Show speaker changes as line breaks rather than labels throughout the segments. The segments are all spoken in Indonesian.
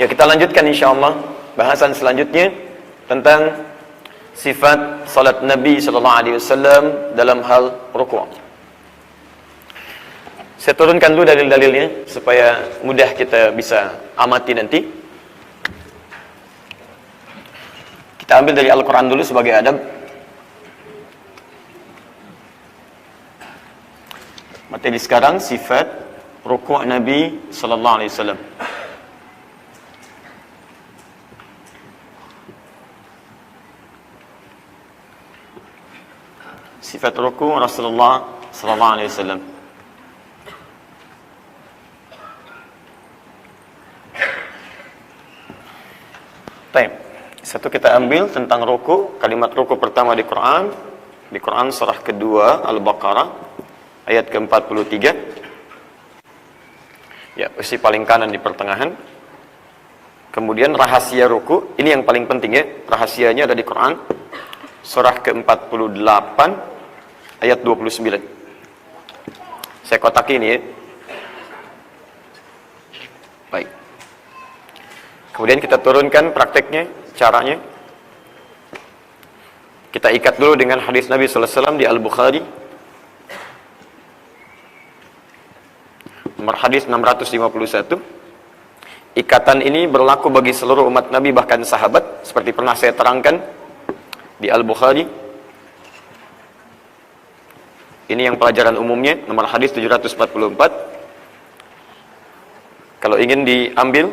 Ya, kita lanjutkan insyaallah bahasan selanjutnya tentang sifat salat Nabi sallallahu alaihi wasallam dalam hal ruku'. Saya turunkan dulu dalil-dalilnya supaya mudah kita bisa amati nanti. Kita ambil dari Al-Qur'an dulu sebagai adab. Materi sekarang sifat ruku' Nabi sallallahu alaihi wasallam. Sifat ruku' Rasulullah sallallahu alaihi wasallam. Baik. Satu kita ambil tentang ruku', kalimat ruku' pertama di Quran surah kedua Al-Baqarah ayat ke-43. Ya, posisi paling kanan di pertengahan. Kemudian rahasia ruku', ini yang paling penting ya, rahasianya ada di Quran surah ke-48 ayat 29. Saya kotaki ini ya. Baik. Kemudian kita turunkan prakteknya, caranya. Kita ikat dulu dengan hadis Nabi sallallahu alaihi wasallam di Al-Bukhari. Nomor hadis 651. Ikatan ini berlaku bagi seluruh umat Nabi bahkan sahabat, seperti pernah saya terangkan di Al-Bukhari. Ini yang pelajaran umumnya, nomor hadis 744. Kalau ingin diambil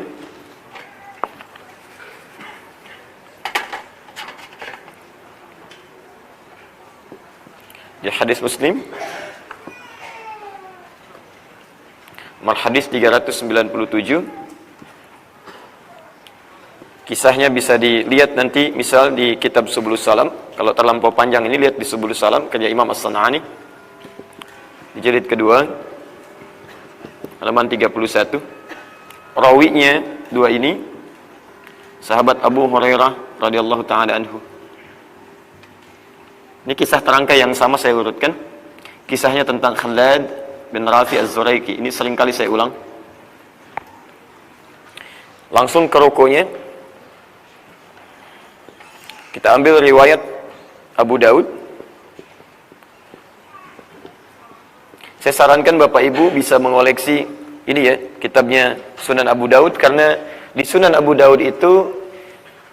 di hadis Muslim, nomor hadis 397. Kisahnya bisa dilihat nanti misal di kitab Subulus Salam. Kalau terlampau panjang ini lihat di Subulus Salam karya Imam As-San'ani di jilid kedua halaman 31. Rawinya dua ini sahabat Abu Hurairah radhiyallahu taala anhu. Ini kisah terangkai yang sama saya urutkan. Kisahnya tentang Khalad bin Rafi Az-Zuraiki. Ini seringkali saya ulang. Langsung ke rukunya. Kita ambil riwayat Abu Daud. Saya sarankan Bapak Ibu bisa mengoleksi ini ya, kitabnya Sunan Abu Daud, karena di Sunan Abu Daud itu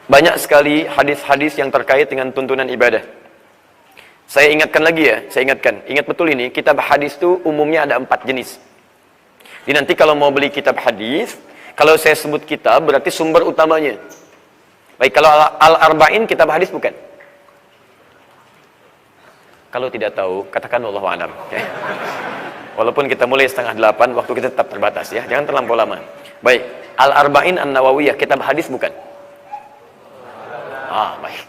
banyak sekali hadis-hadis yang terkait dengan tuntunan ibadah. Saya ingatkan lagi ya, ingat betul ini, kitab hadis itu umumnya ada 4 jenis. Jadi nanti kalau mau beli kitab hadis, kalau saya sebut kitab berarti sumber utamanya. Baik, kalau Al-Arba'in kitab hadis bukan? Kalau tidak tahu, katakan wallahu a'lam. Okay. Walaupun kita mulai 7:30, waktu kita tetap terbatas ya, jangan terlampau lama. Baik, Al-Arba'in An-Nawawiyah kitab hadis bukan? Baik.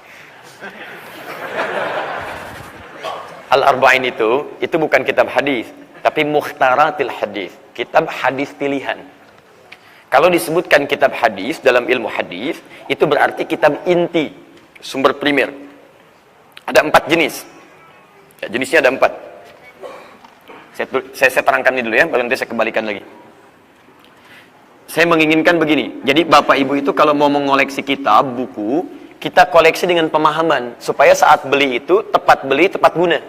Al-Arba'in itu bukan kitab hadis, tapi Mukhtaratil Hadis, kitab hadis pilihan. Kalau disebutkan kitab hadis dalam ilmu hadis, itu berarti kitab inti, sumber primer. Ada 4 jenis. Ya, jenisnya ada 4. Saya terangkan ini dulu ya, baru nanti saya kembalikan lagi. Saya menginginkan begini, jadi Bapak Ibu itu kalau mau mengoleksi kitab, buku, kita koleksi dengan pemahaman, supaya saat beli itu tepat beli, tepat guna.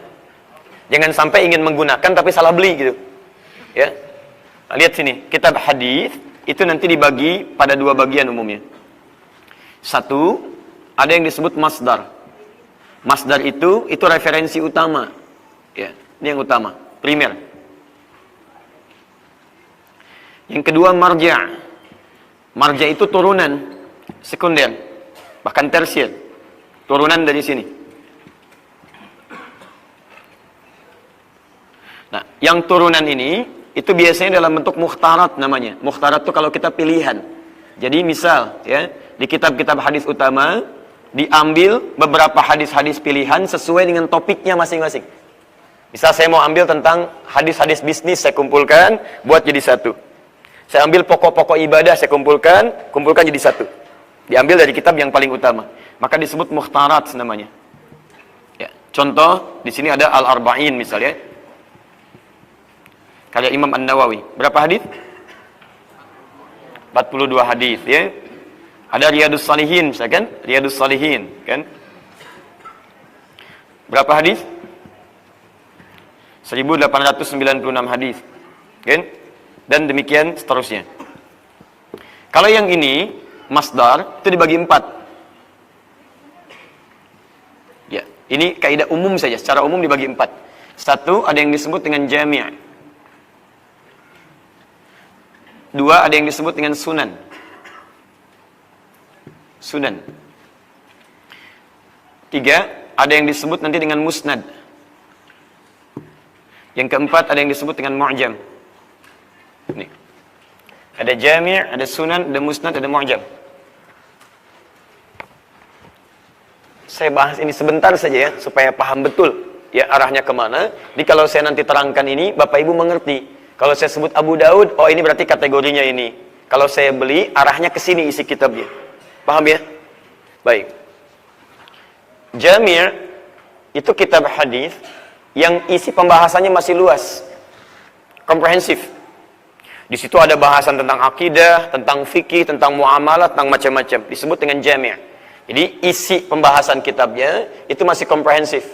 Jangan sampai ingin menggunakan tapi salah beli gitu. Ya. Nah, lihat sini, kitab hadis itu nanti dibagi pada 2 bagian umumnya. Satu, ada yang disebut masdar. Masdar itu referensi utama. Ya, ini yang utama, primer. Yang kedua marja'. Marja' itu turunan, sekunder, bahkan tersier. Turunan dari sini. Nah, yang turunan ini itu biasanya dalam bentuk mukhtarat namanya. Mukhtarat itu kalau kita pilihan. Jadi misal ya, di kitab-kitab hadis utama diambil beberapa hadis-hadis pilihan sesuai dengan topiknya masing-masing. Misal saya mau ambil tentang hadis-hadis bisnis, saya kumpulkan buat jadi satu. Saya ambil pokok-pokok ibadah, saya kumpulkan jadi satu. Diambil dari kitab yang paling utama. Maka disebut mukhtarat namanya. Ya, contoh di sini ada Al-Arba'in misalnya. Karya Imam An-Nawawi. Berapa hadis? 42 hadis ya. Ada Riyadus Salihin, misalkan Riyadus Salihin, kan? Berapa hadis? 1896 hadis, kan? Dan demikian seterusnya. Kalau yang ini masdar itu dibagi 4. Ya, ini kaidah umum saja, secara umum dibagi 4. Satu, ada yang disebut dengan jami'. Dua, ada yang disebut dengan sunan. Sunan. Tiga, ada yang disebut nanti dengan musnad. Yang keempat, ada yang disebut dengan mu'jam. Nih. Ada jami', ada sunan, ada musnad, ada mu'jam. Saya bahas ini sebentar saja ya, supaya paham betul ya arahnya kemana. Jadi kalau saya nanti terangkan ini, Bapak Ibu mengerti. Kalau saya sebut Abu Daud, oh ini berarti kategorinya ini. Kalau saya beli, arahnya ke sini isi kitabnya. Paham ya? Baik. Jami' itu kitab hadis yang isi pembahasannya masih luas, komprehensif. Di situ ada bahasan tentang akidah, tentang fikih, tentang muamalah, tentang macam-macam. Disebut dengan jami'. Jadi isi pembahasan kitabnya itu masih komprehensif.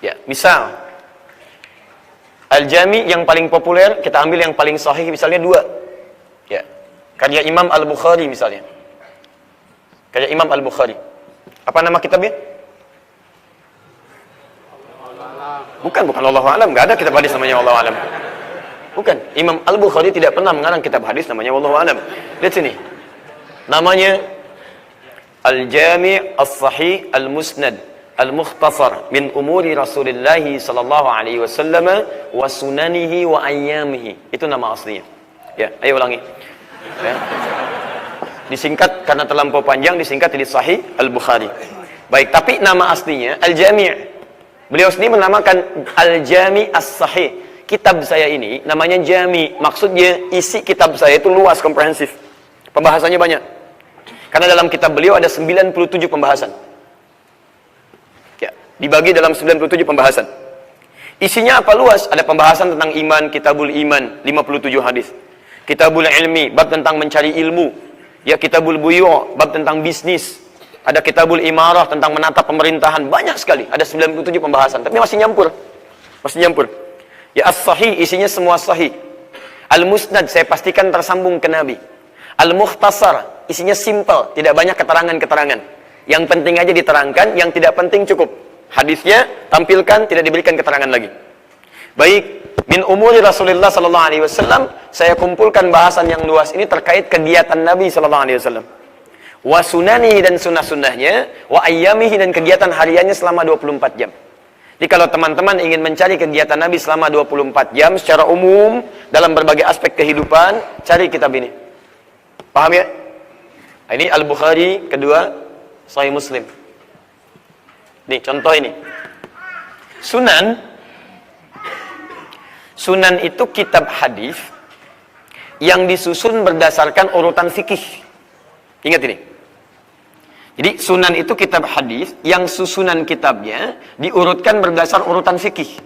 Ya, misal Al-Jami' yang paling populer, kita ambil yang paling sahih misalnya 2. Ya. Karya Imam Al-Bukhari misalnya. Karya Imam Al-Bukhari. Apa nama kitabnya? Bukan Allahu a'lam, enggak ada kitab hadis namanya Allahu a'lam. Bukan, Imam Al-Bukhari tidak pernah mengarang kitab hadis namanya Allahu a'lam. Lihat sini. Namanya Al-Jami' As-Sahih Al-Musnad Al-Mukhtasar min umuri Rasulullah sallallahu alaihi wasallam wa sunanihi wa ayyamihi. Itu nama aslinya. Ya, ayo ulangi. Ya. Disingkat karena terlampau panjang, disingkat jadi Sahih Al-Bukhari. Baik, tapi nama aslinya Al-Jami'. Beliau sendiri menamakan Al-Jami' As-Sahih. Kitab saya ini namanya Jami'. Maksudnya isi kitab saya itu luas, komprehensif. Pembahasannya banyak. Karena dalam kitab beliau ada 97 pembahasan. Dibagi dalam 97 pembahasan. Isinya apa luas? Ada pembahasan tentang iman, kitabul iman, 57 hadis. Kitabul ilmi, bab tentang mencari ilmu. Ya, kitabul buyu', bab tentang bisnis. Ada kitabul imarah, tentang menatap pemerintahan. Banyak sekali, ada 97 pembahasan. Tapi masih nyampur. Masih nyampur. Ya, as-sahih, isinya semua sahih. Al-musnad, saya pastikan tersambung ke Nabi. Al-mukhtasar, isinya simple, tidak banyak keterangan-keterangan. Yang penting aja diterangkan, yang tidak penting cukup. Hadisnya tampilkan, tidak diberikan keterangan lagi. Baik, min umuri Rasulullah sallallahu alaihi wasallam, saya kumpulkan bahasan yang luas ini terkait kegiatan Nabi sallallahu alaihi wasallam. Wa sunanihi, dan sunnah-sunnahnya, wa ayyamihi, dan kegiatan hariannya selama 24 jam. Jadi kalau teman-teman ingin mencari kegiatan Nabi selama 24 jam secara umum dalam berbagai aspek kehidupan, cari kitab ini. Paham ya? Ini Al-Bukhari, kedua Sahih Muslim. Nih, contoh ini. Sunan. Sunan itu kitab hadis yang disusun berdasarkan urutan fikih. Ingat ini. Jadi, sunan itu kitab hadis yang susunan kitabnya diurutkan berdasar urutan fikih.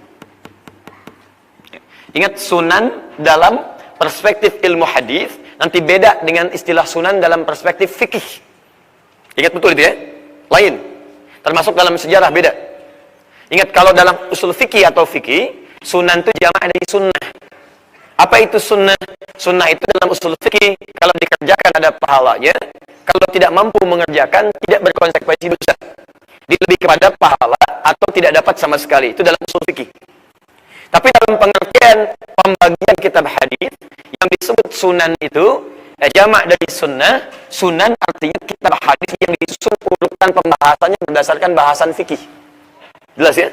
Ingat, sunan dalam perspektif ilmu hadis nanti beda dengan istilah sunan dalam perspektif fikih. Ingat betul itu ya? Lain. Termasuk dalam sejarah beda. Ingat, kalau dalam usul fikih atau fikih, sunan itu jamak dari sunnah. Apa itu sunnah? Sunnah itu dalam usul fikih, kalau dikerjakan ada pahalanya. Kalau tidak mampu mengerjakan, tidak berkonsekuensi dosa. Dia lebih kepada pahala atau tidak dapat sama sekali. Itu dalam usul fikih. Tapi dalam pengertian pembagian kitab hadis yang disebut sunan itu jamak dari sunnah. Sunan artinya kitab hadis yang disusun urutan pembahasannya berdasarkan bahasan fikih. Jelas ya?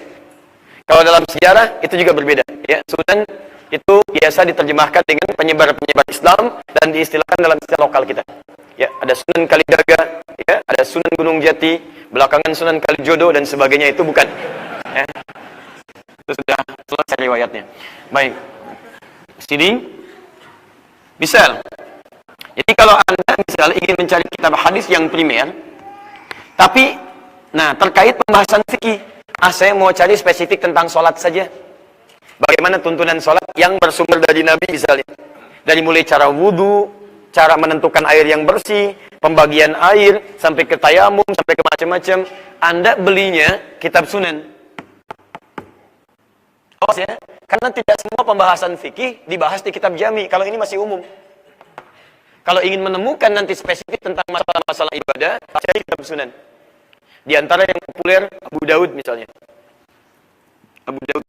Kalau dalam sejarah itu juga berbeda. Ya, sunan itu biasa diterjemahkan dengan penyebar-penyebar Islam dan diistilahkan dalam istilah lokal kita. Ya, ada Sunan Kalijaga, ya, ada Sunan Gunung Jati, belakangan Sunan Kalijodo dan sebagainya, itu bukan. Ya. Itu sudah selesai riwayatnya. Baik. Sini. Misal. Jadi kalau Anda misal ingin mencari kitab hadis yang primer, tapi terkait pembahasan fikih, saya mau cari spesifik tentang sholat saja. Bagaimana tuntunan sholat yang bersumber dari Nabi misalnya. Dari mulai cara wudhu, cara menentukan air yang bersih, pembagian air, sampai ke tayamum, sampai ke macam-macam. Anda belinya kitab sunan. Awas ya, karena tidak semua pembahasan fikih dibahas di kitab jami. Kalau ini masih umum. Kalau ingin menemukan nanti spesifik tentang masalah-masalah ibadah, cari kitab sunan. Di antara yang populer, Abu Daud misalnya. Abu Daud.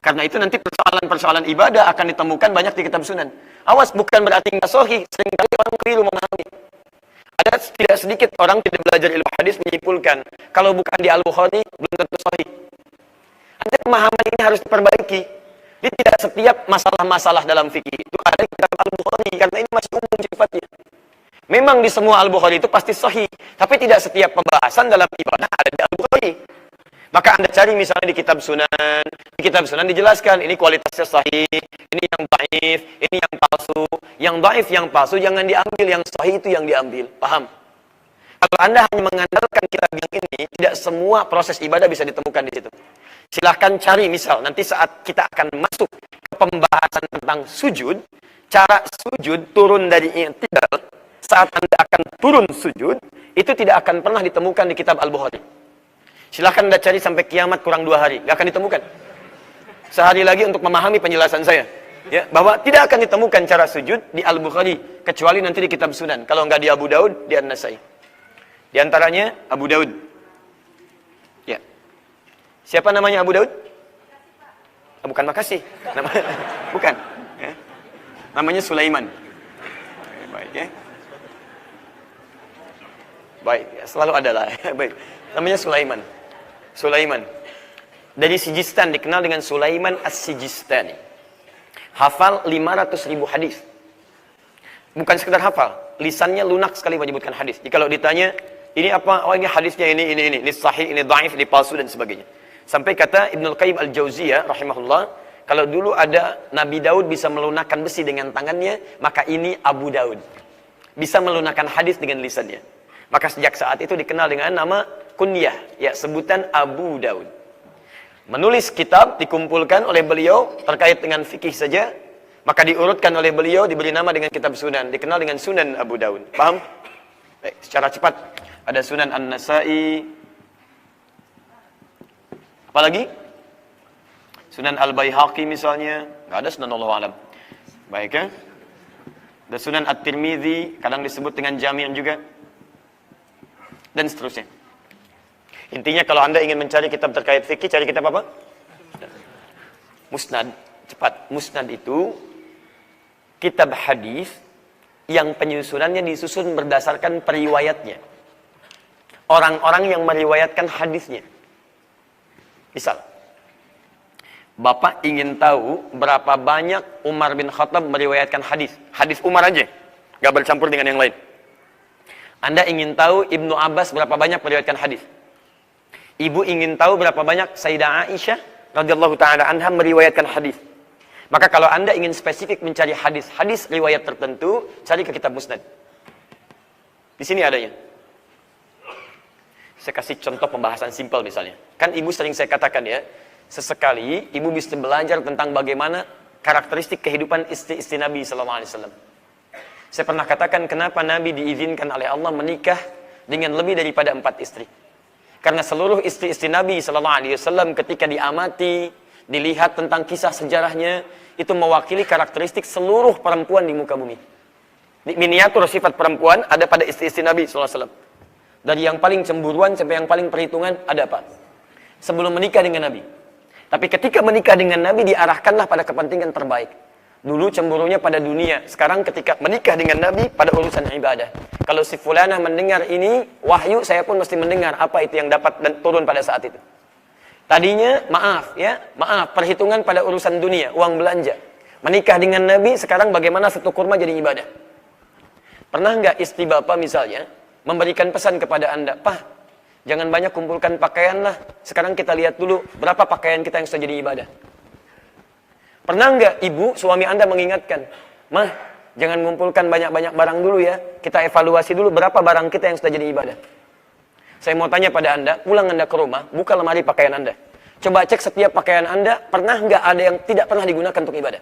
Karena itu nanti persoalan-persoalan ibadah akan ditemukan banyak di kitab sunan. Awas, bukan berarti nggak sahih. Seringkali orang keliru memahami. Ada tidak sedikit orang tidak belajar ilmu hadis menyimpulkan, kalau bukan di Al-Bukhari, belum tentu sahih. Anda pemahaman ini harus diperbaiki. Jadi tidak setiap masalah-masalah dalam fikih itu ada di kitab Al-Bukhari, karena ini masih umum sifatnya. Memang di semua Al-Bukhari itu pasti sahih, tapi tidak setiap pembahasan dalam ibadah ada di Al-Bukhari. Maka Anda cari misalnya di kitab sunan. Di kitab sunan dijelaskan, ini kualitasnya sahih, ini yang dhaif, ini yang palsu. Yang dhaif, yang palsu jangan diambil, yang sahih itu yang diambil. Paham? Kalau Anda hanya mengandalkan kitab yang ini, tidak semua proses ibadah bisa ditemukan di situ. Silahkan cari misal, nanti saat kita akan masuk ke pembahasan tentang sujud, cara sujud turun dari i'tidal, saat Anda akan turun sujud, itu tidak akan pernah ditemukan di kitab Al-Bukhari. Silahkan Anda cari sampai kiamat kurang 2 hari, nggak akan ditemukan. Sehari lagi untuk memahami penjelasan saya, ya, bahwa tidak akan ditemukan cara sujud di Al-Bukhari, kecuali nanti di kitab sunan. Kalau nggak di Abu Daud, di An-Nasai. Di antaranya Abu Daud. Ya. Siapa namanya Abu Daud? Bukan makasih. Bukan. Ya. Namanya Sulaiman. Baik ya. Baik, ya, selalu ada lah. Baik. Namanya Sulaiman. Sulaiman. Dari Sijistan, dikenal dengan Sulaiman As-Sijistani. Hafal 500.000 hadis. Bukan sekedar hafal, lisannya lunak sekali menyebutkan hadis. Jadi kalau ditanya, ini apa? Oh, ini hadisnya ini sahih, ini dhaif, ini palsu dan sebagainya. Sampai kata Ibnul Qayyim Al-Jauziyah rahimahullah, kalau dulu ada Nabi Daud bisa melunakkan besi dengan tangannya, maka ini Abu Daud. Bisa melunakkan hadis dengan lisannya. Maka sejak saat itu dikenal dengan nama kunyah, ya, sebutan Abu Daud. Menulis kitab dikumpulkan oleh beliau terkait dengan fikih saja, maka diurutkan oleh beliau, diberi nama dengan kitab sunan, dikenal dengan Sunan Abu Daud. Paham? Baik, secara cepat. Ada Sunan An-Nasai. Apalagi? Sunan Al-Baihaqi misalnya. Nggak ada Sunan, Allahu a'lam. Baik ya. Ada Sunan At-Tirmidzi, kadang disebut dengan Jami' juga. Dan seterusnya. Intinya kalau Anda ingin mencari kitab terkait fikih, cari kitab apa? Musnad. Cepat. Musnad itu kitab hadis yang penyusunannya disusun berdasarkan periwayatnya. Orang-orang yang meriwayatkan hadisnya. Misal, Bapak ingin tahu berapa banyak Umar bin Khattab meriwayatkan hadis. Hadis Umar aja, gak bercampur dengan yang lain. Anda ingin tahu Ibnu Abbas berapa banyak meriwayatkan hadis. Ibu ingin tahu berapa banyak Sayyidah Aisyah radhiyallahu taala anha meriwayatkan hadis. Maka kalau Anda ingin spesifik mencari hadis riwayat tertentu, cari ke kitab Musnad. Di sini adanya. Saya kasih contoh pembahasan simpel misalnya. Kan ibu sering saya katakan ya, sesekali ibu bisa belajar tentang bagaimana karakteristik kehidupan istri-istri Nabi sallallahu alaihi wasallam. Saya pernah katakan kenapa Nabi diizinkan oleh Allah menikah dengan lebih daripada 4 istri. Karena seluruh istri-istri Nabi sallallahu alaihi wasallam ketika diamati, dilihat tentang kisah sejarahnya, itu mewakili karakteristik seluruh perempuan di muka bumi. Di miniatur sifat perempuan ada pada istri-istri Nabi sallallahu alaihi wasallam. Dari yang paling cemburuan sampai yang paling perhitungan ada apa? Sebelum menikah dengan Nabi. Tapi ketika menikah dengan Nabi diarahkanlah pada kepentingan terbaik. Dulu cemburunya pada dunia, sekarang ketika menikah dengan Nabi pada urusan ibadah. Kalau si fulanah mendengar ini wahyu, saya pun mesti mendengar apa itu yang dapat dan turun pada saat itu. Tadinya maaf perhitungan pada urusan dunia, uang belanja. Menikah dengan Nabi, sekarang bagaimana satu kurma jadi ibadah. Pernah nggak istri bapak misalnya memberikan pesan kepada Anda, "Pak, jangan banyak kumpulkan pakaian lah. Sekarang kita lihat dulu berapa pakaian kita yang sudah jadi ibadah." Pernah nggak ibu, suami Anda mengingatkan, "Mah, jangan mengumpulkan banyak-banyak barang dulu ya. Kita evaluasi dulu berapa barang kita yang sudah jadi ibadah." Saya mau tanya pada Anda, pulang Anda ke rumah, buka lemari pakaian Anda. Coba cek setiap pakaian Anda, pernah nggak ada yang tidak pernah digunakan untuk ibadah?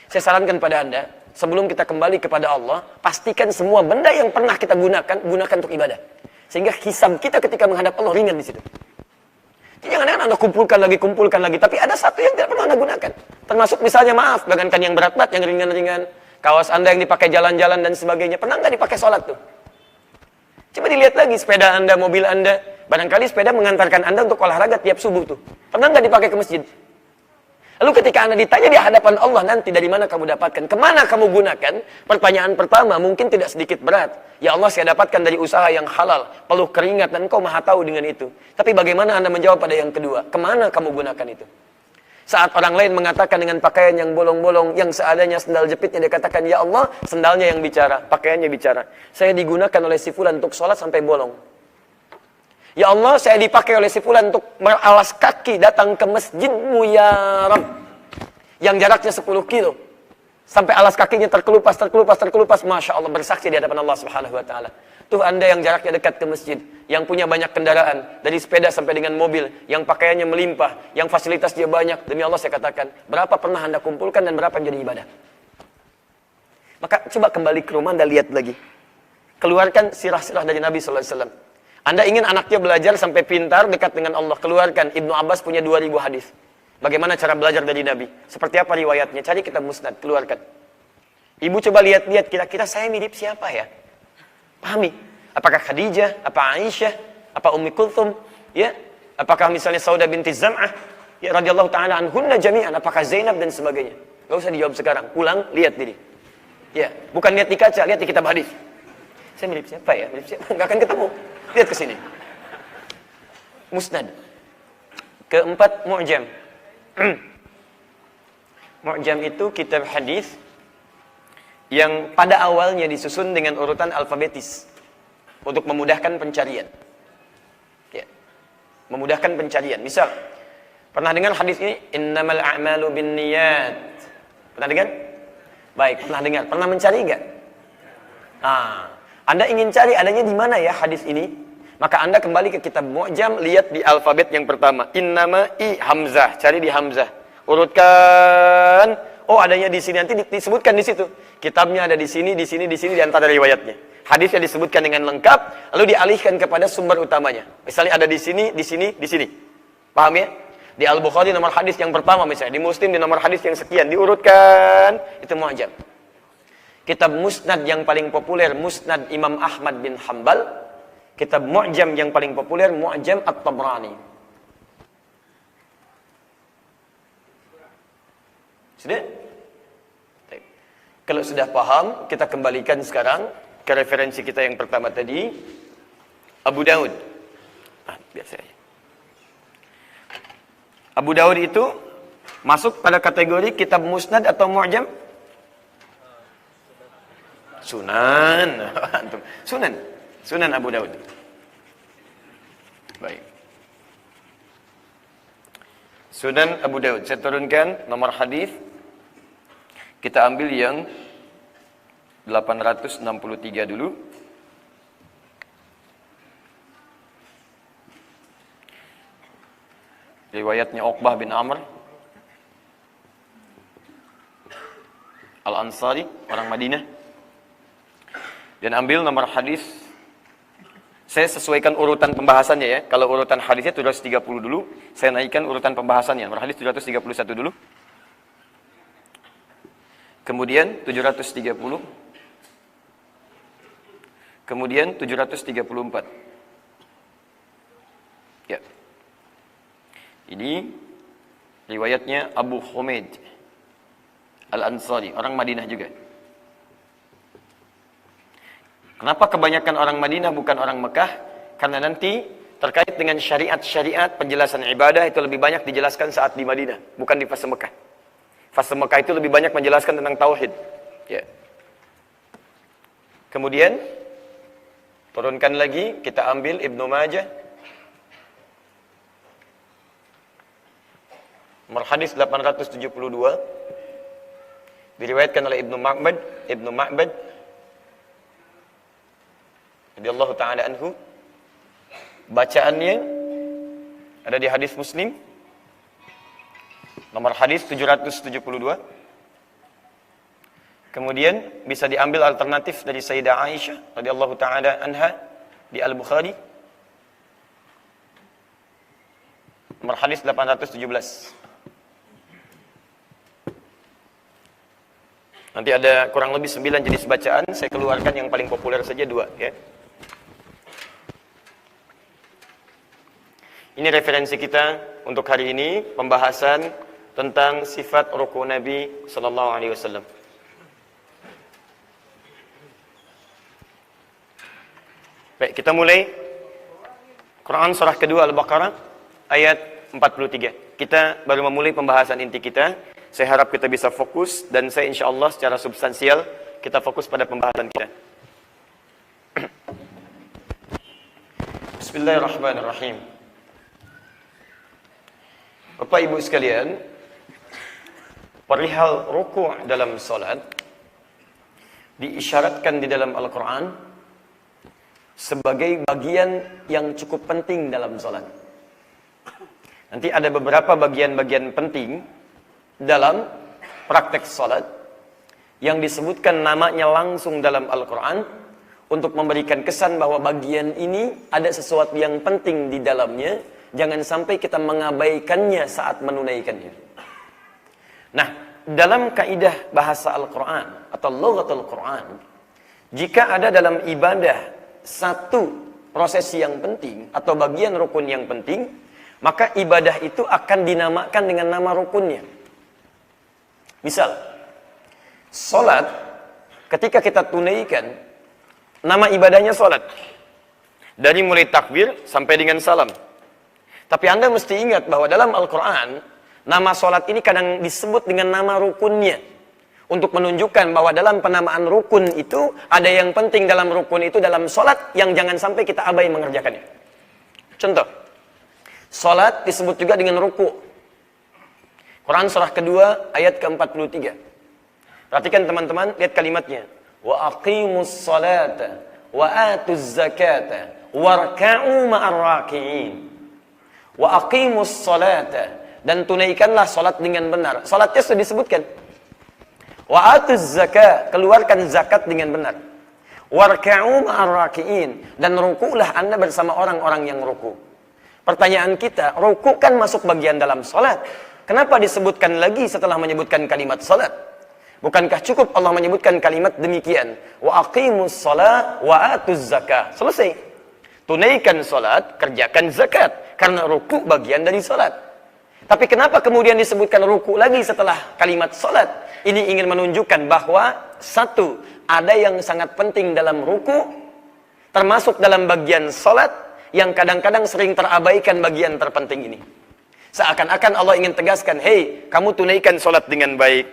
Saya sarankan pada Anda, sebelum kita kembali kepada Allah, pastikan semua benda yang pernah kita gunakan untuk ibadah. Sehingga hisab kita ketika menghadap Allah ringan di situ. Jangan-jangan Anda kumpulkan lagi, tapi ada satu yang tidak pernah Anda gunakan. Termasuk misalnya, maaf, bagankan yang berat-berat, yang ringan-ringan, kaos Anda yang dipakai jalan-jalan dan sebagainya. Pernah nggak dipakai sholat tuh? Coba dilihat lagi sepeda Anda, mobil Anda. Barangkali sepeda mengantarkan Anda untuk olahraga tiap subuh tuh. Pernah nggak dipakai ke masjid? Lalu ketika Anda ditanya di hadapan Allah nanti, dari mana kamu dapatkan? Kemana kamu gunakan? Pertanyaan pertama mungkin tidak sedikit berat. Ya Allah, saya dapatkan dari usaha yang halal, peluh keringat, dan Engkau maha tahu dengan itu. Tapi bagaimana Anda menjawab pada yang kedua? Kemana kamu gunakan itu? Saat orang lain mengatakan dengan pakaian yang bolong-bolong, yang seadanya sendal jepitnya, dia katakan, ya Allah, sendalnya yang bicara, pakaiannya bicara. Saya digunakan oleh si fulan untuk sholat sampai bolong. Ya Allah, saya dipakai oleh si fulan untuk meralas kaki datang ke masjidmu ya Rabb. Yang jaraknya 10 kilo. Sampai alas kakinya terkelupas. Masya Allah, bersaksi di hadapan Allah Subhanahu wa Ta'ala. Tuh Anda yang jaraknya dekat ke masjid, yang punya banyak kendaraan, dari sepeda sampai dengan mobil, yang pakaiannya melimpah, yang fasilitas dia banyak. Demi Allah saya katakan, berapa pernah Anda kumpulkan dan berapa menjadi ibadah? Maka coba kembali ke rumah, Anda lihat lagi. Keluarkan sirah-sirah dari Nabi SAW. Anda ingin anaknya belajar sampai pintar dekat dengan Allah. Keluarkan. Ibnu Abbas punya 2000 hadis. Bagaimana cara belajar dari Nabi? Seperti apa riwayatnya? Cari kitab musnad, keluarkan. Ibu coba lihat-lihat, kira-kira saya mirip siapa ya? Pahami. Apakah Khadijah? Apa Aisyah? Apa Ummi Kulthum? Ya? Apakah misalnya Saudah binti Zam'ah? Ya, radhiyallahu ta'ala anhunna jami'an. Apakah Zainab dan sebagainya? Gak usah dijawab sekarang. Pulang, lihat diri. Ya, bukan lihat di kaca, lihat di kitab hadis. Saya mirip siapa ya? Mirip siapa? Nggak akan ketemu. Lihat ke sini. Musnad. Keempat, Mu'jam. Mu'jam itu kitab hadis yang pada awalnya disusun dengan urutan alfabetis untuk memudahkan pencarian. Ya. Memudahkan pencarian. Misal, pernah dengar hadis ini? Innamal a'malu binniyat. Pernah dengar? Baik, pernah dengar. Pernah mencari enggak? Anda ingin cari adanya di mana ya hadis ini? Maka Anda kembali ke kitab Mu'jam, lihat di alfabet yang pertama. Innama i Hamzah, cari di Hamzah. Urutkan. Oh, adanya di sini, nanti disebutkan di situ. Kitabnya ada di sini, di antara riwayatnya. Hadisnya disebutkan dengan lengkap, lalu dialihkan kepada sumber utamanya. Misalnya ada di sini, di sini. Paham ya? Di Al-Bukhari nomor hadis yang pertama misalnya, di Muslim di nomor hadis yang sekian, diurutkan. Itu Mu'jam. Kitab Musnad yang paling populer, Musnad Imam Ahmad bin Hanbal. Kitab Mu'jam yang paling populer, Mu'jam At-Tabrani. Sudah? Kalau sudah paham, kita kembalikan sekarang ke referensi kita yang pertama tadi, Abu Daud. Biasanya. Abu Daud itu masuk pada kategori kitab Musnad atau Mu'jam? Sunan. Sunan Abu Daud. Baik. Sunan Abu Daud. Saya turunkan nomor hadis. Kita ambil yang 863 dulu. Riwayatnya Uqbah bin Amr Al-Ansari, orang Madinah. Dan ambil nomor hadis. Saya sesuaikan urutan pembahasannya ya. Kalau urutan hadisnya 730 dulu, saya naikkan urutan pembahasannya. Nomor hadis 731 dulu. Kemudian 730. Kemudian 734. Ya. Ini riwayatnya Abu Humaid Al-Ansari, orang Madinah juga. Kenapa kebanyakan orang Madinah bukan orang Mekah? Karena nanti terkait dengan syariat-syariat penjelasan ibadah itu lebih banyak dijelaskan saat di Madinah, bukan di fase Mekah. Fase Mekah itu lebih banyak menjelaskan tentang tauhid. Ya. Kemudian turunkan lagi, kita ambil Ibnu Majah. Nomor hadis 872. Diriwayatkan oleh Ibnu Ma'bad radhiyallahu ta'ala anhu. Bacaannya ada di hadis Muslim nomor hadis 772. Kemudian bisa diambil alternatif dari Sayyidah Aisyah radhiyallahu taala anha di Al-Bukhari. Nomor hadis 817. Nanti ada kurang lebih 9 jenis bacaan, saya keluarkan yang paling populer saja 2 ya. Ini referensi kita untuk hari ini, pembahasan tentang sifat ruku Nabi sallallahu alaihi wasallam. Baik, kita mulai. Quran surah kedua Al-Baqarah ayat 43. Kita baru memulai pembahasan inti kita. Saya harap kita bisa fokus dan saya insyaallah secara substansial kita fokus pada pembahasan kita. Bismillahirrahmanirrahim. Bapak Ibu sekalian, perihal ruku' dalam salat diisyaratkan di dalam Al-Quran sebagai bagian yang cukup penting dalam salat. Nanti ada beberapa bagian-bagian penting dalam praktek salat yang disebutkan namanya langsung dalam Al-Quran untuk memberikan kesan bahwa bagian ini ada sesuatu yang penting di dalamnya. Jangan sampai kita mengabaikannya saat menunaikannya. Nah, dalam kaidah bahasa Al-Quran atau lughatul Quran, jika ada dalam ibadah satu prosesi yang penting atau bagian rukun yang penting, maka ibadah itu akan dinamakan dengan nama rukunnya. Misal, salat ketika kita tunaikan, nama ibadahnya salat. Dari mulai takbir sampai dengan salam. Tapi Anda mesti ingat bahwa dalam Al-Quran, nama salat ini kadang disebut dengan nama rukunnya. Untuk menunjukkan bahwa dalam penamaan rukun itu, ada yang penting dalam rukun itu dalam salat yang jangan sampai kita abai mengerjakannya. Contoh, salat disebut juga dengan ruku. Quran surah kedua ayat ke-43. Perhatikan teman-teman, lihat kalimatnya. Wa aqimus salata wa atuz zakata warka'u ma'ar raki'in. Wa aqimus salata, dan tunaikanlah salat dengan benar. Salatnya sudah disebutkan. Wa atuz zakat, keluarkan zakat dengan benar. Warka'u ma'ar raki'in, dan ruku'lah Anda bersama orang-orang yang ruku'. Pertanyaan kita, ruku' kan masuk bagian dalam salat. Kenapa disebutkan lagi setelah menyebutkan kalimat salat? Bukankah cukup Allah menyebutkan kalimat demikian? Wa aqimus salat wa atuz zakat. Selesai. Tunaikan salat, kerjakan zakat. Karena ruku' bagian dari salat. Tapi kenapa kemudian disebutkan ruku' lagi setelah kalimat salat? Ini ingin menunjukkan bahwa satu, ada yang sangat penting dalam ruku', termasuk dalam bagian salat yang kadang-kadang sering terabaikan bagian terpenting ini. Seakan-akan Allah ingin tegaskan, hei, kamu tunaikan salat dengan baik.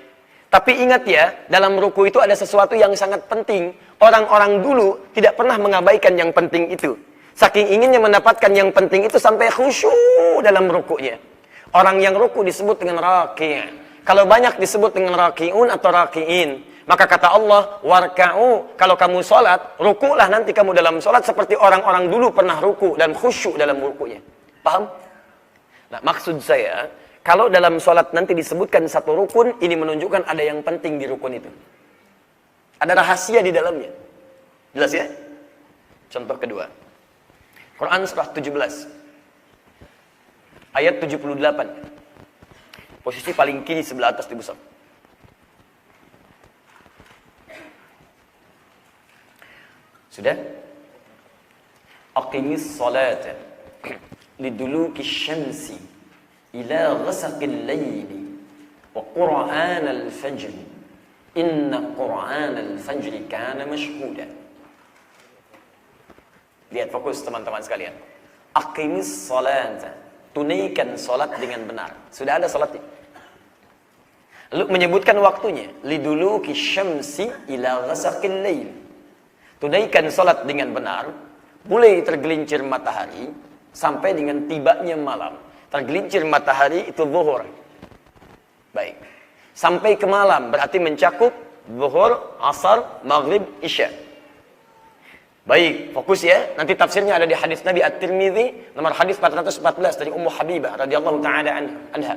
Tapi ingat ya, dalam ruku' itu ada sesuatu yang sangat penting. Orang-orang dulu tidak pernah mengabaikan yang penting itu. Saking inginnya mendapatkan yang penting itu sampai khusyuk dalam ruku'nya. Orang yang ruku' disebut dengan raki'. Kalau banyak disebut dengan raki'un atau raki'in, maka kata Allah, warka'u, kalau kamu sholat, ruku'lah nanti kamu dalam sholat seperti orang-orang dulu pernah ruku' dan khusyuk dalam ruku'nya. Paham? Nah, maksud saya, kalau dalam sholat nanti disebutkan satu rukun, ini menunjukkan ada yang penting di rukun itu. Ada rahasia di dalamnya. Jelas ya? Contoh kedua. Quran surah 17. Ayat 78. Posisi paling kiri sebelah atas di busuk. Sudah? Aqimis salata liduluki syamsi ila ghasaqil layli wa qur'an al-fajr inna qur'an al-fajr kana mashhuda. Lihat fokus teman-teman sekalian. Aqimis salata, tunaikan salat dengan benar. Sudah ada salatnya. Lalu menyebutkan waktunya, liduluki syamsi ila ghasaqil lail. Tunaikan salat dengan benar, mulai tergelincir matahari sampai dengan tibanya malam. Tergelincir matahari itu zuhur. Baik. Sampai ke malam berarti mencakup zuhur, asar, maghrib, isya. Baik, fokus ya. Nanti tafsirnya ada di hadis Nabi At-Tirmidzi nomor hadis 414 dari Ummu Habibah radhiyallahu taala anha.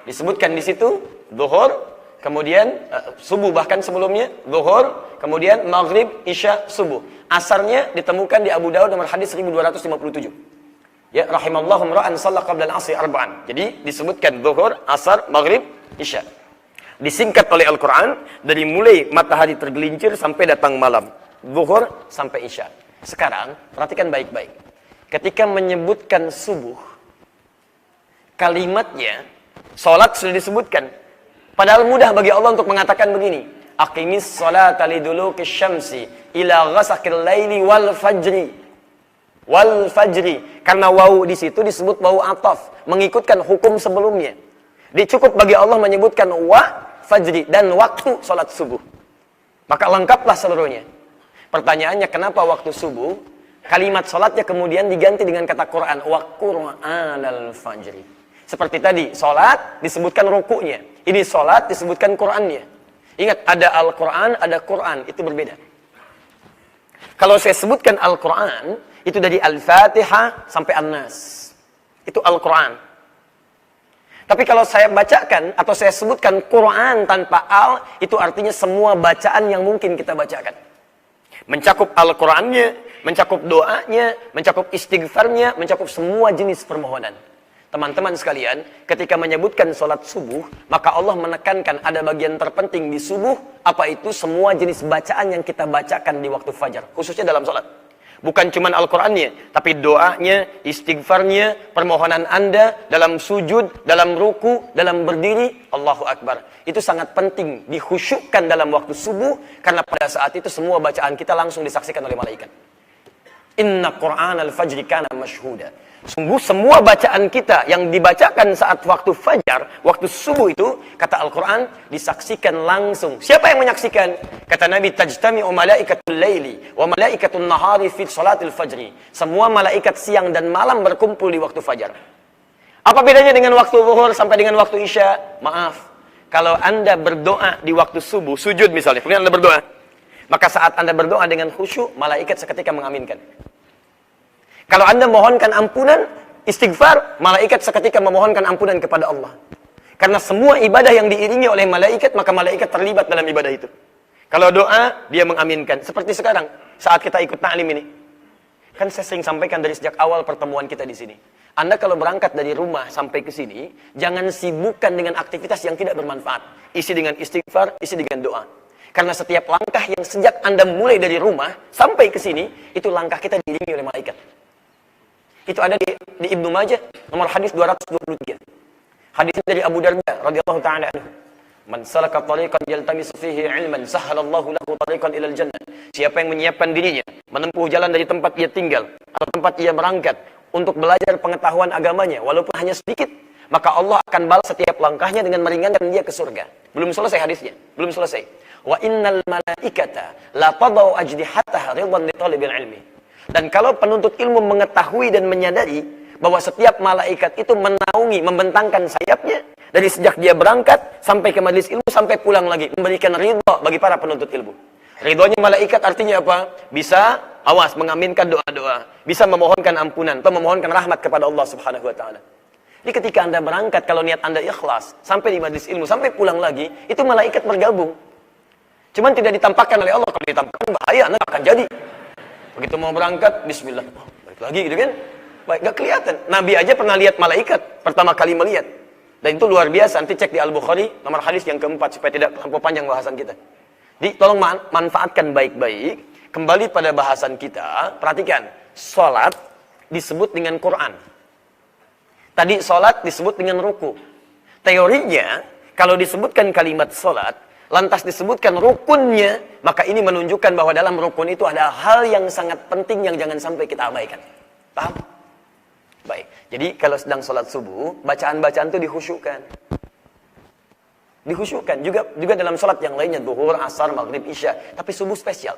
Disebutkan di situ zuhur, kemudian subuh bahkan sebelumnya, zuhur, kemudian maghrib, isya, subuh. Asarnya ditemukan di Abu Dawud nomor hadis 1257. Ya, rahimallahu imra'an shalla qabla al-'asri arba'an. Jadi disebutkan zuhur, asar, maghrib, isya. Disingkat oleh Al-Qur'an dari mulai matahari tergelincir sampai datang malam. Zuhur sampai isya. Sekarang perhatikan baik-baik. Ketika menyebutkan subuh, kalimatnya salat sudah disebutkan. Padahal mudah bagi Allah untuk mengatakan begini, aqimis sholata liduluki syamsi ila ghasaqil laili wal fajri. Wal fajri, karena wawu di situ disebut wawu ataf, mengikutkan hukum sebelumnya. Dicukup bagi Allah menyebutkan wa fajri dan waktu salat subuh. Maka lengkaplah seluruhnya. Pertanyaannya, kenapa waktu subuh kalimat salatnya kemudian diganti dengan kata Quran, wa qur'anal fajri. Seperti tadi, salat disebutkan ruku'nya. Ini salat disebutkan Qur'annya. Ingat, ada Al-Qur'an, ada Qur'an, itu berbeda. Kalau saya sebutkan Al-Qur'an, itu dari Al-Fatihah sampai An-Nas. Itu Al-Quran. Tapi kalau saya bacakan atau saya sebutkan Quran tanpa Al, itu artinya semua bacaan yang mungkin kita bacakan. Mencakup Al-Qurannya, mencakup doanya, mencakup istighfarnya, mencakup semua jenis permohonan. Teman-teman sekalian, ketika menyebutkan sholat subuh, maka Allah menekankan ada bagian terpenting di subuh, apa itu semua jenis bacaan yang kita bacakan di waktu fajar, khususnya dalam sholat. Bukan cuma Al-Qur'annya, tapi doanya, istighfarnya, permohonan Anda dalam sujud, dalam ruku, dalam berdiri, Allahu Akbar. Itu sangat penting dikhusyukkan dalam waktu subuh, karena pada saat itu semua bacaan kita langsung disaksikan oleh malaikat. Inna Qur'anal fajri kana mashhuda. Sungguh semua bacaan kita yang dibacakan saat waktu fajar, waktu subuh itu, kata Al-Quran, disaksikan langsung. Siapa yang menyaksikan? Kata Nabi, tajtami'u malaikatul laili wa malaikatul nahari fi salatil fajri. Semua malaikat siang dan malam berkumpul di waktu fajar. Apa bedanya dengan waktu zuhur sampai dengan waktu isya? Maaf, kalau Anda berdoa di waktu subuh, sujud misalnya, kemudian Anda berdoa, maka saat Anda berdoa dengan khusyuk, malaikat seketika mengaminkan. Kalau Anda mohonkan ampunan, istighfar, malaikat seketika memohonkan ampunan kepada Allah. Karena semua ibadah yang diiringi oleh malaikat, maka malaikat terlibat dalam ibadah itu. Kalau doa, dia mengaminkan. Seperti sekarang, saat kita ikut ta'lim ini. Kan saya sering sampaikan dari sejak awal pertemuan kita di sini. Anda kalau berangkat dari rumah sampai ke sini, jangan sibukkan dengan aktivitas yang tidak bermanfaat. Isi dengan istighfar, isi dengan doa. Karena setiap langkah yang sejak Anda mulai dari rumah sampai ke sini, itu langkah kita diiringi oleh malaikat. Itu ada di Ibnu Majah nomor hadis 223. Hadis dari Abu Darda radhiyallahu taala anhu. Man salaka tariqan yaltamisu fihi ilman sahhalallahu lahu tariqan ilal jannah. Siapa yang menyiapkan dirinya menempuh jalan dari tempat ia tinggal atau tempat ia berangkat untuk belajar pengetahuan agamanya walaupun hanya sedikit, maka Allah akan balas setiap langkahnya dengan meringankan dia ke surga. Belum selesai hadisnya, belum selesai. Wa innal malaikata la tadau ajdihataha ridwan li talibil ilmi. Dan kalau penuntut ilmu mengetahui dan menyadari bahwa setiap malaikat itu menaungi, membentangkan sayapnya dari sejak dia berangkat sampai ke majelis ilmu sampai pulang lagi, memberikan ridha bagi para penuntut ilmu. Ridhonya malaikat artinya apa? Bisa awas mengaminkan doa-doa, bisa memohonkan ampunan atau memohonkan rahmat kepada Allah Subhanahu wa taala. Jadi ketika Anda berangkat, kalau niat Anda ikhlas sampai di majelis ilmu sampai pulang lagi, itu malaikat bergabung. Cuman tidak ditampakkan oleh Allah. Kalau ditampakkan bahaya, Anda akan jadi. Begitu mau berangkat, bismillah, balik lagi gitu kan. Baik, gak kelihatan. Nabi aja pernah lihat malaikat, pertama kali melihat. Dan itu luar biasa, nanti cek di Al-Bukhari, nomor hadis yang keempat, supaya tidak terlampau panjang bahasan kita. Jadi tolong manfaatkan baik-baik. Kembali pada bahasan kita, perhatikan. Salat disebut dengan Quran. Tadi salat disebut dengan ruku. Teorinya, kalau disebutkan kalimat salat, lantas disebutkan rukunnya, maka ini menunjukkan bahwa dalam rukun itu ada hal yang sangat penting yang jangan sampai kita abaikan. Paham? Baik. Jadi kalau sedang sholat subuh, bacaan-bacaan itu dikhusyukkan. Dikhusyukkan. Juga dalam sholat yang lainnya, zuhur, asar, maghrib, isya. Tapi subuh spesial.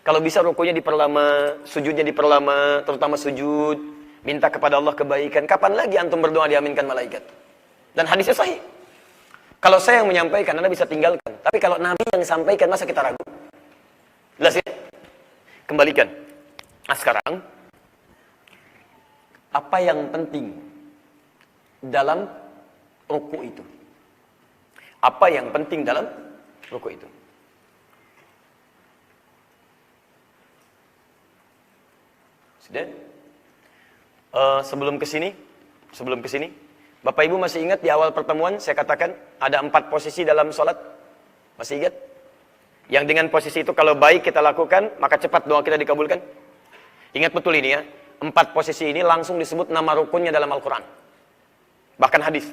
Kalau bisa rukunya diperlama, sujudnya diperlama, terutama sujud, minta kepada Allah kebaikan. Kapan lagi antum berdoa diaminkan malaikat? Dan hadisnya sahih. Kalau saya yang menyampaikan, Anda bisa tinggalkan. Tapi kalau Nabi yang sampaikan, masa kita ragu? Jelas ya? Kembalikan. Nah sekarang, apa yang penting dalam ruku itu? Apa yang penting dalam ruku itu? Sudah? Sebelum ke sini, Bapak Ibu masih ingat di awal pertemuan saya katakan ada 4 posisi dalam sholat? Masih ingat? Yang dengan posisi itu kalau baik kita lakukan, maka cepat doa kita dikabulkan. Ingat betul ini ya, 4 posisi ini langsung disebut nama rukunnya dalam Al-Quran. Bahkan hadis.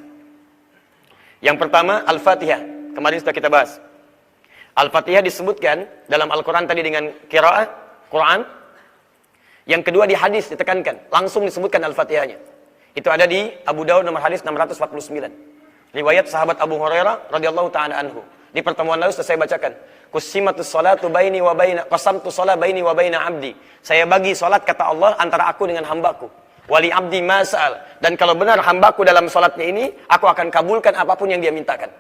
Yang pertama, Al-Fatihah. Kemarin sudah kita bahas. Al-Fatihah disebutkan dalam Al-Quran tadi dengan qiraah, Quran. Yang kedua di hadis ditekankan, langsung disebutkan Al-Fatihahnya. Itu ada di Abu Dawud nomor hadis 649. Riwayat sahabat Abu Hurairah radhiyallahu ta'ala anhu. Di pertemuan lalu sudah saya bacakan. Qusimatus salatu baini wa baina qasamtu shalah baini wa baina abdi. Saya bagi salat kata Allah antara aku dengan hambaku. Wali abdi mas'al. Dan kalau benar hambaku dalam salatnya ini, aku akan kabulkan apapun yang dia mintakan.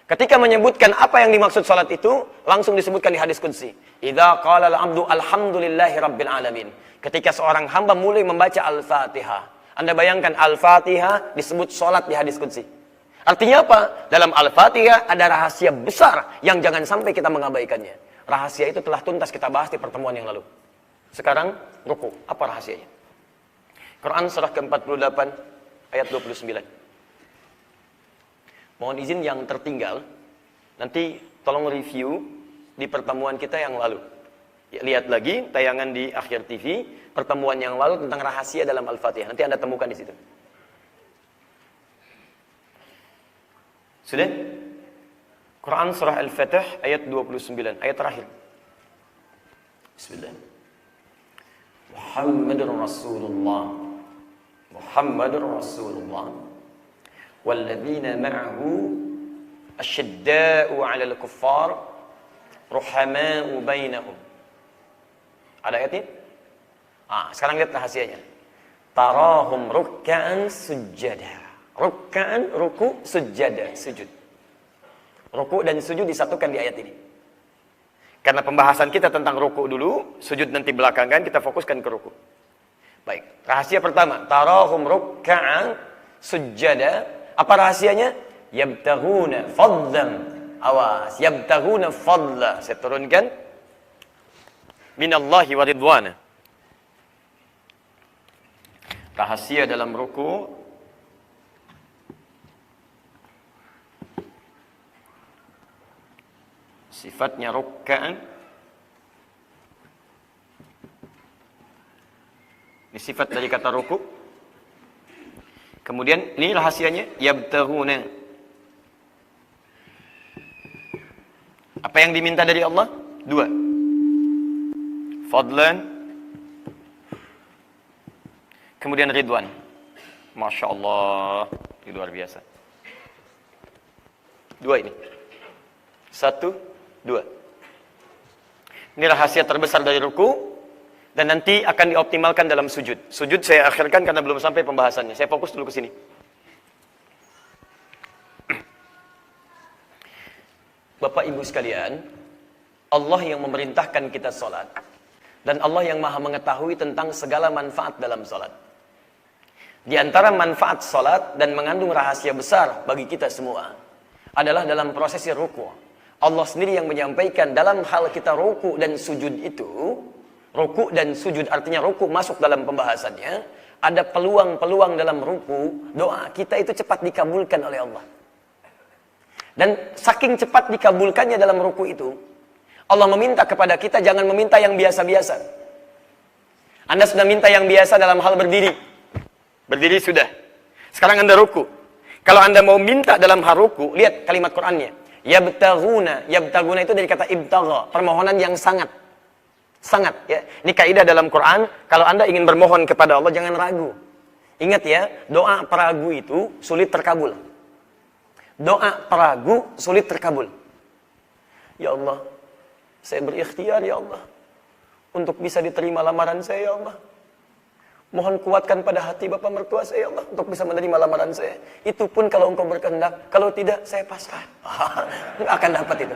Ketika menyebutkan apa yang dimaksud salat itu, langsung disebutkan di hadis qudsi. Idza qala al-'abdu alhamdulillahi rabbil alamin. Ketika seorang hamba mulai membaca Al-Fatihah. Anda bayangkan Al-Fatihah disebut salat di hadis qudsi. Artinya apa? Dalam Al-Fatihah ada rahasia besar yang jangan sampai kita mengabaikannya. Rahasia itu telah tuntas kita bahas di pertemuan yang lalu. Sekarang ruku. Apa rahasianya? Quran surah ke-48 ayat 29. Mohon izin yang tertinggal, nanti tolong review di pertemuan kita yang lalu. Ya, lihat lagi tayangan di Akhir TV, pertemuan yang lalu tentang rahasia dalam Al-Fatihah. Nanti Anda temukan di situ. Sudah? Quran surah Al-Fatih ayat 29, ayat terakhir. Bismillah. Muhammadur Rasulullah walladzina ma'ahu asyidda'u 'alal kuffar ruhama'u bainahum. Ada ayat ini? Sekarang lihat rahasianya. Tarahum ruk'an sujada. Ruk'an, ruku, sujada, sujud. Ruku dan sujud disatukan di ayat ini. Karena pembahasan kita tentang ruku dulu, sujud nanti belakangan, kita fokuskan ke ruku. Baik, rahasia pertama, tarahum ruk'an sujada. Apa rahasianya? Yabtaghuna fadlan. Awas, yabtaghuna fadla. Saya turunkan. Minallahi wa ridwana. Rahasia dalam ruku, sifatnya ruk'an. Ini sifat dari kata ruku. Kemudian ini rahasianya yabtaghuna. Apa yang diminta dari Allah? 2. Fadlan. Kemudian ridwan. Masya Allah, ini luar biasa. 2 ini. 1, 2. Ini rahasia terbesar dari ruku. Dan nanti akan dioptimalkan dalam sujud. Sujud saya akhirkan karena belum sampai pembahasannya. Saya fokus dulu ke sini. Bapak Ibu sekalian, Allah yang memerintahkan kita sholat. Dan Allah yang maha mengetahui tentang segala manfaat dalam sholat. Di antara manfaat sholat dan mengandung rahasia besar bagi kita semua adalah dalam prosesi ruku. Allah sendiri yang menyampaikan dalam hal kita ruku dan sujud itu. Ruku dan sujud artinya ruku masuk dalam pembahasannya. Ada peluang-peluang dalam ruku. Doa kita itu cepat dikabulkan oleh Allah. Dan saking cepat dikabulkannya dalam ruku itu, Allah meminta kepada kita jangan meminta yang biasa-biasa. Anda sudah minta yang biasa dalam hal berdiri. Berdiri sudah. Sekarang Anda ruku. Kalau Anda mau minta dalam hal ruku, lihat kalimat Qur'annya. Yabtaghuna. Yabtaghuna itu dari kata ibtagha. Permohonan yang sangat. Sangat ya. Ini kaidah dalam Quran, kalau Anda ingin bermohon kepada Allah jangan ragu. Ingat ya, doa peragu itu sulit terkabul. Doa peragu sulit terkabul. Ya Allah, saya berikhtiar ya Allah untuk bisa diterima lamaran saya ya Allah. Mohon kuatkan pada hati Bapak mertua saya ya Allah untuk bisa menerima lamaran saya. Itu pun kalau Engkau berkehendak, kalau tidak saya pasrah. Enggak akan dapat itu.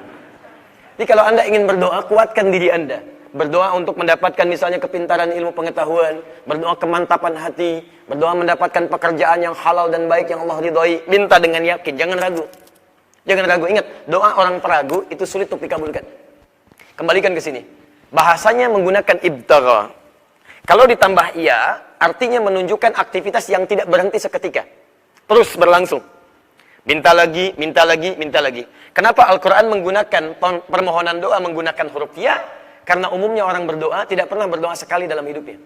Jadi kalau Anda ingin berdoa, kuatkan diri Anda. Berdoa untuk mendapatkan misalnya kepintaran ilmu pengetahuan, berdoa kemantapan hati, berdoa mendapatkan pekerjaan yang halal dan baik yang Allah ridhoi. Minta dengan yakin, jangan ragu. Jangan ragu. Ingat, doa orang peragu itu sulit untuk dikabulkan. Kembalikan ke sini. Bahasanya menggunakan ibtagha. Kalau ditambah iya, artinya menunjukkan aktivitas yang tidak berhenti seketika. Terus berlangsung. Minta lagi, minta lagi, minta lagi. Kenapa Al-Quran menggunakan permohonan doa menggunakan huruf ya? Karena umumnya orang berdoa tidak pernah berdoa sekali dalam hidupnya.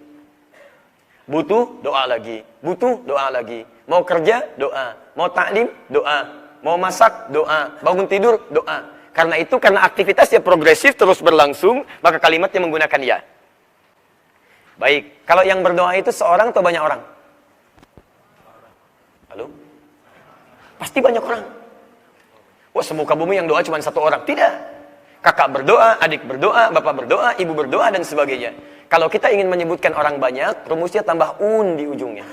Butuh, doa lagi. Butuh, doa lagi. Mau kerja, doa. Mau taklim, doa. Mau masak, doa. Bangun tidur, doa. Karena itu, karena aktivitasnya progresif terus berlangsung, maka kalimatnya menggunakan ya. Baik, kalau yang berdoa itu seorang atau banyak orang? Halo? Pasti banyak orang. Wah, semuka bumi yang doa cuma satu orang. Tidak. Kakak berdoa, adik berdoa, bapak berdoa, ibu berdoa, dan sebagainya. Kalau kita ingin menyebutkan orang banyak, rumusnya tambah un di ujungnya.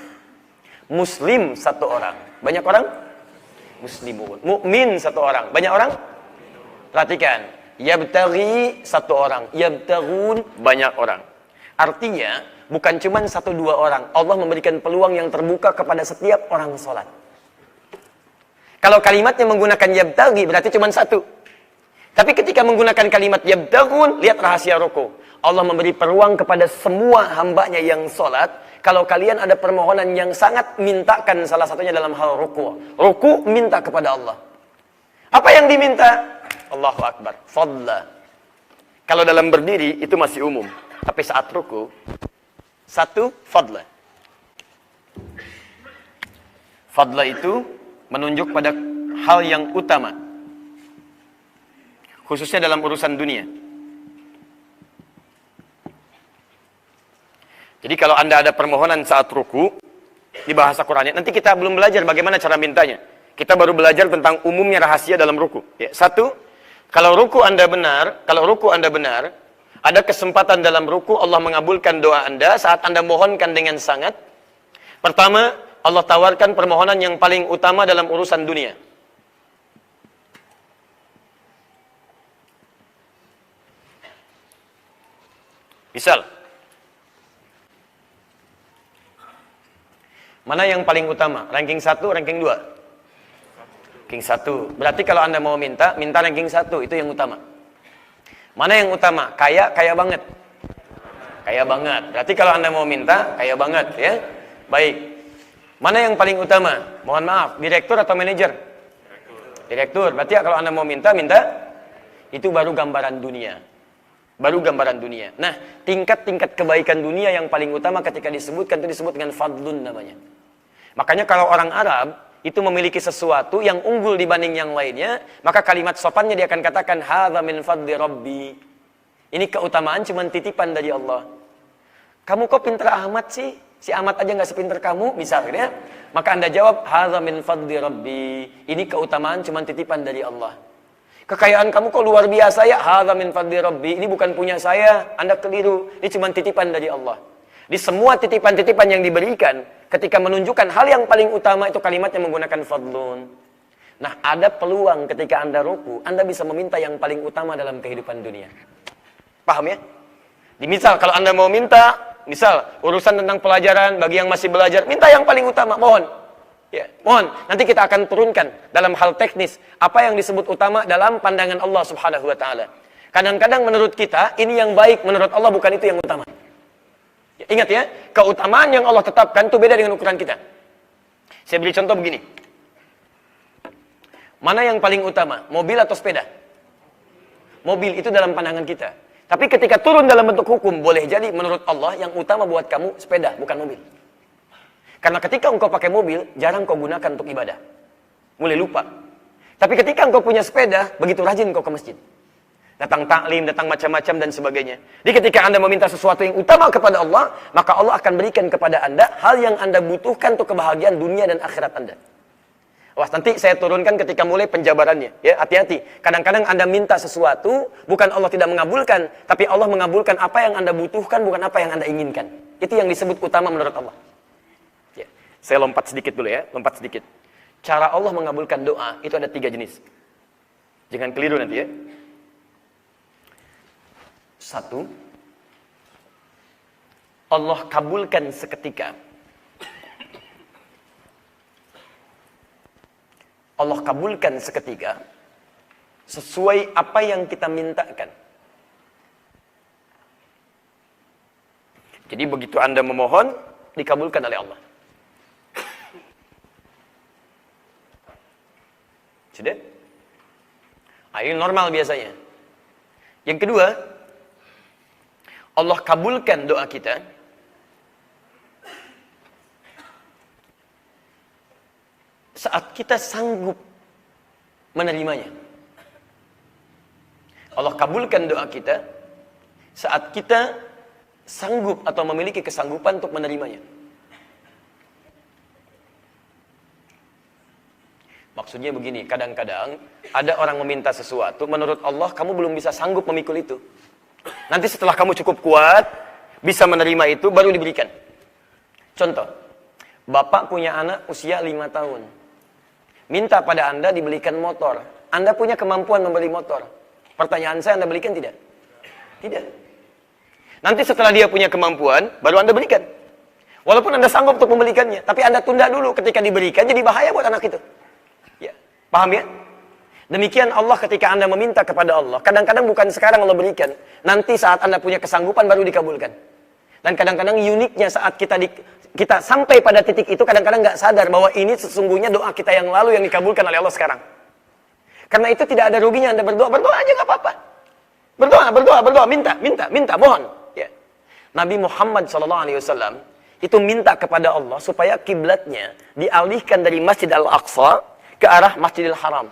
Muslim satu orang. Banyak orang? Muslimun. Mukmin satu orang. Banyak orang? Perhatikan. Yabtaghi satu orang. Yabtaghun banyak orang. Artinya, bukan cuma satu dua orang. Allah memberikan peluang yang terbuka kepada setiap orang sholat. Kalau kalimatnya menggunakan yabtaghi, berarti cuma satu. Tapi ketika menggunakan kalimat yabtaghun, lihat rahasia ruku. Allah memberi peluang kepada semua hambanya yang sholat. Kalau kalian ada permohonan yang sangat, mintakan salah satunya dalam hal ruku. Ruku, minta kepada Allah. Apa yang diminta? Allahu Akbar. Fadla. Kalau dalam berdiri, itu masih umum. Tapi saat ruku, satu, fadla. Fadla itu menunjuk pada hal yang utama. Khususnya dalam urusan dunia. Jadi kalau Anda ada permohonan saat ruku, di bahasa Qur'annya, nanti kita belum belajar bagaimana cara mintanya. Kita baru belajar tentang umumnya rahasia dalam ruku. Ya, satu, kalau ruku Anda benar, ada kesempatan dalam ruku Allah mengabulkan doa Anda saat Anda mohonkan dengan sangat. Pertama, Allah tawarkan permohonan yang paling utama dalam urusan dunia. Misal, mana yang paling utama? Ranking 1, ranking 2? Ranking 1. Berarti kalau Anda mau minta ranking 1, itu yang utama. Mana yang utama? Kaya banget. Kaya banget. Berarti kalau Anda mau minta, kaya banget, ya. Baik. Mana yang paling utama? Mohon maaf, direktur atau manajer? Direktur. Berarti kalau Anda mau minta, itu baru gambaran dunia. Baru gambaran dunia. Nah, tingkat-tingkat kebaikan dunia yang paling utama ketika disebutkan, itu disebut dengan fadlun namanya. Makanya kalau orang Arab, itu memiliki sesuatu yang unggul dibanding yang lainnya, maka kalimat sopannya dia akan katakan, hadza min fadli rabbi. Ini keutamaan cuma titipan dari Allah. Kamu kok pinter amat sih? Si Ahmad aja nggak sepinter kamu, misalnya. Maka Anda jawab, hadza min fadli rabbi. Ini keutamaan cuma titipan dari Allah. Kekayaan kamu kok luar biasa ya? Hadza min fadli rabbi. Ini bukan punya saya, Anda keliru. Ini cuma titipan dari Allah. Di semua titipan-titipan yang diberikan, ketika menunjukkan hal yang paling utama, itu kalimatnya menggunakan fadlun. Nah, ada peluang ketika Anda ruku, Anda bisa meminta yang paling utama dalam kehidupan dunia. Paham ya? Misal, kalau Anda mau minta, misal, urusan tentang pelajaran, bagi yang masih belajar, minta yang paling utama, mohon. Ya, mohon, nanti kita akan turunkan dalam hal teknis, apa yang disebut utama dalam pandangan Allah subhanahu wa ta'ala. Kadang-kadang menurut kita, ini yang baik, menurut Allah bukan itu yang utama. Ya, ingat ya, keutamaan yang Allah tetapkan itu beda dengan ukuran kita. Saya beri contoh begini. Mana yang paling utama, mobil atau sepeda? Mobil itu dalam pandangan kita. Tapi ketika turun dalam bentuk hukum, boleh jadi menurut Allah yang utama buat kamu sepeda, bukan mobil. Karena ketika engkau pakai mobil, jarang kau gunakan untuk ibadah. Mulai lupa. Tapi ketika engkau punya sepeda, begitu rajin kau ke masjid. Datang taklim, datang macam-macam dan sebagainya. Jadi ketika Anda meminta sesuatu yang utama kepada Allah, maka Allah akan berikan kepada Anda hal yang Anda butuhkan untuk kebahagiaan dunia dan akhirat Anda. Wah, nanti saya turunkan ketika mulai penjabarannya. Ya, hati-hati. Kadang-kadang Anda minta sesuatu, bukan Allah tidak mengabulkan, tapi Allah mengabulkan apa yang Anda butuhkan, bukan apa yang Anda inginkan. Itu yang disebut utama menurut Allah. Ya, saya lompat sedikit dulu ya, lompat sedikit. Cara Allah mengabulkan doa, itu ada 3 jenis. Jangan keliru nanti ya. 1, Allah kabulkan seketika. Allah kabulkan seketika. sesuai apa yang kita mintakan. Jadi begitu Anda memohon, dikabulkan oleh Allah. Sudah? Ini normal biasanya. Yang kedua, Allah kabulkan doa kita saat kita sanggup menerimanya. Allah kabulkan doa kita saat kita sanggup atau memiliki kesanggupan untuk menerimanya. Maksudnya begini, kadang-kadang ada orang meminta sesuatu, menurut Allah kamu belum bisa sanggup memikul itu. Nanti setelah kamu cukup kuat, bisa menerima itu, baru diberikan. Contoh, bapak punya anak usia 5 tahun. Minta pada Anda dibelikan motor. Anda punya kemampuan membeli motor. Pertanyaan saya, Anda belikan tidak? Tidak. Nanti setelah dia punya kemampuan, baru Anda berikan. Walaupun Anda sanggup untuk membelikannya, tapi Anda tunda dulu ketika diberikan, jadi bahaya buat anak itu. Ya, paham ya? Demikian Allah ketika Anda meminta kepada Allah. Kadang-kadang bukan sekarang Allah berikan. Nanti saat Anda punya kesanggupan baru dikabulkan. Dan kadang-kadang uniknya saat kita sampai pada titik itu, kadang-kadang nggak sadar bahwa ini sesungguhnya doa kita yang lalu yang dikabulkan oleh Allah sekarang. Karena itu tidak ada ruginya Anda berdoa. Berdoa aja nggak apa-apa. Berdoa, minta, mohon. Ya. Nabi Muhammad SAW itu minta kepada Allah supaya kiblatnya dialihkan dari Masjid Al-Aqsa ke arah Masjidil Haram.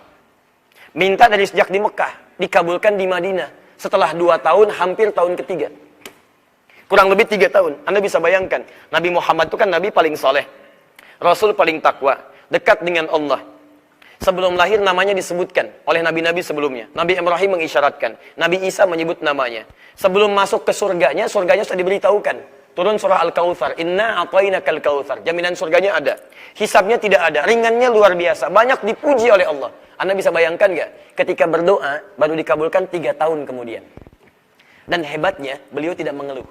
Minta dari sejak di Mekah, dikabulkan di Madinah. Setelah 2 tahun, hampir tahun ketiga. Kurang lebih 3 tahun. Anda bisa bayangkan, Nabi Muhammad itu kan Nabi paling soleh. Rasul paling takwa, dekat dengan Allah. Sebelum lahir namanya disebutkan oleh nabi-nabi sebelumnya. Nabi Ibrahim mengisyaratkan, Nabi Isa menyebut namanya. Sebelum masuk ke surganya sudah diberitahukan. Turun surah Al-Kautsar, Inna a'tainakal kautsar. Jaminan surganya ada. Hisabnya tidak ada. Ringannya luar biasa. Banyak dipuji oleh Allah. Anda bisa bayangkan nggak? Ketika berdoa, baru dikabulkan 3 tahun kemudian. Dan hebatnya, beliau tidak mengeluh.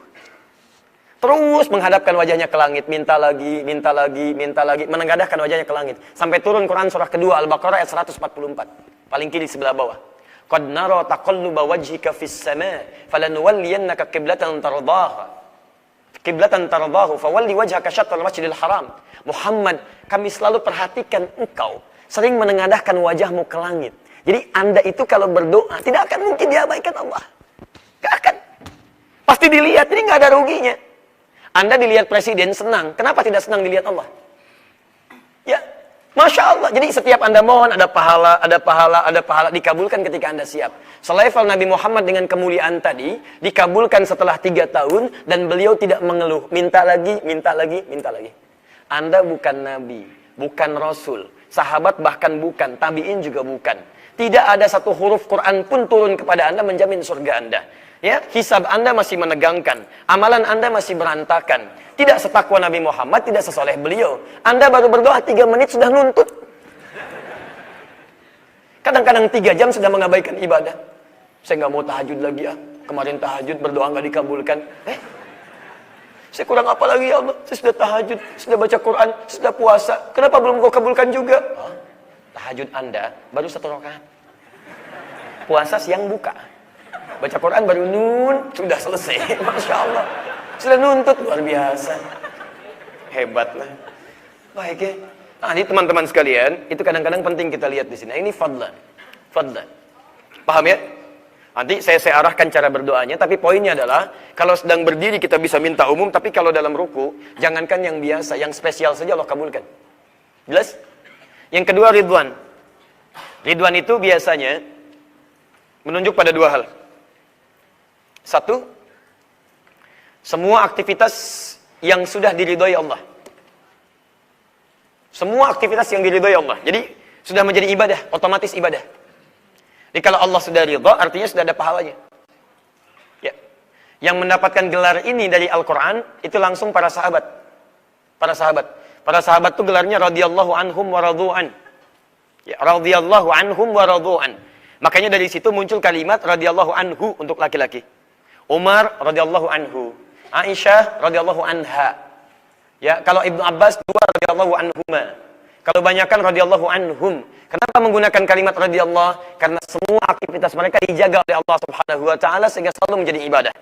Terus menghadapkan wajahnya ke langit. Minta lagi. Menengadahkan wajahnya ke langit. Sampai turun Quran surah kedua, Al-Baqarah ayat 144. Paling kiri sebelah bawah. Qad nara taqalluba wajhika fis sama' falanuwalliyannaka qiblatan tardahu fawalli wajhaka syatral masjidil haram. Muhammad, kami selalu perhatikan engkau sering menengadahkan wajahmu ke langit. Jadi Anda itu kalau berdoa tidak akan mungkin diabaikan Allah. Gak akan. Pasti dilihat, jadi nggak ada ruginya. Anda dilihat presiden senang, kenapa tidak senang dilihat Allah? Ya, Masya Allah. Jadi setiap Anda mohon ada pahala dikabulkan ketika Anda siap. Selevel Nabi Muhammad dengan kemuliaan tadi dikabulkan setelah 3 tahun dan beliau tidak mengeluh. Minta lagi. Anda bukan Nabi, bukan Rasul, sahabat bahkan bukan, tabi'in juga bukan. Tidak ada satu huruf Quran pun turun kepada Anda menjamin surga Anda. Ya, hisab Anda masih menegangkan, amalan Anda masih berantakan. Tidak setakwa Nabi Muhammad, tidak sesoleh beliau. Anda baru berdoa 3 menit sudah nuntut. Kadang-kadang 3 jam sudah mengabaikan ibadah. Saya nggak mau tahajud lagi ya. Kemarin tahajud berdoa nggak dikabulkan. Saya kurang apa lagi ya Allah? Saya sudah tahajud, sudah baca Quran, sudah puasa. Kenapa belum kau kabulkan juga? Tahajud Anda baru 1 rakaat. Puasa siang buka. Baca Quran baru sudah selesai. Masya Allah. Sudah nuntut, luar biasa. Hebatlah. Baik ya. Nah, ini teman-teman sekalian, itu kadang-kadang penting kita lihat di sini. Ini fadlan. Paham ya? Nanti saya arahkan cara berdoanya, tapi poinnya adalah kalau sedang berdiri kita bisa minta umum, tapi kalau dalam ruku, jangankan yang biasa, yang spesial saja Allah kabulkan. Jelas? Yang kedua ridwan. Ridwan itu biasanya menunjuk pada 2 hal. 1, semua aktivitas yang sudah diridhoi Allah. Semua aktivitas yang diridhoi Allah. Jadi sudah menjadi ibadah, otomatis ibadah. Jadi kalau Allah sudah ridha, artinya sudah ada pahalanya. Ya. Yang mendapatkan gelar ini dari Al-Quran, itu langsung para sahabat. Para sahabat itu gelarnya radhiyallahu anhum wa radhu'an. Ya, radhiyallahu anhum wa radhu'an. Makanya dari situ muncul kalimat radhiyallahu anhu untuk laki-laki. Umar radhiyallahu anhu. Aisyah radhiyallahu anha. Ya, kalau Ibnu Abbas 2 radhiyallahu anhuma. Kalau banyakkan radhiyallahu anhum. Kenapa menggunakan kalimat radhiyallahu? Karena semua aktivitas mereka dijaga oleh Allah Subhanahu wa taala sehingga selalu menjadi ibadah.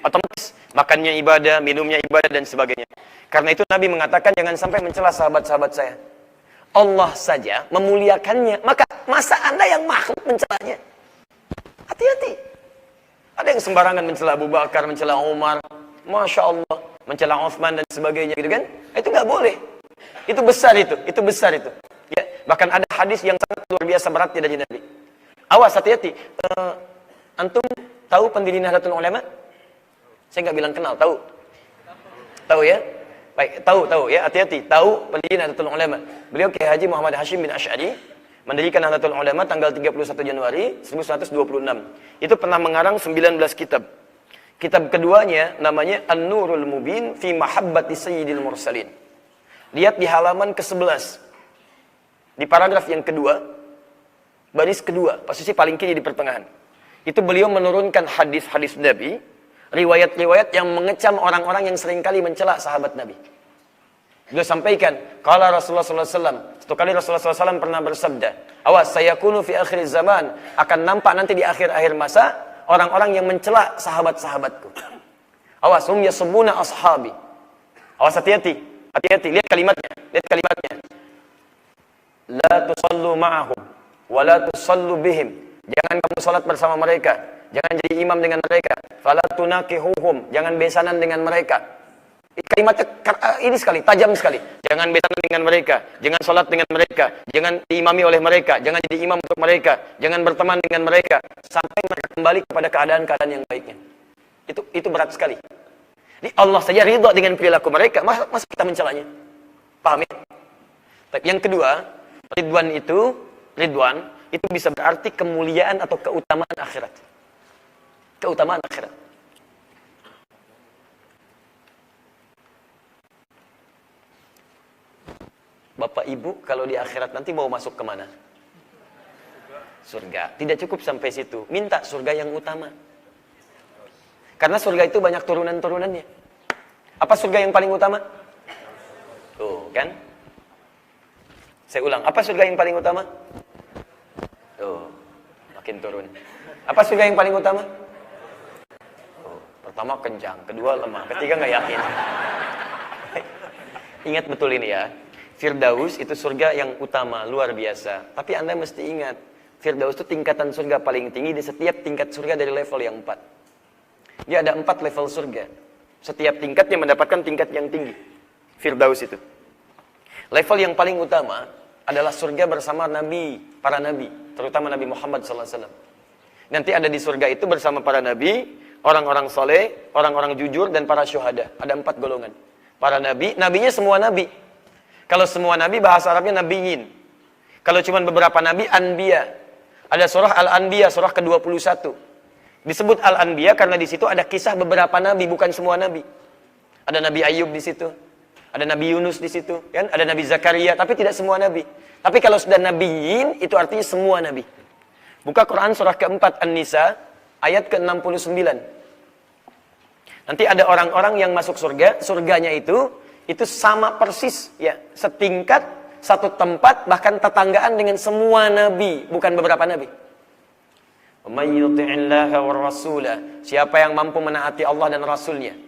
Otomatis makannya ibadah, minumnya ibadah dan sebagainya. Karena itu Nabi mengatakan jangan sampai mencela sahabat-sahabat saya. Allah saja memuliakannya, maka masa Anda yang makhluk mencelanya? Hati-hati. Ada yang sembarangan mencela Abu Bakar, mencela Umar, Masya Allah, mencela Utsman dan sebagainya, gitu kan? Itu nggak boleh. Itu besar itu. Ya, bahkan ada hadis yang sangat luar biasa beratnya dari Nabi. Awas, hati-hati. Antum tahu pendiri Nahdlatul Ulama? Saya nggak bilang kenal, tahu? Tahu ya? Baik, tahu ya, hati-hati. Tahu pendiri Nahdlatul Ulama. Beliau Kiai Haji Muhammad Hashim bin Asy'ari mendirikan Nahdlatul Ulama tanggal 31 Januari 1926. Itu pernah mengarang 19 kitab. Kitab keduanya namanya An-Nurul Mubin fi Mahabbati Sayyidil Mursalin. Lihat di halaman ke-11. Di paragraf yang kedua, baris kedua, posisi paling kiri di pertengahan. Itu beliau menurunkan hadis-hadis Nabi, riwayat-riwayat yang mengecam orang-orang yang seringkali mencela sahabat Nabi. Beliau sampaikan, qala Rasulullah sallallahu alaihi wasallam, satu kali Rasulullah sallallahu alaihi wasallam pernah bersabda, awas sayakunu fi akhir zaman, akan nampak nanti di akhir-akhir masa orang-orang yang mencela sahabat-sahabatku. Awas hum yasbuna ashabi. Awas, hati-hati. Hati-hati, lihat kalimatnya. La tusallu ma'ahum wa la tusallu bihim. Jangan kamu salat bersama mereka, jangan jadi imam dengan mereka. Fala tunakihuhum, jangan besanan dengan mereka. Kalimatnya ini sekali, tajam sekali. Jangan besanan dengan mereka, jangan salat dengan mereka, jangan diimami oleh mereka, jangan jadi imam untuk mereka, jangan berteman dengan mereka sampai mereka kembali kepada keadaan-keadaan yang baiknya. Itu berat sekali. Jadi Allah saja ridha dengan perilaku mereka, masa kita mencelanya? Paham ya? Yang kedua, ridwan itu bisa berarti kemuliaan atau keutamaan akhirat. Keutamaan akhirat. Bapak Ibu kalau di akhirat nanti mau masuk kemana? Surga. Tidak cukup sampai situ, minta surga yang utama. Karena surga itu banyak turunan-turunannya. Apa surga yang paling utama? Tuh, kan? Saya ulang, apa surga yang paling utama? Tuh, makin turun. Apa surga yang paling utama? Tuh, pertama kencang, kedua lemah, ketiga nggak yakin. Ingat betul ini ya. Firdaus itu surga yang utama, luar biasa. Tapi Anda mesti ingat, Firdaus itu tingkatan surga paling tinggi di setiap tingkat surga dari level yang 4. Dia ada 4 level surga. Setiap tingkatnya mendapatkan tingkat yang tinggi. Firdaus itu. Level yang paling utama adalah surga bersama Nabi, para Nabi. Terutama Nabi Muhammad SAW. Nanti ada di surga itu bersama para Nabi, orang-orang soleh, orang-orang jujur, dan para syuhada. Ada 4 golongan. Para Nabi, Nabinya semua Nabi. Kalau semua Nabi, bahasa Arabnya Nabiyin. Kalau cuma beberapa Nabi, Anbiya. Ada surah Al-Anbiya, surah ke-21. Disebut Al-Anbiya karena di situ ada kisah beberapa nabi, bukan semua nabi. Ada Nabi Ayub di situ, ada Nabi Yunus di situ, kan? Ada Nabi Zakaria, tapi tidak semua nabi. Tapi kalau sudah nabiyin, itu artinya semua nabi. Buka Quran surah ke-4 An-Nisa, ayat ke-69. Nanti ada orang-orang yang masuk surga, surganya itu sama persis, ya, setingkat, satu tempat, bahkan tetanggaan dengan semua nabi, bukan beberapa nabi. Siapa yang mampu menaati Allah dan Rasulnya,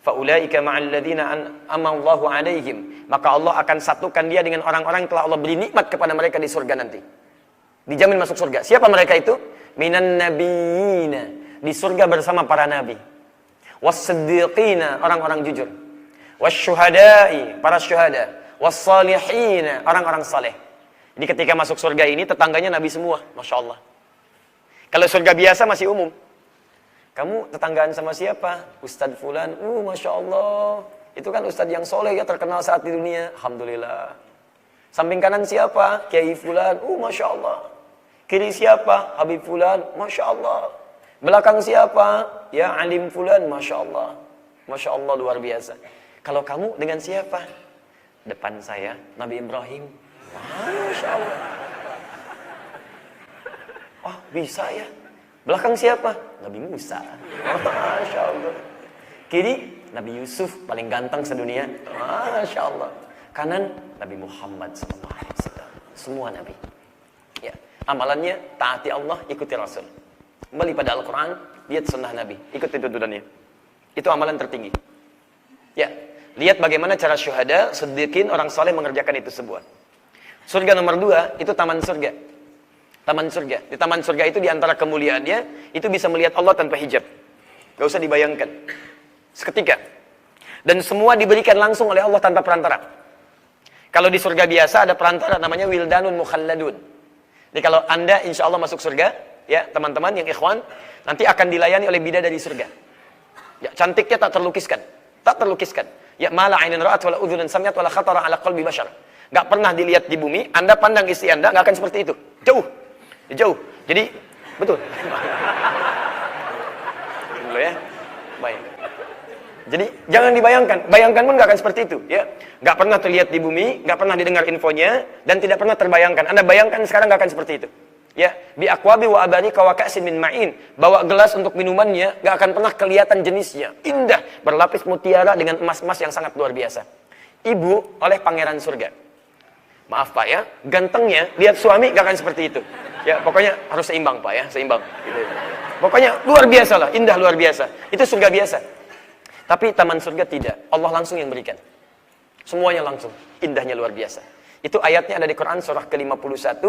faulaika ma'al ladzina an'ama Allahu 'alaihim, maka Allah akan satukan dia dengan orang-orang yang telah Allah beri nikmat kepada mereka di surga nanti. Dijamin masuk surga. Siapa mereka itu? Minan nabiyina, di surga bersama para nabi. Was-siddiqina, orang-orang jujur. Was-syuhada'i, para syuhada. Was-salihina, orang-orang saleh. Jadi ketika masuk surga ini tetangganya nabi semua, Masya Allah. Kalau surga biasa masih umum. Kamu tetanggaan sama siapa? Ustadz Fulan. Masya Allah. Itu kan Ustadz yang soleh ya, terkenal saat di dunia. Alhamdulillah. Samping kanan siapa? Kiai Fulan. Masya Allah. Kiri siapa? Habib Fulan. Masya Allah. Belakang siapa? Ya Alim Fulan. Masya Allah. Masya Allah, luar biasa. Kalau kamu dengan siapa? Depan saya Nabi Ibrahim. Masya Allah. Bisa ya. Belakang siapa? Nabi Musa. Masya Allah. Kiri Nabi Yusuf, paling ganteng sedunia. Masya Allah. Kanan Nabi Muhammad SAW. Semua Nabi. Ya. Amalannya, taati Allah, ikuti Rasul. Kembali pada Al-Quran, lihat sunnah Nabi, ikuti tuntunannya. Itu amalan tertinggi. Ya, lihat bagaimana cara syuhada, siddiqin, orang soleh mengerjakan itu sebuah. Surga nomor 2, itu taman surga. Taman surga. Di taman surga itu diantara kemuliaannya, itu bisa melihat Allah tanpa hijab. Gak usah dibayangkan. Seketika. Dan semua diberikan langsung oleh Allah tanpa perantara. Kalau di surga biasa ada perantara, namanya wildanun mukhalladun. Jadi kalau Anda insya Allah masuk surga, ya teman-teman yang ikhwan, nanti akan dilayani oleh bidadari surga. Ya, cantiknya tak terlukiskan. Tak terlukiskan. Ya, mala ainin ra'at wala udhunun sami'at wala khatara ala qalbi bashar. Gak pernah dilihat di bumi, Anda pandang istri Anda, gak akan seperti itu. Jauh. Jauh. Jadi, betul. Dulu ya. Baik. Jadi, jangan dibayangkan. Bayangkan pun gak akan seperti itu. Ya, gak pernah terlihat di bumi, gak pernah didengar infonya, dan tidak pernah terbayangkan. Anda bayangkan sekarang gak akan seperti itu. Ya, bi aqwabi wa abarika wa ka'sin min ma'in. Bawa gelas untuk minumannya, gak akan pernah kelihatan jenisnya. Indah, berlapis mutiara dengan emas-emas yang sangat luar biasa. Ibu oleh pangeran surga. Maaf Pak ya, gantengnya lihat suami gak akan seperti itu. Ya, pokoknya harus seimbang Pak ya, seimbang. Gitu. Pokoknya luar biasa lah, indah luar biasa. Itu surga biasa. Tapi taman surga tidak, Allah langsung yang berikan. Semuanya langsung, indahnya luar biasa. Itu ayatnya ada di Quran surah ke-51.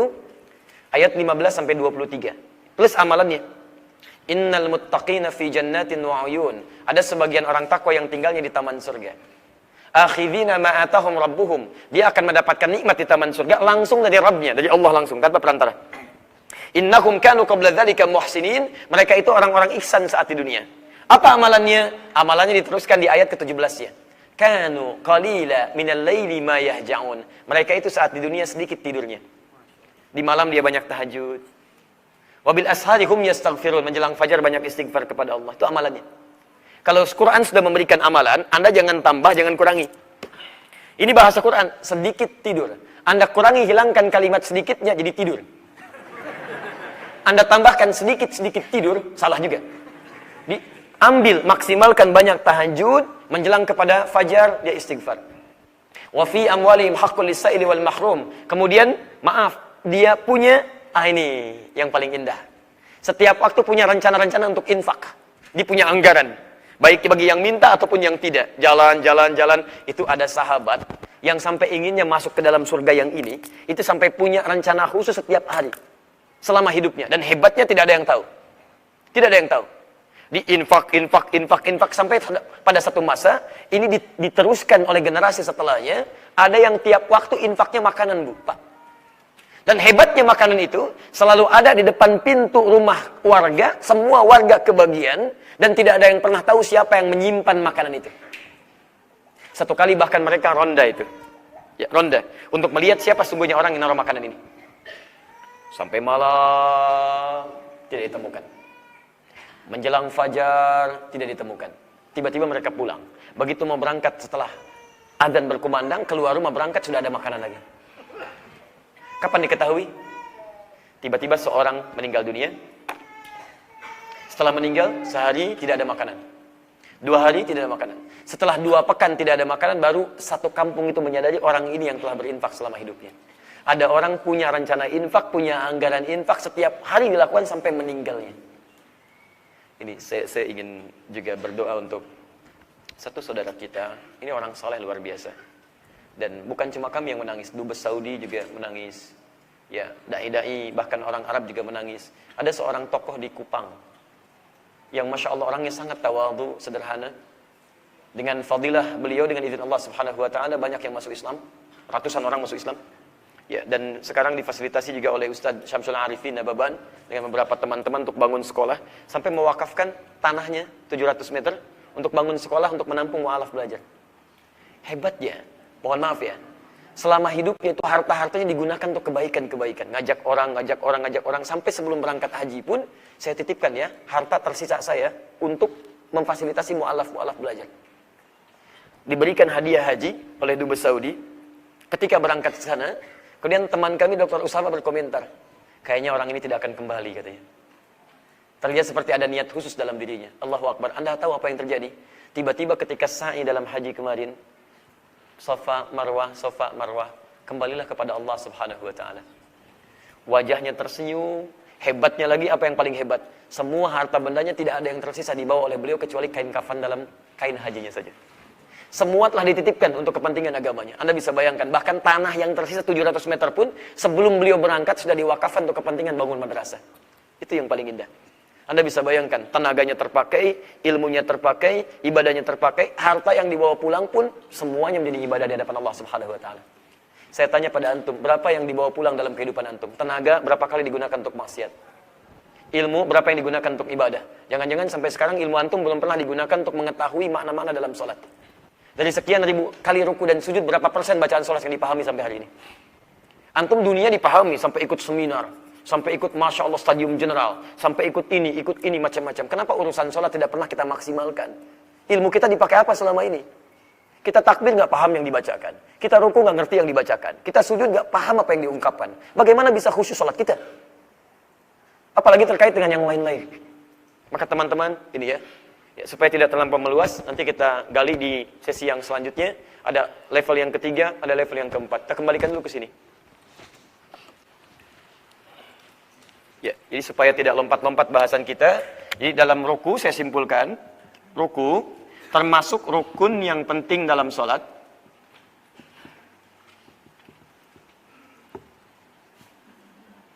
Ayat 15 sampai 23. Plus amalannya. Innal muttaqina fi jannatin wa uyun. Ada sebagian orang takwa yang tinggalnya di taman surga. Akhidhina ma atahum rabbuhum. Dia akan mendapatkan nikmat di taman surga langsung dari Rabbnya, dari Allah langsung tanpa perantara. Innahum kanu qabla dzalika muhsinin. Mereka itu orang-orang ihsan saat di dunia. Apa amalannya? Amalannya diteruskan di ayat ke-17-nya. Kanu qalila minal laili ma yahja'un. Mereka itu saat di dunia sedikit tidurnya. Di malam dia banyak tahajud. Wabil ashari hum yastaghfirun, menjelang fajar banyak istighfar kepada Allah. Itu amalannya. Kalau Quran sudah memberikan amalan, Anda jangan tambah, jangan kurangi. Ini bahasa Quran, sedikit tidur. Anda kurangi, hilangkan kalimat sedikitnya jadi tidur. Anda tambahkan sedikit-sedikit tidur, salah juga. Diambil, maksimalkan banyak tahajud, menjelang kepada fajar dia istighfar. Wa fi amwalihim haqqul lis-sa'ili wal mahrum. Kemudian, maaf, dia punya, ini yang paling indah. Setiap waktu punya rencana-rencana untuk infak. Dia punya anggaran. Baik bagi yang minta ataupun yang tidak. Jalan. Itu ada sahabat yang sampai inginnya masuk ke dalam surga yang ini. Itu sampai punya rencana khusus setiap hari. Selama hidupnya. Dan hebatnya tidak ada yang tahu. Tidak ada yang tahu. Di infak. Sampai pada satu masa, ini diteruskan oleh generasi setelahnya. Ada yang tiap waktu infaknya makanan, Bu, Pak. Dan hebatnya makanan itu selalu ada di depan pintu rumah warga, semua warga kebagian, dan tidak ada yang pernah tahu siapa yang menyimpan makanan itu. Satu kali bahkan mereka ronda itu. Ya, ronda. Untuk melihat siapa sungguhnya orang yang naruh makanan ini. Sampai malam, tidak ditemukan. Menjelang fajar, tidak ditemukan. Tiba-tiba mereka pulang. Begitu mau berangkat setelah adzan berkumandang, keluar rumah berangkat sudah ada makanan lagi. Kapan diketahui? Tiba-tiba seorang meninggal dunia. Setelah meninggal, sehari tidak ada makanan. 2 hari tidak ada makanan. Setelah 2 pekan tidak ada makanan, baru satu kampung itu menyadari orang ini yang telah berinfak selama hidupnya. Ada orang punya rencana infak, punya anggaran infak, setiap hari dilakukan sampai meninggalnya. Ini saya ingin juga berdoa untuk satu saudara kita. Ini orang saleh luar biasa. Dan bukan cuma kami yang menangis, Dubes Saudi juga menangis. Ya, dai-dai, bahkan orang Arab juga menangis. Ada seorang tokoh di Kupang yang Masya Allah orangnya sangat tawadhu, sederhana. Dengan fadilah beliau, dengan izin Allah Subhanahu Wa Taala, banyak yang masuk Islam. Ratusan orang masuk Islam. Ya, dan sekarang difasilitasi juga oleh Ustadz Syamsul Arifin Nababan dengan beberapa teman-teman untuk bangun sekolah, sampai mewakafkan tanahnya 700 meter untuk bangun sekolah untuk menampung mu'alaf belajar. Hebatnya. Mohon maaf ya, selama hidupnya itu harta-hartanya digunakan untuk kebaikan-kebaikan. Ngajak orang, sampai sebelum berangkat haji pun, saya titipkan ya, harta tersisa saya untuk memfasilitasi mu'alaf belajar. Diberikan hadiah haji oleh Dubes Saudi, ketika berangkat ke sana, kemudian teman kami Dr. Usama berkomentar, kayaknya orang ini tidak akan kembali katanya. Terlihat seperti ada niat khusus dalam dirinya. Allahu Akbar, Anda tahu apa yang terjadi? Tiba-tiba ketika sa'i dalam haji kemarin, Safa Marwah, kembalilah kepada Allah Subhanahu wa taala. Wajahnya tersenyum, hebatnya lagi apa yang paling hebat? Semua harta bendanya tidak ada yang tersisa dibawa oleh beliau kecuali kain kafan dalam kain hajinya saja. Semua telah dititipkan untuk kepentingan agamanya. Anda bisa bayangkan, bahkan tanah yang tersisa 700 meter pun sebelum beliau berangkat sudah diwakafkan untuk kepentingan bangun madrasah. Itu yang paling indah. Anda bisa bayangkan, tenaganya terpakai, ilmunya terpakai, ibadahnya terpakai, harta yang dibawa pulang pun semuanya menjadi ibadah di hadapan Allah Subhanahu wa taala. Saya tanya pada antum, berapa yang dibawa pulang dalam kehidupan antum? Tenaga berapa kali digunakan untuk maksiat? Ilmu berapa yang digunakan untuk ibadah? Jangan-jangan sampai sekarang ilmu antum belum pernah digunakan untuk mengetahui makna-makna dalam sholat. Dari sekian ribu kali ruku dan sujud, berapa persen bacaan sholat yang dipahami sampai hari ini? Antum dunia dipahami, sampai ikut seminar, sampai ikut Masya Allah Stadium General, sampai ikut ini, macam-macam. Kenapa urusan sholat tidak pernah kita maksimalkan? Ilmu kita dipakai apa selama ini? Kita takbir nggak paham yang dibacakan. Kita ruku nggak ngerti yang dibacakan. Kita sujud nggak paham apa yang diungkapkan. Bagaimana bisa khusyuk sholat kita? Apalagi terkait dengan yang lain-lain. Maka teman-teman, ini ya, supaya tidak terlampau meluas, nanti kita gali di sesi yang selanjutnya. Ada level yang ketiga, ada level yang keempat. Kita kembalikan dulu ke sini. Ya, jadi supaya tidak lompat-lompat bahasan kita, jadi dalam ruku saya simpulkan, ruku termasuk rukun yang penting dalam sholat.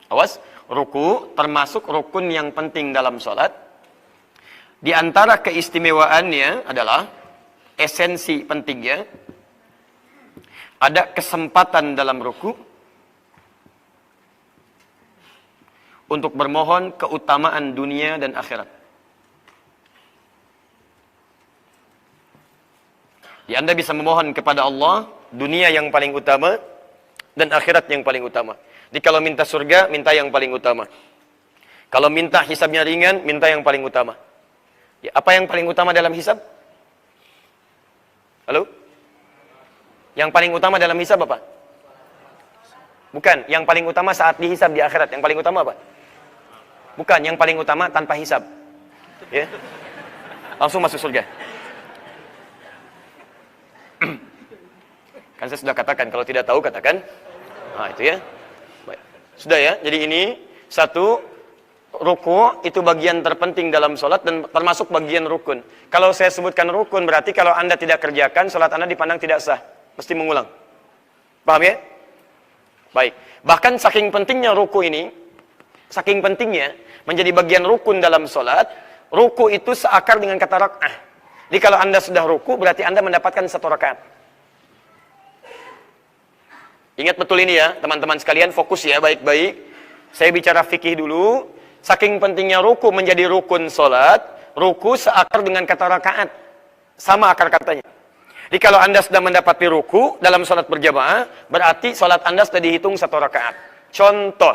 Awas, ruku termasuk rukun yang penting dalam sholat. Di antara keistimewaannya adalah esensi pentingnya, ada kesempatan dalam ruku untuk bermohon keutamaan dunia dan akhirat. Ya, Anda bisa memohon kepada Allah dunia yang paling utama dan akhirat yang paling utama. Jadi kalau minta surga, minta yang paling utama. Kalau minta hisabnya ringan, minta yang paling utama. Ya, apa yang paling utama dalam hisab? Halo? Yang paling utama dalam hisab apa? Bukan, yang paling utama saat dihisab di akhirat. Yang paling utama apa? Bukan, yang paling utama tanpa hisab. Ya. Langsung masuk surga. Kan saya sudah katakan, kalau tidak tahu katakan. Nah, itu ya. Baik. Sudah ya, jadi ini satu, ruku itu bagian terpenting dalam sholat dan termasuk bagian rukun. Kalau saya sebutkan rukun, berarti kalau Anda tidak kerjakan, sholat Anda dipandang tidak sah. Mesti mengulang. Paham ya? Baik. Bahkan saking pentingnya ruku ini, saking pentingnya menjadi bagian rukun dalam sholat, ruku itu seakar dengan kata rak'ah. Jadi kalau Anda sudah ruku, berarti Anda mendapatkan satu rakaat. Ingat betul ini ya, teman-teman sekalian, fokus ya baik-baik. Saya bicara fikih dulu. Saking pentingnya ruku menjadi rukun sholat, ruku seakar dengan kata rakaat. Sama akar katanya. Jadi kalau Anda sudah mendapati ruku dalam sholat berjamaah, berarti sholat Anda sudah dihitung satu rakaat. Contoh,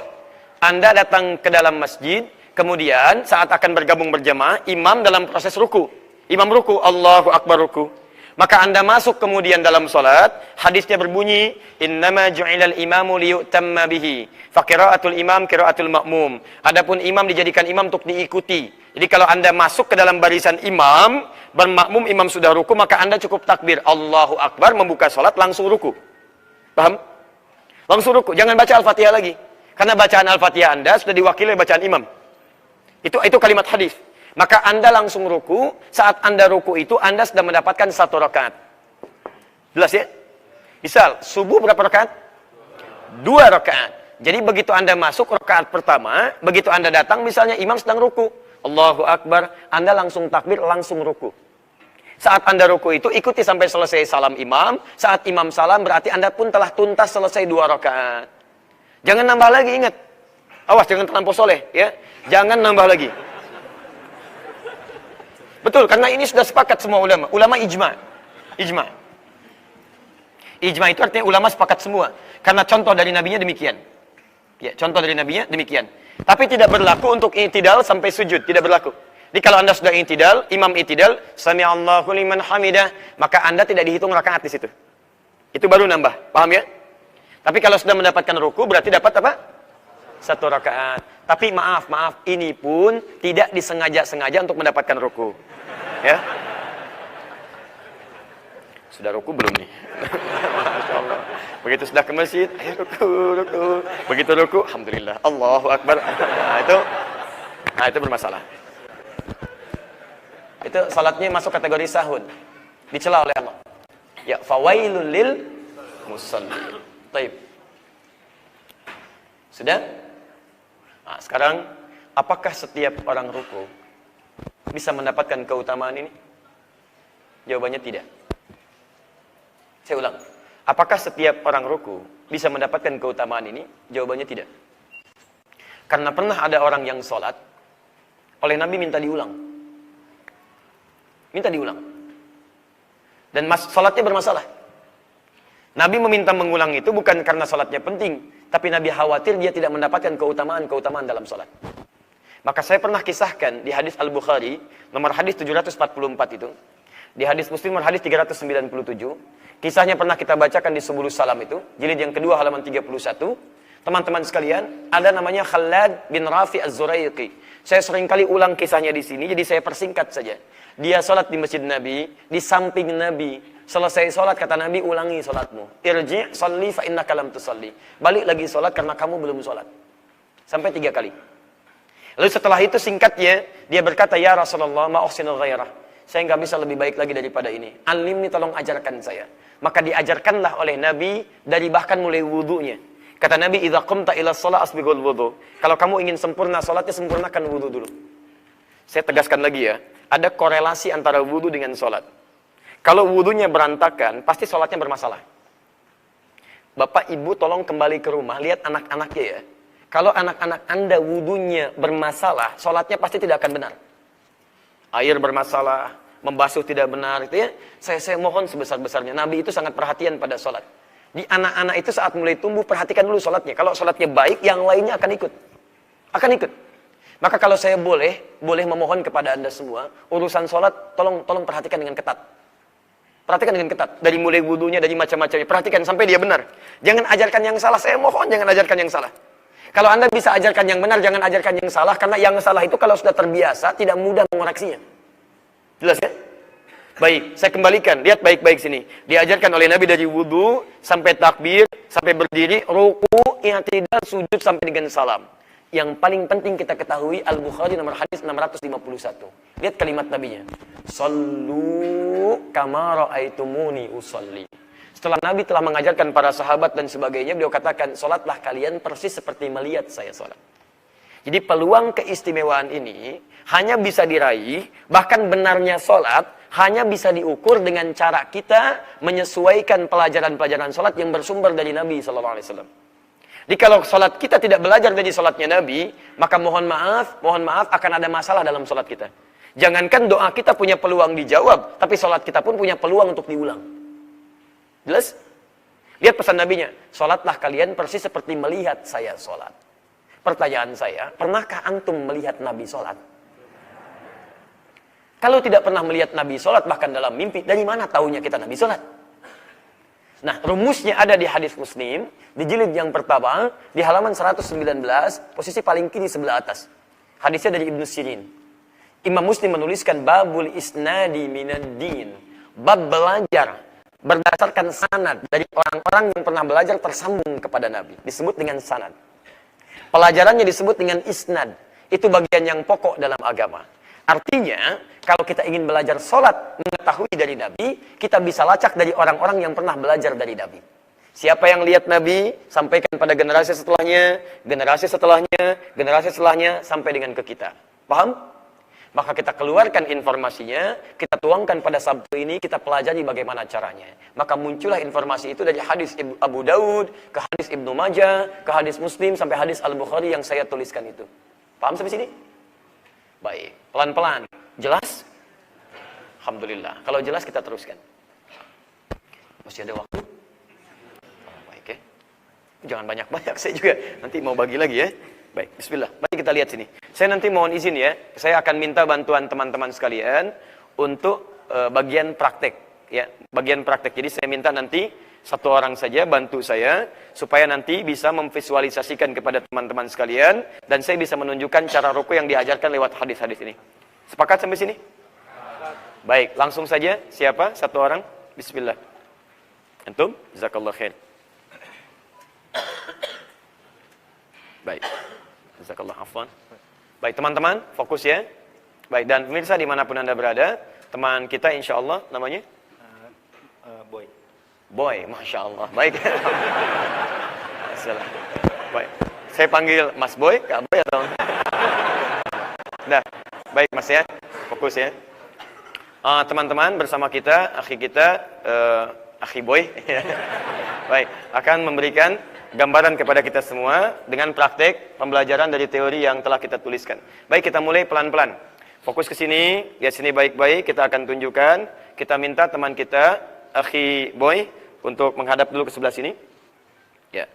Anda datang ke dalam masjid, kemudian saat akan bergabung berjamaah, imam dalam proses ruku. Imam ruku, Allahu Akbar ruku. Maka Anda masuk kemudian dalam sholat, hadisnya berbunyi, innama ju'ilal imamu liyu'tamma bihi, faqira'atul imam qira'atul ma'mum. Adapun imam dijadikan imam untuk diikuti. Jadi kalau Anda masuk ke dalam barisan imam, bermakmum imam sudah ruku, maka Anda cukup takbir, Allahu Akbar, membuka sholat, langsung ruku. Paham? Langsung ruku, jangan baca Al-Fatihah lagi. Karena bacaan Al-Fatihah Anda sudah diwakili bacaan imam. Itu kalimat hadis. Maka Anda langsung ruku, saat Anda ruku itu Anda sudah mendapatkan satu rakaat. Jelas ya? Misal, subuh berapa rakaat? 2 rakaat. Jadi begitu Anda masuk rakaat pertama, begitu Anda datang misalnya imam sedang ruku, Allahu Akbar, Anda langsung takbir, langsung ruku. Saat Anda ruku itu ikuti sampai selesai salam imam, saat imam salam berarti Anda pun telah tuntas selesai 2 rakaat. Jangan nambah lagi, ingat. Awas, jangan terlampau soleh ya. Jangan nambah lagi. Betul, karena ini sudah sepakat semua ulama. Ulama ijma. Ijma. Ijma itu artinya ulama sepakat semua. Karena contoh dari nabinya demikian. Ya, contoh dari nabinya demikian. Tapi tidak berlaku untuk i'tidal sampai sujud. Tidak berlaku. Jadi kalau Anda sudah i'tidal, imam i'tidal, sami'allahu liman hamidah, maka Anda tidak dihitung rakaat di situ. Itu baru nambah. Paham ya? Tapi kalau sudah mendapatkan ruku, berarti dapat apa? 1 rakaat. Tapi maaf, ini pun tidak disengaja-sengaja untuk mendapatkan ruku. Ya. Sudah ruku belum nih? Masya Allah. Begitu sudah ke masjid, ayo ruku. Begitu ruku, alhamdulillah, Allahu Akbar. Nah, itu bermasalah. Itu salatnya masuk kategori sahun. Dicela oleh Allah. Ya, fawailul lil musallin. Baik. Sudah? Nah, sekarang apakah setiap orang ruku bisa mendapatkan keutamaan ini? Jawabannya tidak. Saya ulang. Apakah setiap orang ruku bisa mendapatkan keutamaan ini? Jawabannya tidak. Karena pernah ada orang yang sholat, oleh Nabi minta diulang. Minta diulang. Dan sholatnya bermasalah. Nabi meminta mengulang itu bukan karena sholatnya penting, tapi Nabi khawatir dia tidak mendapatkan keutamaan dalam sholat. Maka saya pernah kisahkan di hadis Al-Bukhari, nomor hadis 744 itu, di hadis Muslim nomor hadis 397, kisahnya pernah kita bacakan di Subulus Salam itu, jilid yang kedua halaman 31. Teman-teman sekalian, ada namanya Khalad bin Rafi Az-Zuraiqi. Saya seringkali ulang kisahnya di sini, jadi saya persingkat saja. Dia sholat di masjid Nabi, di samping Nabi. Selesai sholat, kata Nabi, ulangi sholatmu. Irji' sholli fa innaka lam tusalli. Balik lagi sholat karena kamu belum sholat. Sampai 3 kali. Lalu setelah itu singkatnya, dia berkata, Ya Rasulullah, ma'uhsinul ghairah. Saya nggak bisa lebih baik lagi daripada ini. Alimni, tolong ajarkan saya. Maka diajarkanlah oleh Nabi dari bahkan mulai wudunya. Kata Nabi, idza qumta ila shalah asbighul wudu. Kalau kamu ingin sempurna salatnya, sempurnakan wudu dulu. Saya tegaskan lagi ya, ada korelasi antara wudu dengan salat. Kalau wudunya berantakan, pasti salatnya bermasalah. Bapak Ibu tolong kembali ke rumah, lihat anak-anaknya ya. Kalau anak-anak Anda wudunya bermasalah, salatnya pasti tidak akan benar. Air bermasalah, membasuh tidak benar, itu ya. Saya mohon sebesar-besarnya, Nabi itu sangat perhatian pada salat. Di anak-anak itu saat mulai tumbuh, perhatikan dulu sholatnya. Kalau sholatnya baik, yang lainnya akan ikut. Akan ikut. Maka kalau saya boleh memohon kepada Anda semua, urusan sholat, tolong perhatikan dengan ketat. Perhatikan dengan ketat. Dari mulai wudunya, dari macam-macamnya. Perhatikan sampai dia benar. Jangan ajarkan yang salah. Saya mohon, jangan ajarkan yang salah. Kalau Anda bisa ajarkan yang benar, jangan ajarkan yang salah. Karena yang salah itu kalau sudah terbiasa, tidak mudah mengoreksinya. Jelas kan? Baik, saya kembalikan. Lihat baik-baik sini. Diajarkan oleh Nabi dari wudu, sampai takbir, sampai berdiri, ruku, i'tidal, sujud, sampai dengan salam. Yang paling penting kita ketahui, Al-Bukhari nomor hadis 651. Lihat kalimat Nabinya. Sallu kama ra'aitumuni usalli. Setelah Nabi telah mengajarkan para sahabat dan sebagainya, beliau katakan, sholatlah kalian persis seperti melihat saya sholat. Jadi peluang keistimewaan ini hanya bisa diraih, bahkan benarnya sholat, hanya bisa diukur dengan cara kita menyesuaikan pelajaran-pelajaran sholat yang bersumber dari Nabi SAW. Jadi kalau sholat kita tidak belajar dari sholatnya Nabi, maka mohon maaf akan ada masalah dalam sholat kita. Jangankan doa kita punya peluang dijawab, tapi sholat kita pun punya peluang untuk diulang. Jelas? Lihat pesan Nabinya, sholatlah kalian persis seperti melihat saya sholat. Pertanyaan saya, pernahkah antum melihat Nabi sholat? Kalau tidak pernah melihat Nabi sholat, bahkan dalam mimpi, dari mana taunya kita Nabi sholat? Nah, rumusnya ada di hadis Muslim, di jilid yang pertama, di halaman 119, posisi paling kiri sebelah atas. Hadisnya dari Ibnu Sirin. Imam Muslim menuliskan, Babul isnadi minad din. Bab belajar, berdasarkan sanad, dari orang-orang yang pernah belajar tersambung kepada Nabi. Disebut dengan sanad. Pelajarannya disebut dengan isnad. Itu bagian yang pokok dalam agama. Artinya, kalau kita ingin belajar sholat, mengetahui dari Nabi, kita bisa lacak dari orang-orang yang pernah belajar dari Nabi. Siapa yang lihat Nabi, sampaikan pada generasi setelahnya, generasi setelahnya, generasi setelahnya, sampai dengan ke kita. Paham? Maka kita keluarkan informasinya, kita tuangkan pada Sabtu ini, kita pelajari bagaimana caranya. Maka muncullah informasi itu dari hadis Abu Daud, ke hadis Ibnu Majah, ke hadis Muslim, sampai hadis Al-Bukhari yang saya tuliskan itu. Paham sampai sini? Baik, pelan-pelan. Jelas? Alhamdulillah. Kalau jelas kita teruskan. Masih ada waktu? Oh, baik ya. Jangan banyak-banyak, saya juga nanti mau bagi lagi ya. Baik, bismillah. Mari kita lihat sini. Saya nanti mohon izin ya. Saya akan minta bantuan teman-teman sekalian untuk bagian praktek ya, bagian praktek. Jadi saya minta nanti satu orang saja bantu saya supaya nanti bisa memvisualisasikan kepada teman-teman sekalian dan saya bisa menunjukkan cara ruku yang diajarkan lewat hadis-hadis ini. Sepakat sampai sini? Baik, langsung saja. Siapa? Satu orang. Bismillah. Antum? Jazakallah khair. Baik. Jazakallah afwan. Baik, teman-teman, fokus ya. Baik, dan pemirsa dimanapun Anda berada, teman kita insya Allah namanya?
Boy.
Boy, Masya Allah. Baik. Baik. Saya panggil Mas Boy, Kak Boy atau? Nah, baik Mas ya. Fokus ya. Teman-teman, bersama kita, akhi Boy. Baik, akan memberikan gambaran kepada kita semua dengan praktek pembelajaran dari teori yang telah kita tuliskan. Baik, kita mulai pelan-pelan. Fokus ke sini, lihat sini baik-baik, kita akan tunjukkan. Kita minta teman kita, akhi Boy, untuk menghadap dulu ke sebelah sini. Ya.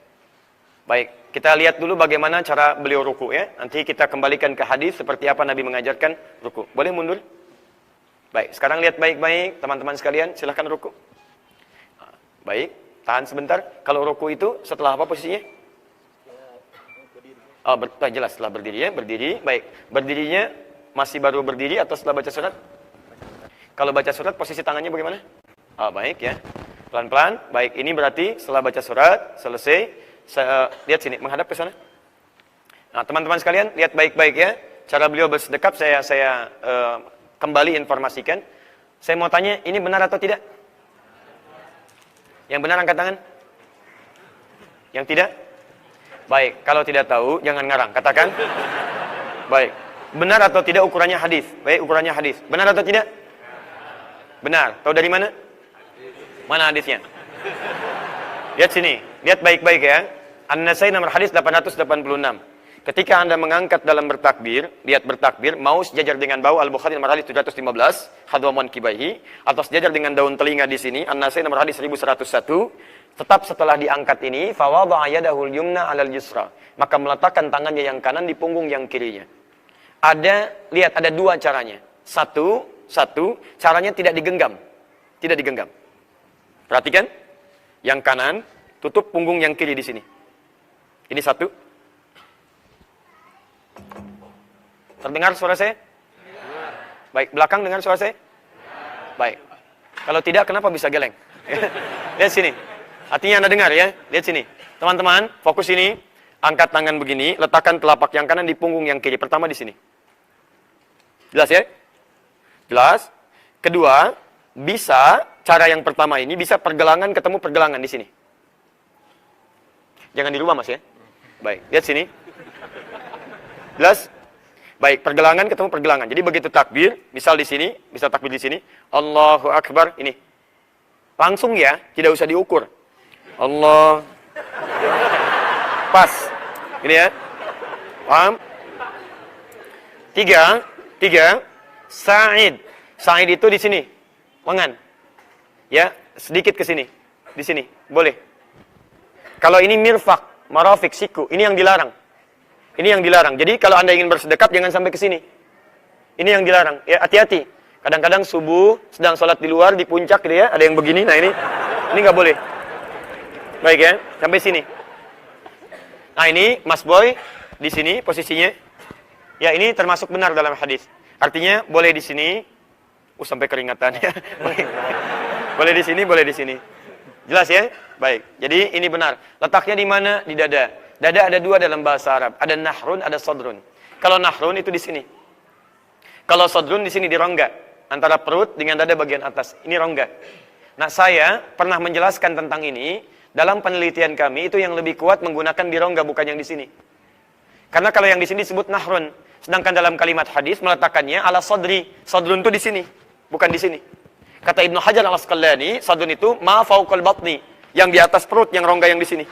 Baik, kita lihat dulu bagaimana cara beliau ruku ya. Nanti kita kembalikan ke hadis seperti apa Nabi mengajarkan ruku. Boleh mundur? Baik, sekarang lihat baik-baik teman-teman sekalian, silahkan ruku. Baik. Tahan sebentar. Kalau ruku itu setelah apa posisinya? Jelas setelah berdiri ya. Berdiri. Baik. Berdirinya masih baru berdiri atau setelah baca surat? Kalau baca surat posisi tangannya bagaimana? Baik ya. Pelan-pelan. Baik. Ini berarti setelah baca surat selesai. Lihat sini. Menghadap ke sana. Nah, teman-teman sekalian lihat baik-baik ya. Cara beliau bersedekap saya kembali informasikan. Saya mau tanya, ini benar atau tidak? Yang benar angkat tangan? Yang tidak? Baik, kalau tidak tahu jangan ngarang, katakan. Baik, benar atau tidak ukurannya hadis? Baik, ukurannya hadis. Benar atau tidak? Benar. Tahu dari mana? Mana hadisnya? Lihat sini, lihat baik-baik ya. An-Nasai nomor hadis 886. Ketika Anda mengangkat dalam bertakbir, lihat bertakbir, mau sejajar dengan bau Al-Bukhari nomor hadis 715, hadwaman kibaihi, atau sejajar dengan daun telinga di sini, An-Nasai nomor hadis 1101, tetap setelah diangkat ini, fawadha'a yadahul yumna 'alal yusra, maka meletakkan tangannya yang kanan di punggung yang kirinya. Lihat ada dua caranya. Satu, caranya tidak digenggam. Tidak digenggam. Perhatikan, yang kanan tutup punggung yang kiri di sini. Ini satu. Terdengar suara saya? Baik, belakang dengar suara saya? Baik. Kalau tidak, kenapa bisa geleng? Lihat sini. Artinya Anda dengar ya. Lihat sini. Teman-teman, fokus sini. Angkat tangan begini, letakkan telapak yang kanan di punggung yang kiri. Pertama di sini. Jelas ya? Jelas. Kedua, bisa, cara yang pertama ini, bisa pergelangan ketemu pergelangan di sini. Jangan di rumah Mas ya. Baik, lihat sini. Jelas? Baik, pergelangan ketemu pergelangan. Jadi begitu takbir, misal di sini, misal takbir di sini, Allahu Akbar, ini. Langsung ya, tidak usah diukur. Allah. Pas. Ini ya. Paham? Tiga. Sa'id. Sa'id itu di sini. Lengan. Ya, sedikit ke sini. Di sini. Boleh. Kalau ini mirfak, marafik, siku, ini yang dilarang. Ini yang dilarang. Jadi kalau Anda ingin bersedekap jangan sampai ke sini. Ini yang dilarang. Ya, hati-hati. Kadang-kadang subuh sedang sholat di luar di puncak gitu ya, ada yang begini. Nah, ini nggak boleh. Baik ya, sampai sini. Nah, ini Mas Boy di sini posisinya. Ya, ini termasuk benar dalam hadis. Artinya boleh di sini. Sampai keringatan ya. Boleh di sini, boleh di sini. Jelas ya? Baik. Jadi ini benar. Letaknya di mana? Di dada. Dada ada dua dalam bahasa Arab. Ada nahrun, ada sodrun. Kalau nahrun itu di sini. Kalau sodrun di sini di rongga. Antara perut dengan dada bagian atas. Ini rongga. Nah, saya pernah menjelaskan tentang ini. Dalam penelitian kami, itu yang lebih kuat menggunakan di rongga, bukan yang di sini. Karena kalau yang di sini disebut nahrun. Sedangkan dalam kalimat hadis meletakkannya ala sodri. Sodrun itu di sini. Bukan di sini. Kata Ibnu Hajar al-Asqalani, sodrun itu ma fauqal batni. Yang di atas perut, yang rongga yang di sini.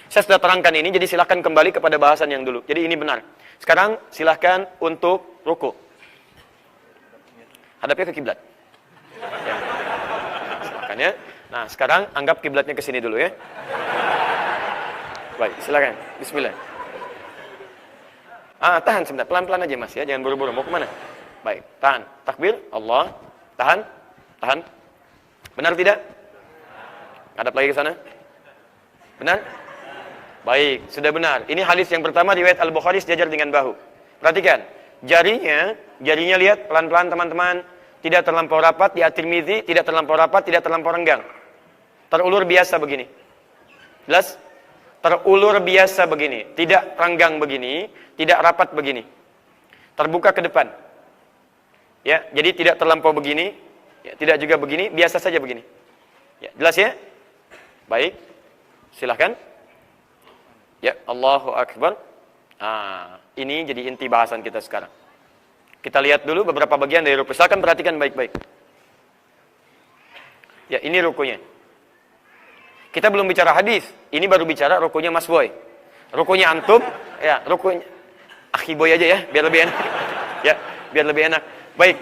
Saya sudah terangkan ini, jadi silahkan kembali kepada bahasan yang dulu. Jadi ini benar. Sekarang silahkan untuk ruku. Hadapnya ke kiblat. Ya. Silahkan ya. Nah, sekarang anggap kiblatnya ke sini dulu ya. Baik, silakan. Bismillah. Tahan sebentar. Pelan-pelan aja Mas ya. Jangan buru-buru. Mau kemana? Baik, tahan. Takbir. Allah. Tahan. Tahan. Benar tidak? Hadap lagi ke sana. Benar? Baik, sudah benar. Ini hadis yang pertama riwayat Al-Bukhari sejajar dengan bahu. Perhatikan, jarinya lihat pelan-pelan teman-teman, tidak terlampau rapat di At-Tirmidzi, tidak terlampau rapat, tidak terlampau renggang. Terulur biasa begini. Jelas? terulur biasa begini, tidak renggang begini, tidak rapat begini. Terbuka ke depan. Ya, jadi tidak terlampau begini, ya, tidak juga begini, biasa saja begini. Ya, jelas ya? Baik. Silahkan. Ya, Allahu Akbar. Ini jadi inti bahasan kita sekarang. Kita lihat dulu beberapa bagian dari ruku. Silakan perhatikan baik-baik. Ya, ini rukunya. Kita belum bicara hadis. Ini baru bicara rukunya Mas Boy. Rukunya antum, ya, rukunya Akhi Boy aja ya, biar lebih enak. Ya, biar lebih enak. Baik.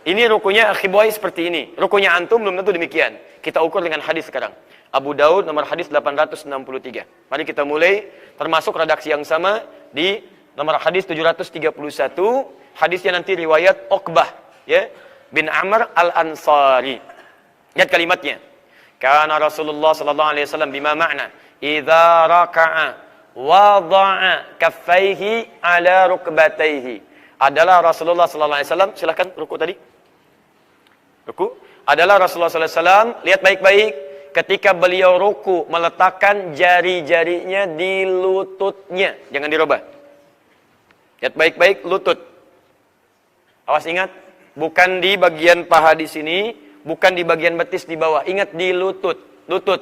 Ini rukunya Akhi Boy seperti ini. Rukunya antum belum tentu demikian. Kita ukur dengan hadis sekarang. Abu Daud nomor hadis 863. Mari kita mulai, termasuk redaksi yang sama di nomor hadis 731. Hadisnya nanti riwayat Uqbah, ya, bin Amr al-Ansari. Lihat kalimatnya. Kana Rasulullah sallallahu alaihi wasallam bima ma'na idza raka'a wada'a kaffaihi ala rukbatayhi. Adalah Rasulullah sallallahu alaihi wasallam, silakan ruku tadi. Ruku adalah Rasulullah sallallahu alaihi wasallam, lihat baik-baik, ketika beliau ruku meletakkan jari-jarinya di lututnya, jangan dirubah. Lihat baik-baik lutut. Awas ingat, bukan di bagian paha di sini, bukan di bagian betis di bawah. Ingat di lutut. Lutut.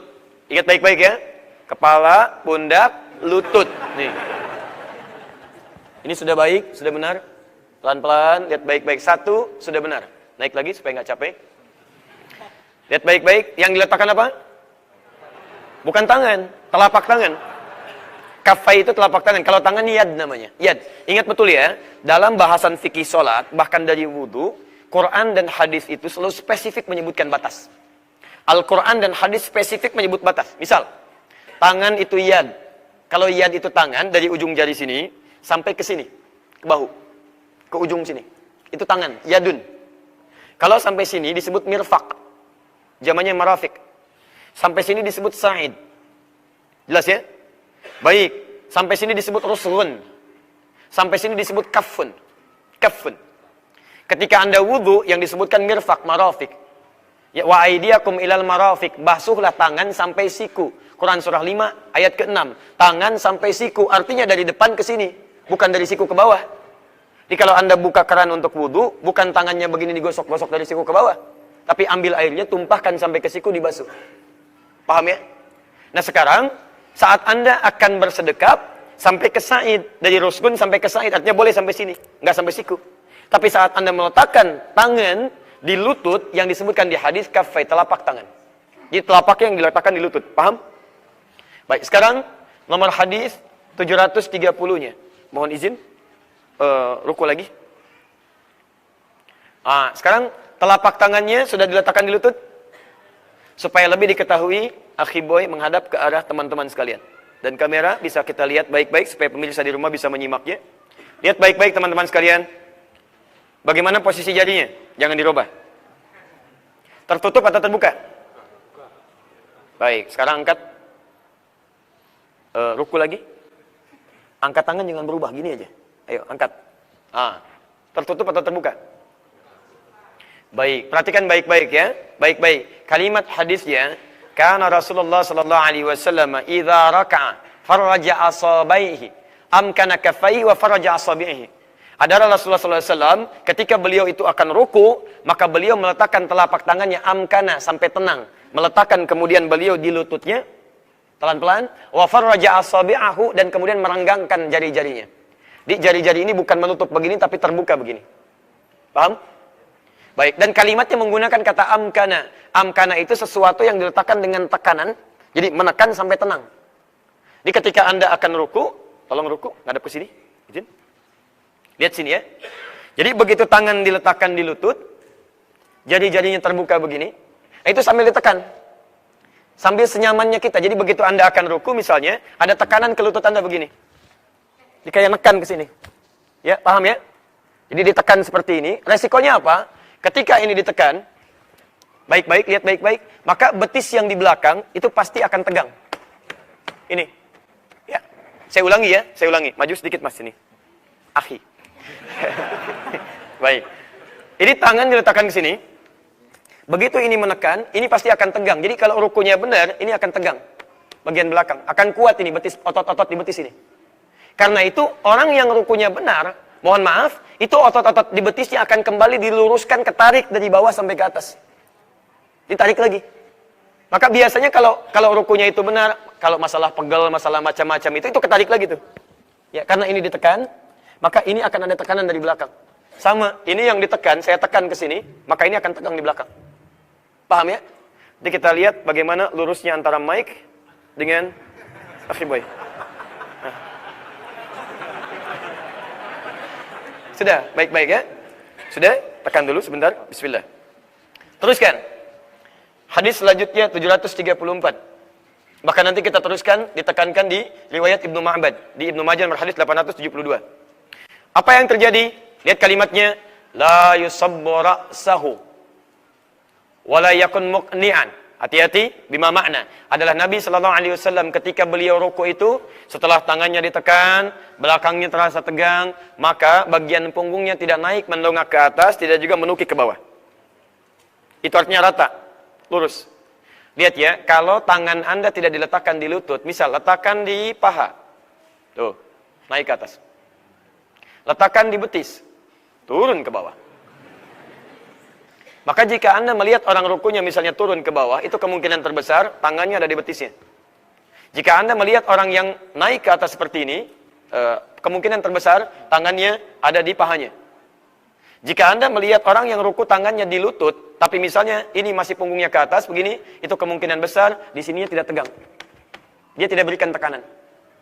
Ingat baik-baik ya. Kepala, pundak, lutut. Nih. Ini sudah baik, sudah benar. Pelan-pelan, lihat baik-baik. Satu, sudah benar. Naik lagi supaya nggak capek. Lihat baik-baik. Yang diletakkan apa? Bukan tangan, telapak tangan. Kafai itu telapak tangan. Kalau tangan yad namanya. Yad. Ingat betul ya. Dalam bahasan fikih sholat, bahkan dari wudu, Quran dan hadis itu selalu spesifik menyebutkan batas. Al-Quran dan hadis spesifik menyebut batas. Misal, tangan itu yad. Kalau yad itu tangan, dari ujung jari sini, sampai ke sini. Ke bahu. Ke ujung sini. Itu tangan. Yadun. Kalau sampai sini disebut mirfaq. Zamannya marafik. Sampai sini disebut sa'id. Jelas ya? Baik. Sampai sini disebut ruslun. Sampai sini disebut kaffun. Kaffun. Ketika Anda wudu yang disebutkan mirfaq, marafik. Ya, wa aidiakum ilal marafik. Basuhlah tangan sampai siku. Quran surah 5 ayat ke-6. Tangan sampai siku. Artinya dari depan ke sini. Bukan dari siku ke bawah. Jadi kalau Anda buka keran untuk wudu, bukan tangannya begini digosok-gosok dari siku ke bawah. Tapi ambil airnya, tumpahkan sampai ke siku, dibasuh. Paham ya? Nah sekarang, saat Anda akan bersedekap, sampai ke sa'id. Dari rusgun sampai ke sa'id. Artinya boleh sampai sini. Nggak sampai siku. Tapi saat Anda meletakkan tangan di lutut, yang disebutkan di hadis kafai, telapak tangan. Jadi telapaknya yang diletakkan di lutut. Paham? Baik, sekarang nomor hadis 730-nya. Mohon izin. Ruku lagi. Sekarang telapak tangannya sudah diletakkan di lutut. Supaya lebih diketahui, Akhi Boy menghadap ke arah teman-teman sekalian. Dan kamera bisa kita lihat baik-baik supaya pemirsa di rumah bisa menyimaknya. Lihat baik-baik teman-teman sekalian. Bagaimana posisi jarinya? Jangan dirubah. Tertutup atau terbuka? Baik, sekarang angkat. Ruku lagi. Angkat tangan jangan berubah, gini aja. Ayo, angkat. Tertutup atau terbuka? Baik, perhatikan baik-baik ya. Baik-baik. Kalimat hadisnya, kana Rasulullah sallallahu alaihi wasallam idza raka'a faraja asabaihi amkana kaffaihi wa faraja asabihi. Adalah Rasulullah sallallahu alaihi wasallam ketika beliau itu akan ruku, maka beliau meletakkan telapak tangannya amkana sampai tenang, meletakkan kemudian beliau di lututnya pelan-pelan, wa faraja asabi'ahu, dan kemudian merenggangkan jari-jarinya. Di jari-jari ini bukan menutup begini tapi terbuka begini. Paham? Baik, dan kalimatnya menggunakan kata amkana. Amkana itu sesuatu yang diletakkan dengan tekanan, jadi menekan sampai tenang. Jadi ketika Anda akan ruku, tolong ruku, ngadep ke sini, izin. Lihat sini ya. Jadi begitu tangan diletakkan di lutut, jari-jarinya terbuka begini, itu sambil ditekan. Sambil senyamannya kita. Jadi begitu Anda akan ruku misalnya, ada tekanan ke lutut Anda begini. Jadi kayak nekan ke sini. Ya, paham ya? Jadi ditekan seperti ini. Resikonya apa? Ketika ini ditekan, baik-baik, lihat baik-baik, maka betis yang di belakang itu pasti akan tegang. Ini. Ya. Saya ulangi ya, saya ulangi. Maju sedikit Mas sini. Akhi. Baik. Ini tangan diletakkan ke sini. Begitu ini menekan, ini pasti akan tegang. Jadi kalau rukunya benar, ini akan tegang. bagian belakang. Akan kuat ini betis, otot-otot di betis ini. Karena itu orang yang rukunya benar, mohon maaf, itu otot-otot di betisnya akan kembali diluruskan, ketarik dari bawah sampai ke atas. Ditarik lagi. Maka biasanya kalau rukunya itu benar, kalau masalah pegel, masalah macam-macam itu ketarik lagi tuh. Ya, karena ini ditekan, maka ini akan ada tekanan dari belakang. Sama, ini yang ditekan, saya tekan ke sini, maka ini akan tegang di belakang. Paham ya? Jadi kita lihat bagaimana lurusnya antara mic dengan akhi boy. Nah. Sudah, baik-baik ya? Sudah? Tekan dulu sebentar. Bismillah. Teruskan. Hadis selanjutnya 734. Bahkan nanti kita teruskan, ditekankan di riwayat Ibnu Ma'bad. Di Ibnu Majah nomor hadis 872. Apa yang terjadi? Lihat kalimatnya. La yusabbu ra'sahu. Wala yakun muqni'an. Hati-hati, bima makna. Adalah Nabi SAW ketika beliau ruku itu, setelah tangannya ditekan, belakangnya terasa tegang, maka bagian punggungnya tidak naik mendongak ke atas, tidak juga menukik ke bawah. Itu artinya rata, lurus. Lihat ya, kalau tangan Anda tidak diletakkan di lutut, misal letakkan di paha. Tuh, naik ke atas. Letakkan di betis, turun ke bawah. Maka jika Anda melihat orang rukunya misalnya turun ke bawah, itu kemungkinan terbesar tangannya ada di betisnya. Jika Anda melihat orang yang naik ke atas seperti ini, kemungkinan terbesar tangannya ada di pahanya. Jika Anda melihat orang yang ruku tangannya di lutut, tapi misalnya ini masih punggungnya ke atas begini, itu kemungkinan besar di sininya tidak tegang. Dia tidak berikan tekanan.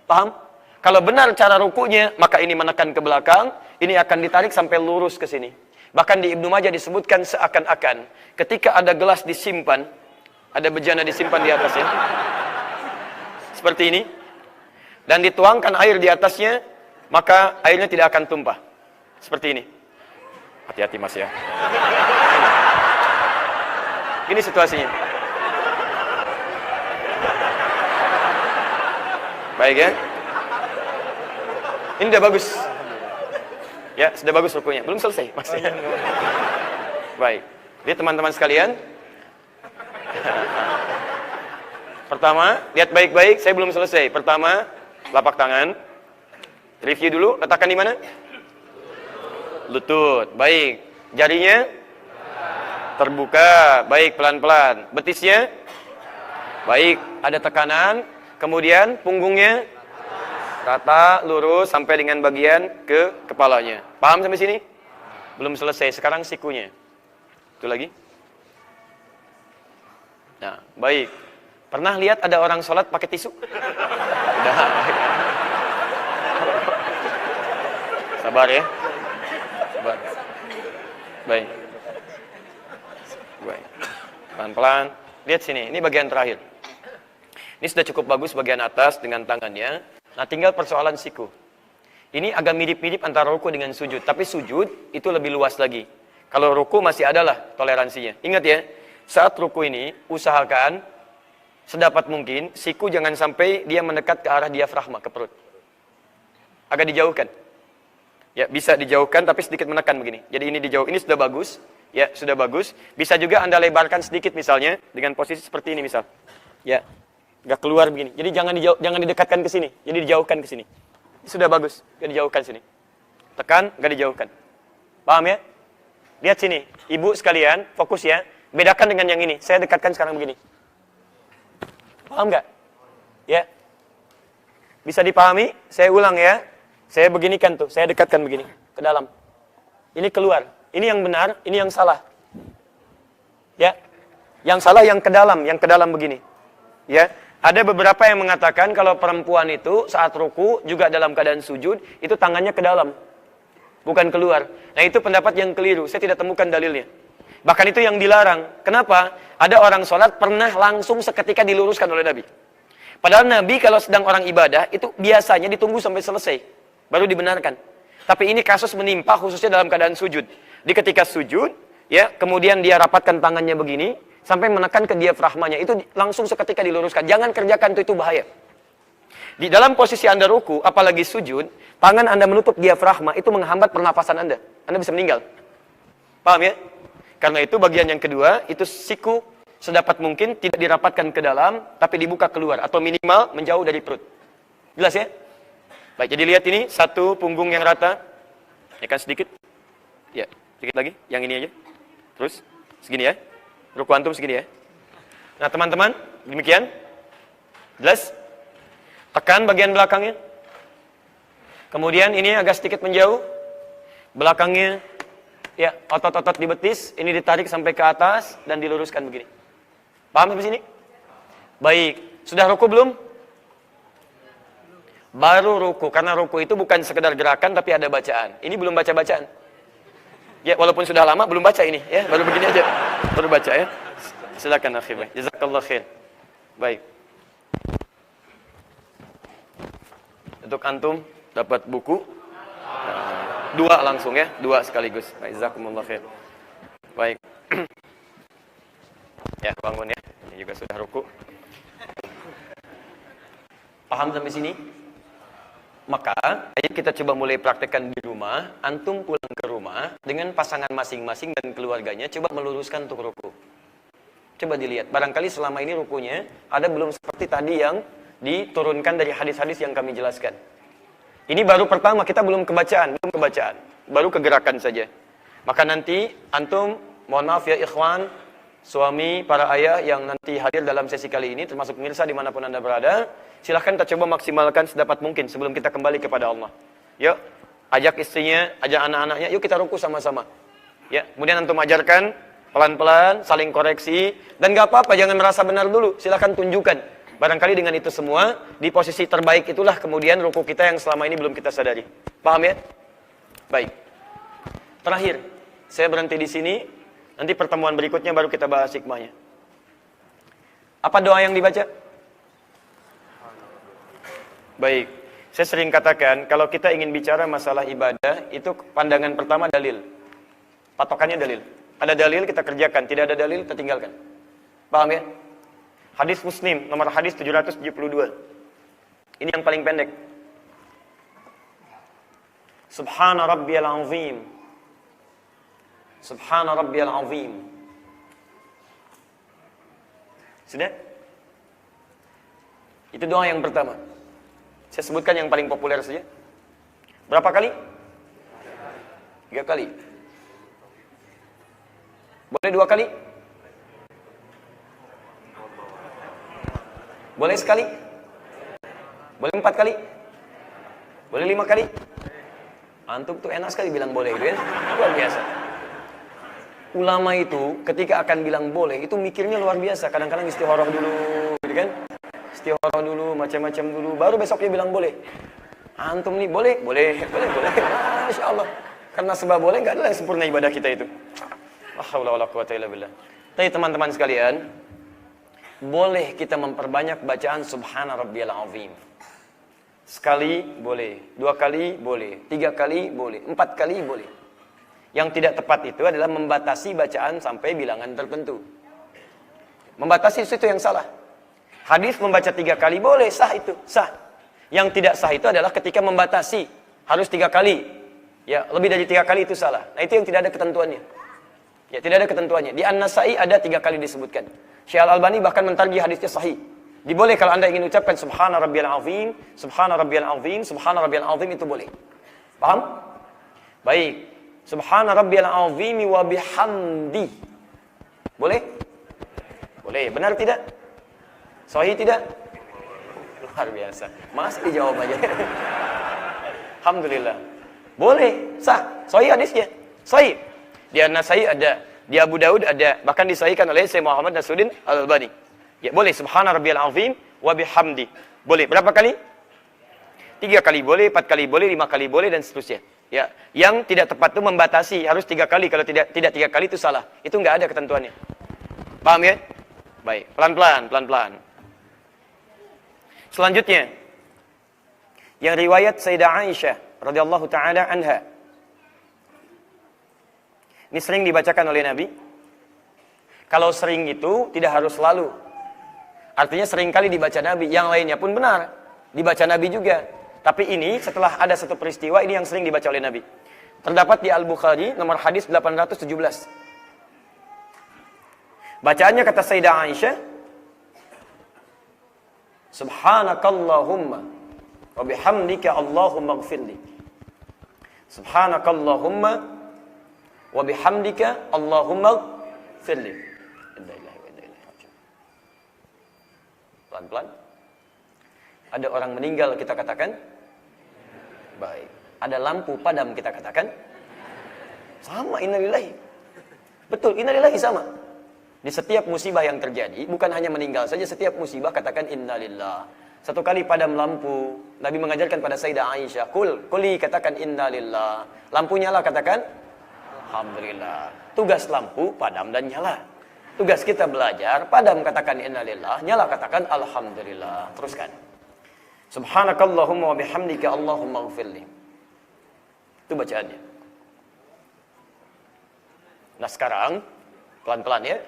Paham? Kalau benar cara rukunya, maka ini menekan ke belakang, ini akan ditarik sampai lurus ke sini. Bahkan di Ibnu Majah disebutkan seakan-akan ketika ada gelas disimpan, ada bejana disimpan di atasnya, seperti ini, dan dituangkan air di atasnya, maka airnya tidak akan tumpah. Seperti ini. Hati-hati mas ya. Ini situasinya. Baik ya. Ini udah bagus. Ya, sudah bagus rukunya. Belum selesai maksudnya. Baik. Jadi teman-teman sekalian, pertama, lihat baik-baik, saya belum selesai. Pertama, telapak tangan. Review dulu, letakkan di mana? Lutut. Baik. Jarinya terbuka. Baik, pelan-pelan. Betisnya baik, ada tekanan. Kemudian punggungnya rata, lurus sampai dengan bagian ke kepalanya. Paham sampai sini? Belum selesai. Sekarang sikunya. Itu lagi. Nah, baik. Pernah lihat ada orang sholat pakai tisu? Udah. Sabar ya. Sabar. Baik. Baik. Pelan-pelan. Lihat sini. Ini bagian terakhir. Ini sudah cukup bagus bagian atas dengan tangannya. Nah, tinggal persoalan siku. Ini agak mirip-mirip antara ruku dengan sujud. Tapi sujud itu lebih luas lagi. Kalau ruku masih adalah toleransinya. Ingat ya, saat ruku ini, usahakan sedapat mungkin, siku jangan sampai dia mendekat ke arah diafragma, ke perut. Agak dijauhkan. Ya, bisa dijauhkan tapi sedikit menekan begini. Jadi ini dijauh, ini sudah bagus. Ya, sudah bagus. Bisa juga Anda lebarkan sedikit misalnya, dengan posisi seperti ini misal. Ya, agak keluar begini. Jadi jangan didekatkan ke sini. Jadi dijauhkan ke sini. Sudah bagus, gak dijauhkan sini. Tekan, gak dijauhkan. Paham ya? Lihat sini, ibu sekalian, fokus ya. Bedakan dengan yang ini. Saya dekatkan sekarang begini. Paham gak? Ya. Bisa dipahami? Saya ulang ya. Saya beginikan tuh, saya dekatkan begini. Ke dalam. Ini keluar. Ini yang benar, ini yang salah. Ya. Yang salah yang ke dalam begini. Ya. Ada beberapa yang mengatakan kalau perempuan itu saat ruku juga dalam keadaan sujud, itu tangannya ke dalam, bukan keluar. Nah, itu pendapat yang keliru. Saya tidak temukan dalilnya. Bahkan itu yang dilarang. Kenapa? Ada orang sholat pernah langsung seketika diluruskan oleh Nabi. Padahal Nabi kalau sedang orang ibadah, itu biasanya ditunggu sampai selesai, baru dibenarkan. Tapi ini kasus menimpa khususnya dalam keadaan sujud. Di ketika sujud, ya, kemudian dia rapatkan tangannya begini, sampai menekan ke diafragmanya, itu langsung seketika diluruskan. Jangan kerjakan itu bahaya. Di dalam posisi Anda ruku, apalagi sujud, tangan Anda menutup diafragma, itu menghambat pernapasan Anda. Anda bisa meninggal. Paham ya? Karena itu bagian yang kedua, itu siku sedapat mungkin tidak dirapatkan ke dalam, tapi dibuka keluar atau minimal menjauh dari perut. Jelas ya? Baik, jadi lihat ini satu punggung yang rata. Ya kan sedikit. Ya, sedikit lagi. Yang ini aja. Terus segini ya. Ruku antum segini ya. Nah, teman-teman, demikian. Jelas? Tekan bagian belakangnya. Kemudian ini agak sedikit menjauh. Belakangnya, ya, otot-otot di betis, ini ditarik sampai ke atas dan diluruskan begini. Paham sampai sini? Baik. Sudah ruku belum? Baru ruku. Karena ruku itu bukan sekedar gerakan, tapi ada bacaan. Ini belum baca bacaan. Ya, walaupun sudah lama, belum baca ini. Ya, baru begini aja. Baru baca ya. Silakan akhi. Jazakallah khair. Baik. Untuk antum dapat buku. Dua langsung ya, dua sekaligus. Baik, jazakumullah khair. Baik. Ya, bangun ya. Ini juga sudah ruku. Paham sampai sini? Maka, ayo kita coba mulai praktekkan di rumah. Antum pulang ke rumah dengan pasangan masing-masing dan keluarganya, coba meluruskan untuk ruku. Coba dilihat, barangkali selama ini rukunya ada belum seperti tadi yang diturunkan dari hadis-hadis yang kami jelaskan. Ini baru pertama, kita belum kebacaan, baru kegerakan saja. Maka nanti antum, mohon maaf ya ikhwan, suami, para ayah yang nanti hadir dalam sesi kali ini, termasuk pemirsa dimanapun anda berada, silahkan kita coba maksimalkan sedapat mungkin sebelum kita kembali kepada Allah. Yuk, ajak istrinya, ajak anak-anaknya, yuk kita ruku sama-sama. Ya, kemudian antum ajarkan pelan-pelan, saling koreksi, dan gak apa-apa, jangan merasa benar dulu, silahkan tunjukkan. Barangkali dengan itu semua, di posisi terbaik itulah kemudian ruku kita yang selama ini belum kita sadari. Paham ya? Baik. Terakhir, saya berhenti di sini. Nanti pertemuan berikutnya baru kita bahas hikmahnya. Apa doa yang dibaca? Baik. Saya sering katakan, kalau kita ingin bicara masalah ibadah, itu pandangan pertama dalil. Patokannya dalil. Ada dalil, kita kerjakan. Tidak ada dalil, kita tinggalkan. Paham ya? Hadis Muslim, nomor hadis 772. Ini yang paling pendek. Subhana rabbiyal azim. Subhana rabbiyal azim. Sudah? Itu doa yang pertama. Saya sebutkan yang paling populer saja. Berapa kali? 3 kali. Boleh 2 kali? Boleh sekali? Boleh 4 kali? Boleh 5 kali? Antum tuh enak sekali bilang boleh gitu ya. Luar biasa. Ulama itu ketika akan bilang boleh, itu mikirnya luar biasa. Kadang-kadang istikharah dulu, gitu kan? Istikharah dulu, macam-macam dulu, baru besoknya bilang boleh. Antum nih boleh. Masya Allah. Karena sebab boleh, gak ada yang sempurna ibadah kita itu. La haula wala quwata illa billah. Tapi teman-teman sekalian, boleh kita memperbanyak bacaan Subhana Rabbiyal Azim. Sekali boleh, 2 kali boleh, 3 kali boleh, 4 kali boleh. Yang tidak tepat itu adalah membatasi bacaan sampai bilangan tertentu. Membatasi itu yang salah. Hadis membaca 3 kali boleh, sah itu, sah. Yang tidak sah itu adalah ketika membatasi, harus 3 kali. Ya, lebih dari 3 kali itu salah. Nah, itu yang tidak ada ketentuannya. Ya, tidak ada ketentuannya. Di An-Nasai ada 3 kali disebutkan. Syekh Al-Albani bahkan mentarjih hadisnya sahih. Diboleh kalau anda ingin ucapkan Subhana Rabbiyal Azim, Subhana Rabbiyal Azim, Subhana Rabbiyal Azim, itu boleh. Paham? Baik. Subhana Rabbiyal Azim wa bihamdi. Boleh? Boleh. Benar tidak? Sahih tidak? Luar biasa. Masih dijawab aja. Alhamdulillah. Boleh. Sah. Sahih hadisnya. Sahih. Di An-Nasai ada. Di Abu Daud ada, bahkan disahihkan oleh Syekh Muhammad Nasruddin Al-Albani. Ya, boleh Subhana Rabbiyal Azim wa bihamdi. Boleh. Berapa kali? 3 kali boleh, 4 kali boleh, 5 kali boleh, dan seterusnya. Ya, yang tidak tepat itu membatasi harus 3 kali. Kalau tidak 3 kali itu salah. Itu enggak ada ketentuannya. Paham ya? Baik, pelan-pelan. Selanjutnya, yang riwayat Sayyidah Aisyah radhiyallahu taala anha. Ini sering dibacakan oleh Nabi. Kalau sering itu tidak harus selalu. Artinya sering kali dibaca Nabi. Yang lainnya pun benar. Dibaca Nabi juga. Tapi ini setelah ada satu peristiwa, ini yang sering dibaca oleh Nabi. Terdapat di Al-Bukhari nomor hadis 817. Bacaannya kata Sayyidah Aisyah, Subhanakallahumma wa bihamdika Allahumma ighfirli. Subhanakallahumma wa bihamdika Allahumma ighfirli. Pelan-pelan. Ada orang meninggal, kita katakan baik. Ada lampu padam, kita katakan sama, innalillahi. Betul, innalillahi sama. Di setiap musibah yang terjadi, bukan hanya meninggal saja, setiap musibah katakan innalillah. Satu kali padam lampu, Nabi mengajarkan pada Sayyidah Aisyah, kuli katakan innalillah. Lampu nyala katakan alhamdulillah. Tugas lampu padam dan nyala. Tugas kita belajar, padam katakan innalillah, nyala katakan alhamdulillah. Teruskan. Subhanakallahumma wa bihamdika Allahumma ighfirli. Itu bacaannya. Nah sekarang, pelan-pelan ya.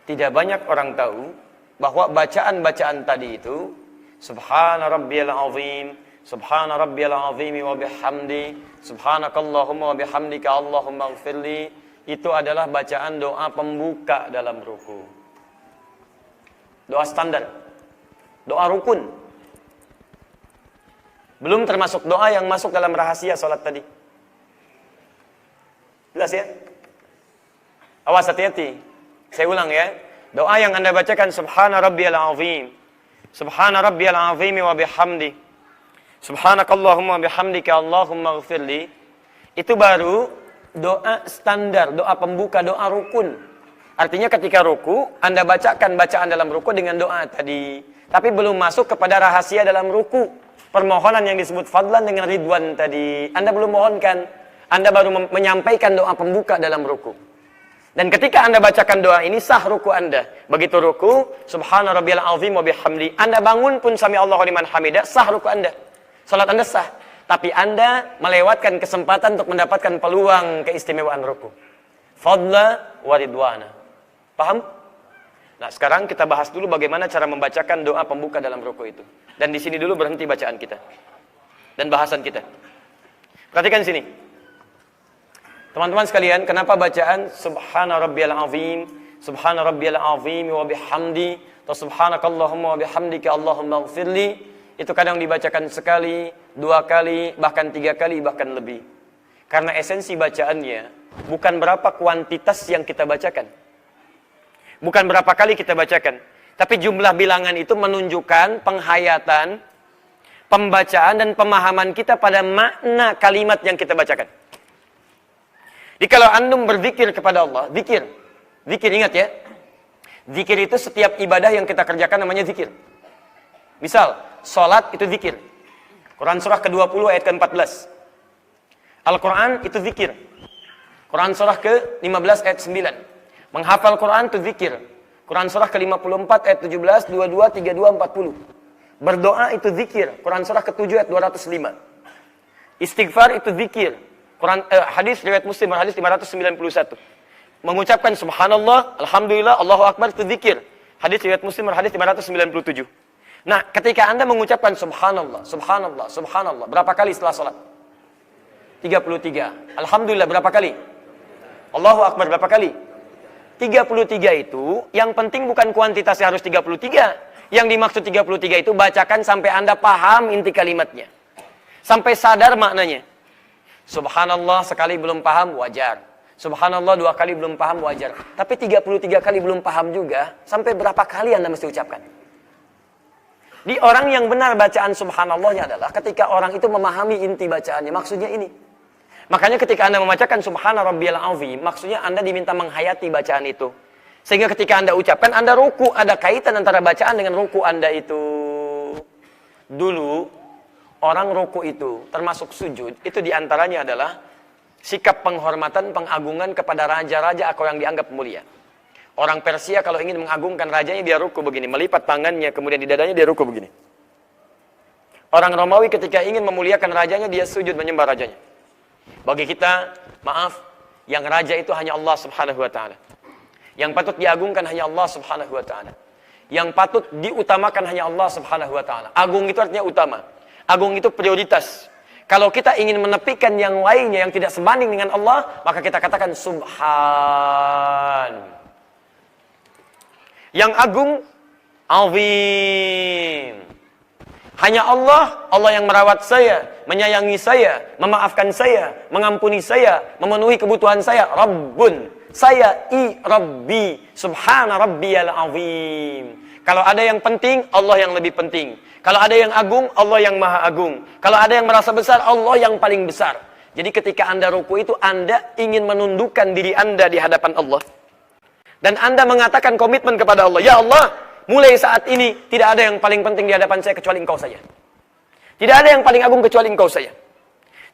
Tidak banyak orang tahu bahwa bacaan-bacaan tadi itu Subhana rabbiyal azim, Subhana rabbiyal azim wa bihamdi, Subhanakallahumma wa bihamdika Allahumma ighfirli, itu adalah bacaan doa pembuka dalam ruku. Doa standar. Doa rukun. Belum termasuk doa yang masuk dalam rahasia salat tadi. Jelas ya? Awas, hati-hati. Saya ulang ya. Doa yang Anda bacakan Subhana rabbiyal azim, Subhana rabbiyal azim wa bihamdi, Subhanakallahumma bihamdika Allahumma ighfirli, itu baru doa standar, doa pembuka, doa rukun. Artinya ketika ruku, Anda bacakan bacaan dalam ruku dengan doa tadi. Tapi belum masuk kepada rahasia dalam ruku. Permohonan yang disebut fadlan dengan ridwan tadi. Anda belum mohonkan. Anda baru menyampaikan doa pembuka dalam ruku. Dan ketika Anda bacakan doa ini, sah ruku Anda. Begitu ruku, Subhana rabbiyal azim wa bihamdi. Anda bangun pun sami Allahu liman hamidah, sah ruku Anda. Salat Anda sah. Tapi Anda melewatkan kesempatan untuk mendapatkan peluang keistimewaan ruku. Fadla wa ridwana. Paham? Nah, sekarang kita bahas dulu bagaimana cara membacakan doa pembuka dalam ruku itu. Dan di sini dulu berhenti bacaan kita. Dan bahasan kita. Perhatikan sini. Teman-teman sekalian, kenapa bacaan Subhana rabbiyal azim, Subhana rabbiyal azim wa bihamdi, atau Subhanakallahumma wa bihamdika Allahumma ighfirli, itu kadang dibacakan sekali, 2 kali, bahkan 3 kali, bahkan lebih. Karena esensi bacaannya bukan berapa kuantitas yang kita bacakan. Bukan berapa kali kita bacakan. Tapi jumlah bilangan itu menunjukkan penghayatan, pembacaan, dan pemahaman kita pada makna kalimat yang kita bacakan. Jadi kalau antum berzikir kepada Allah, zikir. Zikir, ingat ya. Zikir itu setiap ibadah yang kita kerjakan namanya zikir. Misal, sholat itu zikir. Quran surah ke-20 ayat ke-14. Al-Quran itu zikir. Quran surah ke-15 ayat 9. Menghafal Quran itu zikir. Quran surah ke-54 ayat 17, 22, 32, 40. Berdoa itu zikir. Quran surah ke-7 ayat 205. Istighfar itu zikir. Quran, hadis riwayat Muslim, hadis 591. Mengucapkan subhanallah, alhamdulillah, Allahu akbar itu zikir. Hadis riwayat Muslim, hadis 597. Nah, ketika Anda mengucapkan subhanallah, subhanallah, subhanallah, berapa kali setelah salat? 33. Alhamdulillah berapa kali? Allahu akbar berapa kali? 33 itu, yang penting bukan kuantitasnya harus 33. Yang dimaksud 33 itu bacakan sampai Anda paham inti kalimatnya. Sampai sadar maknanya. Subhanallah sekali belum paham, wajar. Subhanallah 2 kali belum paham, wajar. Tapi 33 kali belum paham juga, sampai berapa kali Anda mesti ucapkan? Di orang yang benar bacaan subhanallahnya adalah ketika orang itu memahami inti bacaannya. Maksudnya ini. Makanya ketika Anda membacakan subhana rabbiyal azim, maksudnya Anda diminta menghayati bacaan itu. Sehingga ketika Anda ucapkan, Anda ruku. Ada kaitan antara bacaan dengan ruku Anda itu. Dulu, orang ruku itu, termasuk sujud, itu diantaranya adalah sikap penghormatan, pengagungan kepada raja-raja atau yang dianggap mulia. Orang Persia kalau ingin mengagungkan rajanya, dia ruku begini, melipat tangannya, kemudian di dadanya dia ruku begini. Orang Romawi ketika ingin memuliakan rajanya, dia sujud menyembah rajanya. Bagi kita, maaf, yang raja itu hanya Allah subhanahu wa ta'ala. Yang patut diagungkan hanya Allah subhanahu wa ta'ala. Yang patut diutamakan hanya Allah subhanahu wa ta'ala. Agung itu artinya utama. Agung itu prioritas. Kalau kita ingin menepikan yang lainnya yang tidak sebanding dengan Allah, maka kita katakan subhan. yang agung, azim. Hanya Allah, Allah yang merawat saya, menyayangi saya, memaafkan saya, mengampuni saya, memenuhi kebutuhan saya. Rabbun, saya Rabbi, subhana rabbiyal azim. Kalau ada yang penting, Allah yang lebih penting. Kalau ada yang agung, Allah yang maha agung. Kalau ada yang merasa besar, Allah yang paling besar. Jadi ketika Anda ruku itu, Anda ingin menundukkan diri Anda di hadapan Allah. Dan Anda mengatakan komitmen kepada Allah, ya Allah, mulai saat ini, tidak ada yang paling penting di hadapan saya kecuali Engkau saja. Tidak ada yang paling agung kecuali Engkau saja.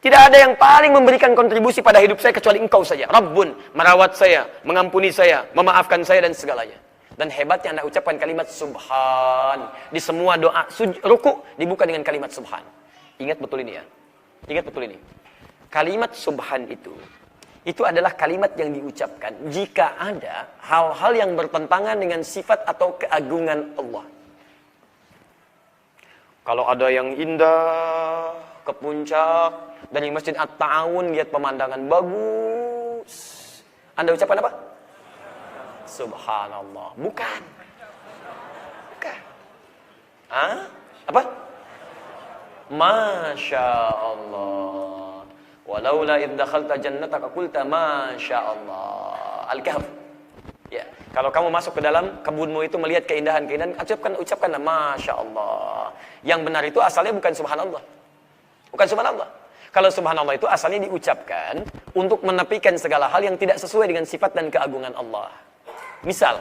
Tidak ada yang paling memberikan kontribusi pada hidup saya kecuali Engkau saja. Rabbun, merawat saya, mengampuni saya, memaafkan saya dan segalanya. Dan hebatnya Anda ucapkan kalimat subhan. Di semua doa ruku dibuka dengan kalimat subhan. Ingat betul ini ya. Ingat betul ini. Kalimat subhan itu adalah kalimat yang diucapkan jika ada hal-hal yang bertentangan dengan sifat atau keagungan Allah. Kalau ada yang indah ke puncak dari Masjid At-Ta'awun, lihat pemandangan bagus, Anda ucapkan apa? Subhanallah. Bukan. Bukan. Apa? Masya Allah. Walaula idh dakhalta jannataka qulta masya Allah. Al-Kahf. Ya, kalau kamu masuk ke dalam kebunmu itu melihat keindahan-keindahan, ucapkanlah masya Allah. Yang benar itu asalnya bukan subhanallah. Bukan subhanallah. Kalau subhanallah itu asalnya diucapkan untuk menepikan segala hal yang tidak sesuai dengan sifat dan keagungan Allah. Misal,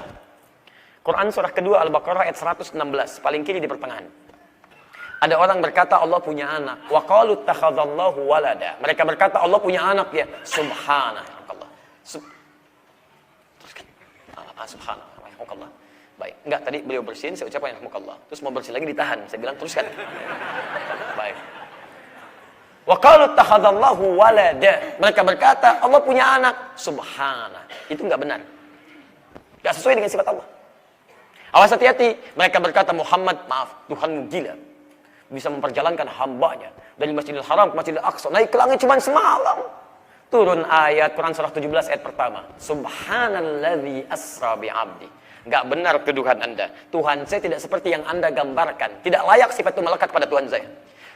Quran surah kedua Al-Baqarah ayat 116, paling kiri di pertengahan. Ada orang berkata Allah punya anak. Wa qalu ittakhadallahu walada. Mereka berkata Allah punya anak ya. Subhanallah. Teruskan. Subhanallah. Baik. Enggak, tadi beliau bersihin, saya ucapkan rahmukallah. Terus mau bersih lagi ditahan. Saya bilang teruskan. Baik. Wa qalu ittakhadallahu walada. Mereka berkata Allah punya anak. Subhanallah. Itu enggak benar. Enggak sesuai dengan sifat Allah. Awas hati-hati. Mereka berkata Muhammad, maaf, Tuhanmu gila. Bisa memperjalankan hambanya dari Masjidil Haram ke Masjidil Aqsa, naik ke langit cuma semalam. Turun ayat Quran surah 17 ayat pertama. Subhanalladzi asra bi'abdi. Enggak benar tuduhan Anda. Tuhan saya tidak seperti yang Anda gambarkan. Tidak layak sifat itu melekat pada Tuhan saya.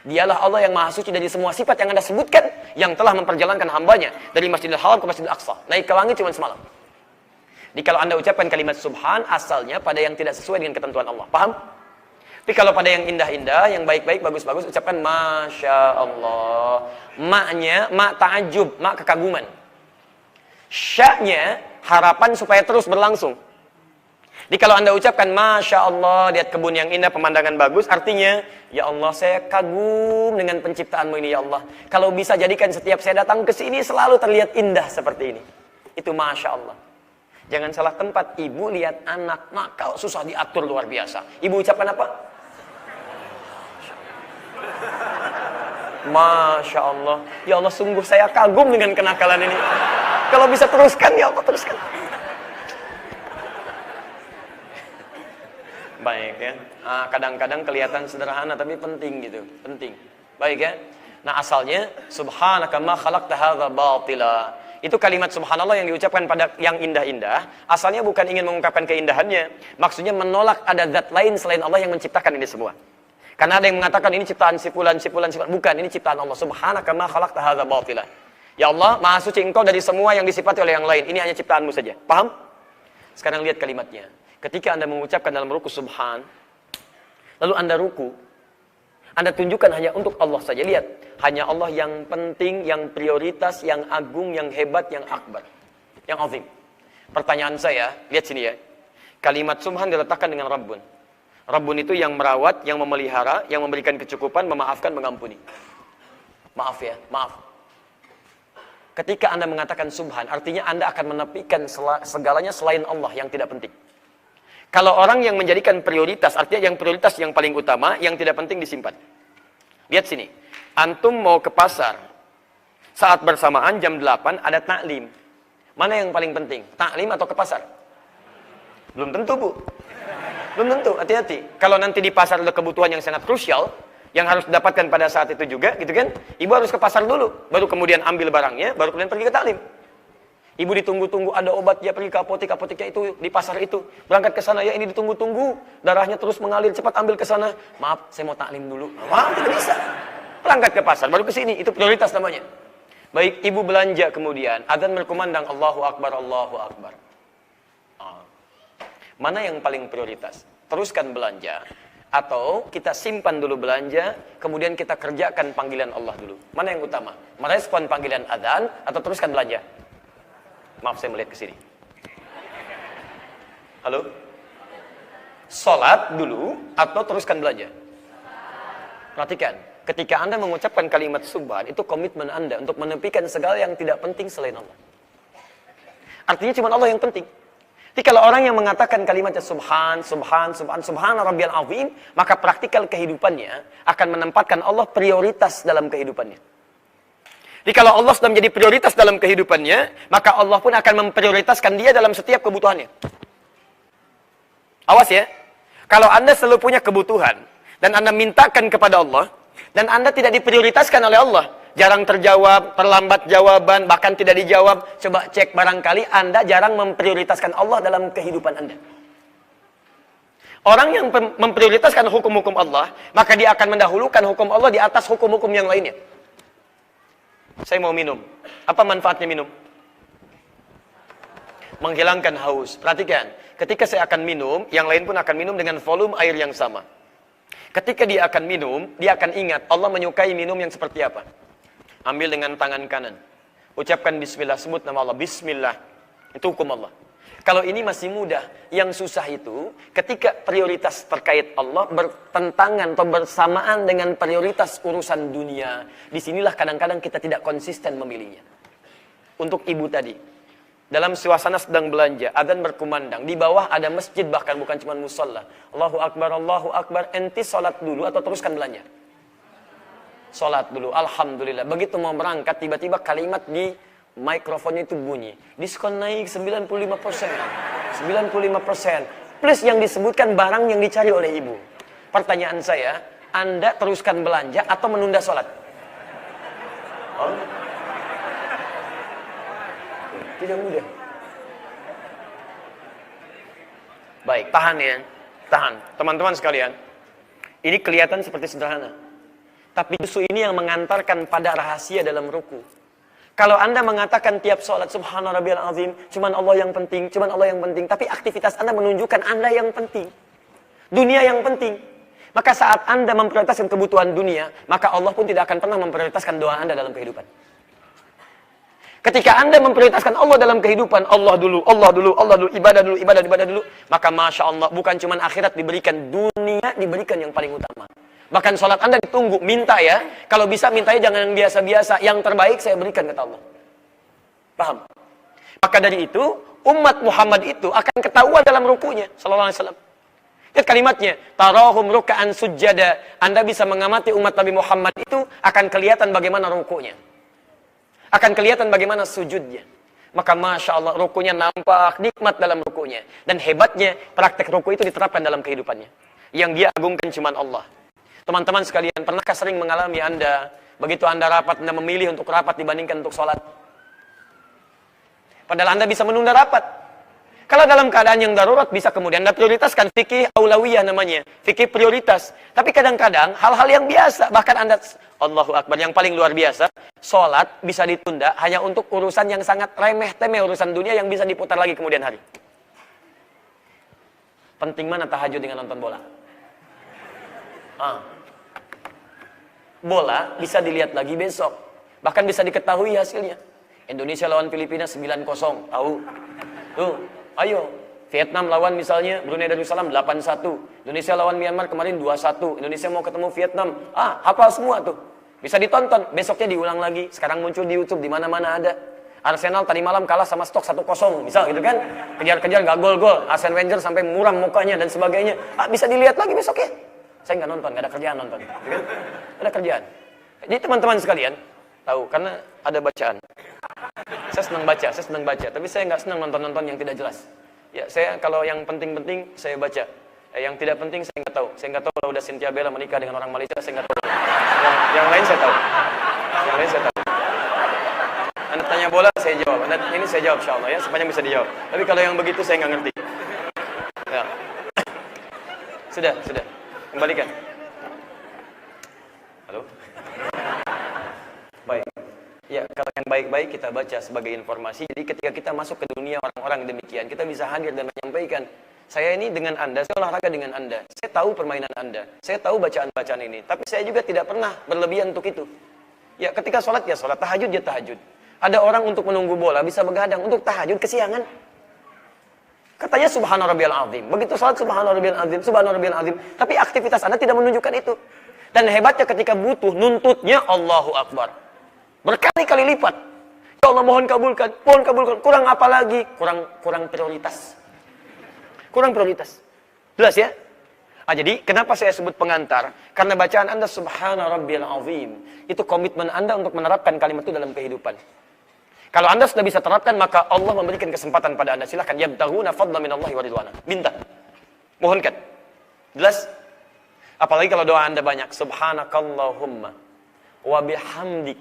Dialah Allah yang maha suci dari semua sifat yang Anda sebutkan, yang telah memperjalankan hambanya dari Masjidil Haram ke Masjidil Aqsa, naik ke langit cuma semalam. Jadi kalau Anda ucapkan kalimat subhan, asalnya pada yang tidak sesuai dengan ketentuan Allah. Paham? Tapi kalau pada yang indah-indah, yang baik-baik, bagus-bagus, ucapkan Masya Allah. Maknya, mak ta'ajub, mak kekaguman. Sya'nya, harapan supaya terus berlangsung. Jadi kalau Anda ucapkan Masya Allah, lihat kebun yang indah, pemandangan bagus, artinya, ya Allah, saya kagum dengan penciptaanmu ini, ya Allah. Kalau bisa jadikan setiap saya datang ke sini, selalu terlihat indah seperti ini. Itu Masya Allah. Jangan salah tempat, ibu lihat anak nakal, susah diatur luar biasa. Ibu ucapkan apa? Masya Allah. Ya Allah, sungguh saya kagum dengan kenakalan ini. Kalau bisa teruskan, ya Allah, teruskan. Baik ya. Kadang-kadang kelihatan sederhana, tapi penting gitu. Penting. Baik ya. Nah asalnya, Subhanaka ma khalaqta hadza batila. Itu kalimat subhanallah yang diucapkan pada yang indah-indah. Asalnya bukan ingin mengungkapkan keindahannya. Maksudnya menolak ada zat lain selain Allah yang menciptakan ini semua. Karena ada yang mengatakan ini ciptaan si fulan. Bukan, ini ciptaan Allah. Subhanaka ma khalaqta hadza batila. Ya Allah, maha suci engkau dari semua yang disifati oleh yang lain. Ini hanya ciptaanmu saja. Paham? Sekarang lihat kalimatnya. Ketika Anda mengucapkan dalam ruku subhan, lalu Anda ruku, Anda tunjukkan hanya untuk Allah saja. Lihat, hanya Allah yang penting, yang prioritas, yang agung, yang hebat, yang akbar, yang azim. Pertanyaan saya, lihat sini ya. Kalimat subhan diletakkan dengan Rabbun. Rabbun itu yang merawat, yang memelihara, yang memberikan kecukupan, memaafkan, mengampuni. Maaf ya, maaf. Ketika Anda mengatakan subhan, artinya Anda akan menepikan segalanya selain Allah yang tidak penting. Kalau orang yang menjadikan prioritas, artinya yang prioritas yang paling utama, yang tidak penting disimpan. Lihat sini. Antum mau ke pasar. Saat bersamaan jam 8 ada taklim. Mana yang paling penting? Taklim atau ke pasar? Belum tentu, Bu. Belum tentu, hati-hati. Kalau nanti di pasar ada kebutuhan yang sangat krusial, yang harus didapatkan pada saat itu juga, gitu kan? Ibu harus ke pasar dulu, baru kemudian ambil barangnya, baru kemudian pergi ke taklim. Ibu ditunggu-tunggu, ada obat, dia pergi ke apoteknya itu, di pasar itu. Berangkat ke sana, ya ini ditunggu-tunggu. Darahnya terus mengalir, cepat ambil ke sana. Maaf, saya mau taklim dulu. Maaf, tidak bisa. Berangkat ke pasar, baru ke sini. Itu prioritas namanya. Baik, ibu belanja kemudian. Adzan berkumandang, Allahu Akbar, Allahu Akbar. Mana yang paling prioritas? Teruskan belanja. Atau kita simpan dulu belanja, kemudian kita kerjakan panggilan Allah dulu. Mana yang utama? Merespon panggilan adzan atau teruskan belanja? Maaf, saya melihat ke sini. Halo? Salat dulu atau teruskan belanja? Perhatikan, ketika Anda mengucapkan kalimat subhan, itu komitmen Anda untuk menepikan segala yang tidak penting selain Allah. Artinya cuma Allah yang penting. Jadi kalau orang yang mengatakan kalimatnya subhan rabbiyal azim, maka praktikal kehidupannya akan menempatkan Allah prioritas dalam kehidupannya. Jadi kalau Allah sudah menjadi prioritas dalam kehidupannya, maka Allah pun akan memprioritaskan dia dalam setiap kebutuhannya. Awas ya. Kalau Anda selalu punya kebutuhan, dan Anda mintakan kepada Allah, dan Anda tidak diprioritaskan oleh Allah, jarang terjawab, terlambat jawaban, bahkan tidak dijawab, coba cek barangkali Anda jarang memprioritaskan Allah dalam kehidupan Anda. Orang yang memprioritaskan hukum-hukum Allah, maka dia akan mendahulukan hukum Allah di atas hukum-hukum yang lainnya. Saya mau minum. Apa manfaatnya minum? Menghilangkan haus. Perhatikan, ketika saya akan minum, yang lain pun akan minum dengan volume air yang sama. Ketika dia akan minum, dia akan ingat Allah menyukai minum yang seperti apa. Ambil dengan tangan kanan. Ucapkan bismillah, sebut nama Allah. Bismillah. Itu hukum Allah. Kalau ini masih mudah, yang susah itu ketika prioritas terkait Allah bertentangan atau bersamaan dengan prioritas urusan dunia. Disinilah kadang-kadang kita tidak konsisten memilihnya. Untuk ibu tadi, dalam suasana sedang belanja, adzan berkumandang, di bawah ada masjid, bahkan bukan cuma musalla. Allahu Akbar, enti sholat dulu atau teruskan belanja? Sholat dulu, alhamdulillah. Begitu mau berangkat, tiba-tiba kalimat di mikrofonnya itu bunyi. Diskon naik 95%. 95%. Plus yang disebutkan barang yang dicari oleh ibu. Pertanyaan saya, Anda teruskan belanja atau menunda sholat? Oh? Tidak mudah. Baik, tahan ya. Tahan. Teman-teman sekalian. Ini kelihatan seperti sederhana. Tapi justru ini yang mengantarkan pada rahasia dalam ruku. Kalau Anda mengatakan tiap sholat subhana rabbiyal azim, cuman Allah yang penting, tapi aktivitas Anda menunjukkan Anda yang penting. Dunia yang penting. Maka saat Anda memprioritaskan kebutuhan dunia, maka Allah pun tidak akan pernah memprioritaskan doa Anda dalam kehidupan. Ketika Anda memprioritaskan Allah dalam kehidupan, Allah dulu, ibadah dulu, maka Masya Allah, bukan cuman akhirat diberikan, dunia diberikan yang paling utama. Bahkan sholat Anda ditunggu, minta ya. Kalau bisa mintanya jangan yang biasa-biasa. Yang terbaik saya berikan kata Allah. Paham? Maka dari itu, umat Muhammad itu akan ketahuan dalam rukunya. Sallallahu alaihi wasallam. Lihat kalimatnya. Tarahum ruka'an sujjada. Anda bisa mengamati umat Nabi Muhammad itu akan kelihatan bagaimana rukunya. Akan kelihatan bagaimana sujudnya. Maka Masya Allah, rukunya nampak nikmat dalam rukunya. Dan hebatnya, praktek ruku itu diterapkan dalam kehidupannya. Yang dia agungkan cuma Allah. Teman-teman sekalian, pernahkah sering mengalami Anda, begitu Anda rapat, Anda memilih untuk rapat dibandingkan untuk sholat? Padahal Anda bisa menunda rapat. Kalau dalam keadaan yang darurat, bisa kemudian Anda prioritaskan. Fikih aulawiyah namanya, fikih prioritas. Tapi kadang-kadang, hal-hal yang biasa, bahkan Anda, Allahu Akbar, yang paling luar biasa, sholat bisa ditunda hanya untuk urusan yang sangat remeh-temeh, urusan dunia yang bisa diputar lagi kemudian hari. Penting mana tahajud dengan nonton bola? Bola bisa dilihat lagi besok. Bahkan bisa diketahui hasilnya. Indonesia lawan Filipina 9-0. Tahu? Tuh, ayo. Vietnam lawan misalnya Brunei Darussalam 8-1. Indonesia lawan Myanmar kemarin 2-1. Indonesia mau ketemu Vietnam. Hafal semua tuh. Bisa ditonton. Besoknya diulang lagi. Sekarang muncul di YouTube, di mana-mana ada. Arsenal tadi malam kalah sama Stoke 1-0. Misal gitu kan. Kejar-kejar gak gol-gol. Arsene Wenger sampai muram mukanya dan sebagainya. Bisa dilihat lagi besoknya. Saya nggak nonton, nggak ada kerjaan nonton. Kan? Ada kerjaan. Jadi teman-teman sekalian, tahu, karena ada bacaan. Saya senang baca. Tapi saya nggak senang nonton-nonton yang tidak jelas. Ya, saya kalau yang penting-penting, saya baca. Yang tidak penting, saya nggak tahu. Saya nggak tahu kalau udah Cynthia Bella menikah dengan orang Malaysia, saya nggak tahu. Yang lain saya tahu. Yang lain saya tahu. Anda tanya bola saya jawab. Ini saya jawab insyaallah ya, sepanjang bisa dijawab. Tapi kalau yang begitu saya nggak ngerti. Ya. Sudah. Kembalikan. Halo? Baik. Ya, kalau yang baik-baik kita baca sebagai informasi. Jadi ketika kita masuk ke dunia orang-orang demikian, kita bisa hadir dan menyampaikan, saya ini dengan Anda, saya olahraga dengan Anda. Saya tahu permainan Anda. Saya tahu bacaan-bacaan ini. Tapi saya juga tidak pernah berlebihan untuk itu. Ya, ketika sholat ya sholat, tahajud ya tahajud. Ada orang untuk menunggu bola bisa begadang, untuk tahajud kesiangan. Katanya subhana rabbiyal azim. Begitu sholat subhana rabbiyal azim, subhana rabbiyal azim. Tapi aktivitas Anda tidak menunjukkan itu. Dan hebatnya ketika butuh, nuntutnya Allahu Akbar. Berkali-kali lipat. Ya Allah mohon kabulkan. Kurang apa lagi? Kurang prioritas. Kurang prioritas. Jelas ya? Jadi kenapa saya sebut pengantar? Karena bacaan Anda subhana rabbiyal azim. Itu komitmen Anda untuk menerapkan kalimat itu dalam kehidupan. Kalau Anda sudah bisa terapkan, maka Allah memberikan kesempatan pada Anda. Silahkan. Yabtaghuna fadla minallahi wa ridwana. Minta. Mohonkan. Jelas? Apalagi kalau doa Anda banyak. Subhanakallahumma wa bihamdik.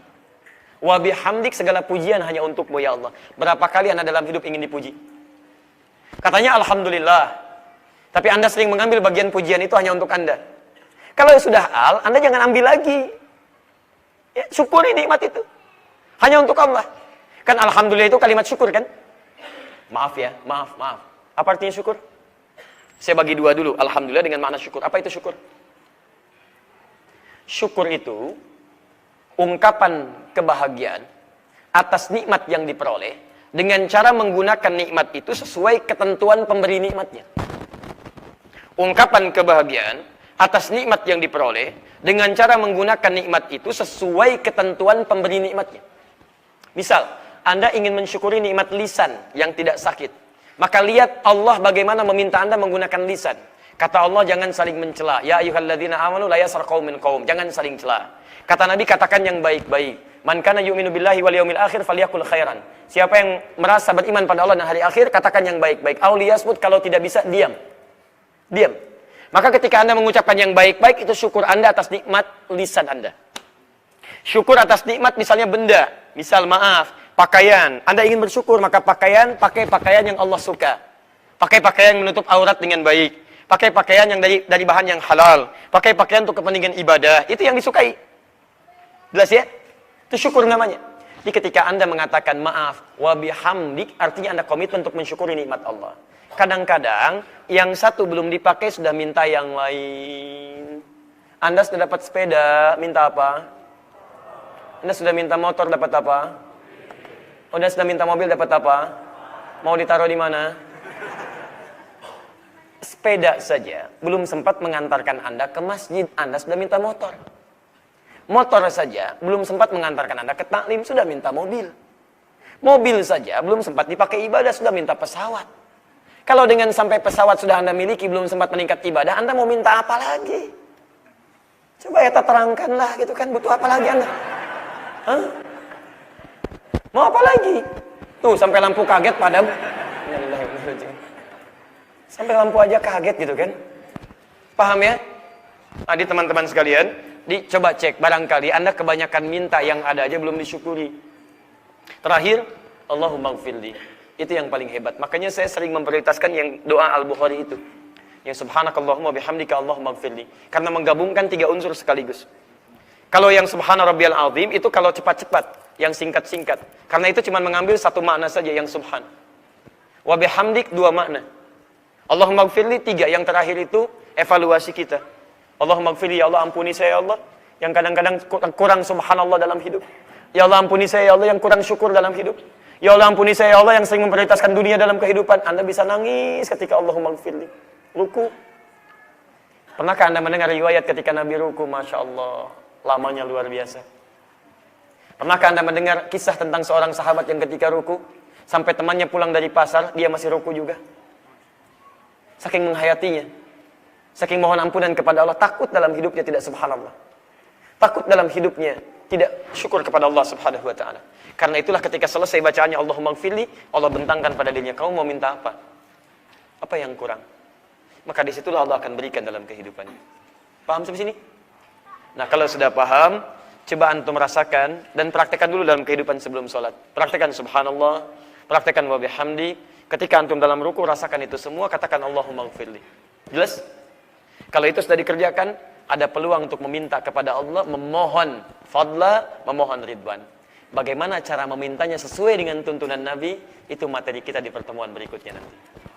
Wa bihamdik, segala pujian hanya untukmu ya Allah. Berapa kali Anda dalam hidup ingin dipuji? Katanya alhamdulillah. Tapi Anda sering mengambil bagian pujian itu hanya untuk Anda. Kalau sudah Anda jangan ambil lagi. Ya, syukuri nikmat itu. Hanya untuk Allah. Kan alhamdulillah itu kalimat syukur kan? Maaf ya, maaf. Apa artinya syukur? Saya bagi dua dulu. Alhamdulillah dengan makna syukur. Apa itu syukur? Syukur itu ungkapan kebahagiaan atas nikmat yang diperoleh dengan cara menggunakan nikmat itu sesuai ketentuan pemberi nikmatnya. Ungkapan kebahagiaan atas nikmat yang diperoleh dengan cara menggunakan nikmat itu sesuai ketentuan pemberi nikmatnya. Misal, Anda ingin mensyukuri nikmat lisan yang tidak sakit. Maka lihat Allah bagaimana meminta Anda menggunakan lisan. Kata Allah, jangan saling mencela. Ya ayyuhalladzina amanu la yaskhar qaumin min qaum. Jangan saling cela. Kata Nabi, katakan yang baik-baik. Man kana yu'minu billahi wal yaumil akhir falyakul khairan. Siapa yang merasa beriman pada Allah dan hari akhir, katakan yang baik-baik. Aw liyasmut, kalau tidak bisa diam. Diam. Maka ketika Anda mengucapkan yang baik-baik, itu syukur Anda atas nikmat lisan Anda. Syukur atas nikmat misalnya benda. Misal maaf, pakaian. Anda ingin bersyukur, maka pakai pakaian yang Allah suka. Pakai pakaian yang menutup aurat dengan baik. Pakai pakaian yang dari bahan yang halal. Pakai pakaian untuk kepentingan ibadah. Itu yang disukai. Jelas ya? Itu syukur namanya. Jadi ketika Anda mengatakan maaf, wa bihamdik, artinya Anda komitmen untuk mensyukuri nikmat Allah. Kadang-kadang, yang satu belum dipakai sudah minta yang lain. Anda sudah dapat sepeda, minta apa? Anda sudah minta motor, dapat apa? Anda sudah minta mobil, dapat apa? Mau ditaruh di mana? Sepeda saja belum sempat mengantarkan Anda ke masjid, Anda sudah minta motor. Motor saja belum sempat mengantarkan Anda ke taklim, sudah minta mobil. Mobil saja belum sempat dipakai ibadah, sudah minta pesawat. Kalau dengan sampai pesawat sudah Anda miliki, belum sempat meningkat ibadah, Anda mau minta apa lagi? Coba ya terangkanlah gitu kan, butuh apa lagi Anda? Hah? Mau apa lagi? Tuh sampai lampu kaget padam. Sampai lampu aja kaget gitu kan. Paham ya? Tadi teman-teman sekalian, coba cek barangkali Anda kebanyakan minta yang ada aja belum disyukuri. Terakhir, Allahumma gfirli. Itu yang paling hebat. Makanya saya sering memprioritaskan yang doa Al-Bukhari itu. Yang subhanakallahumma bihamdika Allahumma gfirli. Karena menggabungkan 3 unsur sekaligus. Kalau yang subhana rabbiyal azim itu kalau cepat-cepat, yang singkat-singkat. Karena itu cuma mengambil 1 makna saja yang subhan. Wa bihamdik 2 makna. Allahumma gfirli 3, yang terakhir itu evaluasi kita. Allahumma gfirli, ya Allah ampuni saya ya Allah yang kadang-kadang kurang subhanallah dalam hidup. Ya Allah ampuni saya ya Allah yang kurang syukur dalam hidup. Ya Allah ampuni saya ya Allah yang sering memprioritaskan dunia dalam kehidupan. Anda bisa nangis ketika Allahumma gfirli. Ruku. Pernahkah Anda mendengar riwayat ketika Nabi ruku? Masya Allah, lamanya luar biasa. Pernahkah Anda mendengar kisah tentang seorang sahabat yang ketika ruku sampai temannya pulang dari pasar, dia masih ruku juga? Saking menghayatinya, saking mohon ampunan kepada Allah, takut dalam hidupnya tidak subhanallah. Takut dalam hidupnya tidak syukur kepada Allah subhanahu wa ta'ala. Karena itulah ketika selesai bacaannya Allahumma gfirli, Allah bentangkan pada dirinya, kamu mau minta apa? Apa yang kurang? Maka disitulah Allah akan berikan dalam kehidupannya. Paham sampai sini? Nah kalau sudah paham, coba antum rasakan dan praktekkan dulu dalam kehidupan sebelum sholat. Praktekkan subhanallah, praktekkan wa bihamdi. Ketika antum dalam ruku, rasakan itu semua, katakan Allahumma gfirli. Jelas? Kalau itu sudah dikerjakan, ada peluang untuk meminta kepada Allah, memohon fadla, memohon ridwan. Bagaimana cara memintanya sesuai dengan tuntunan Nabi, itu materi kita di pertemuan berikutnya nanti.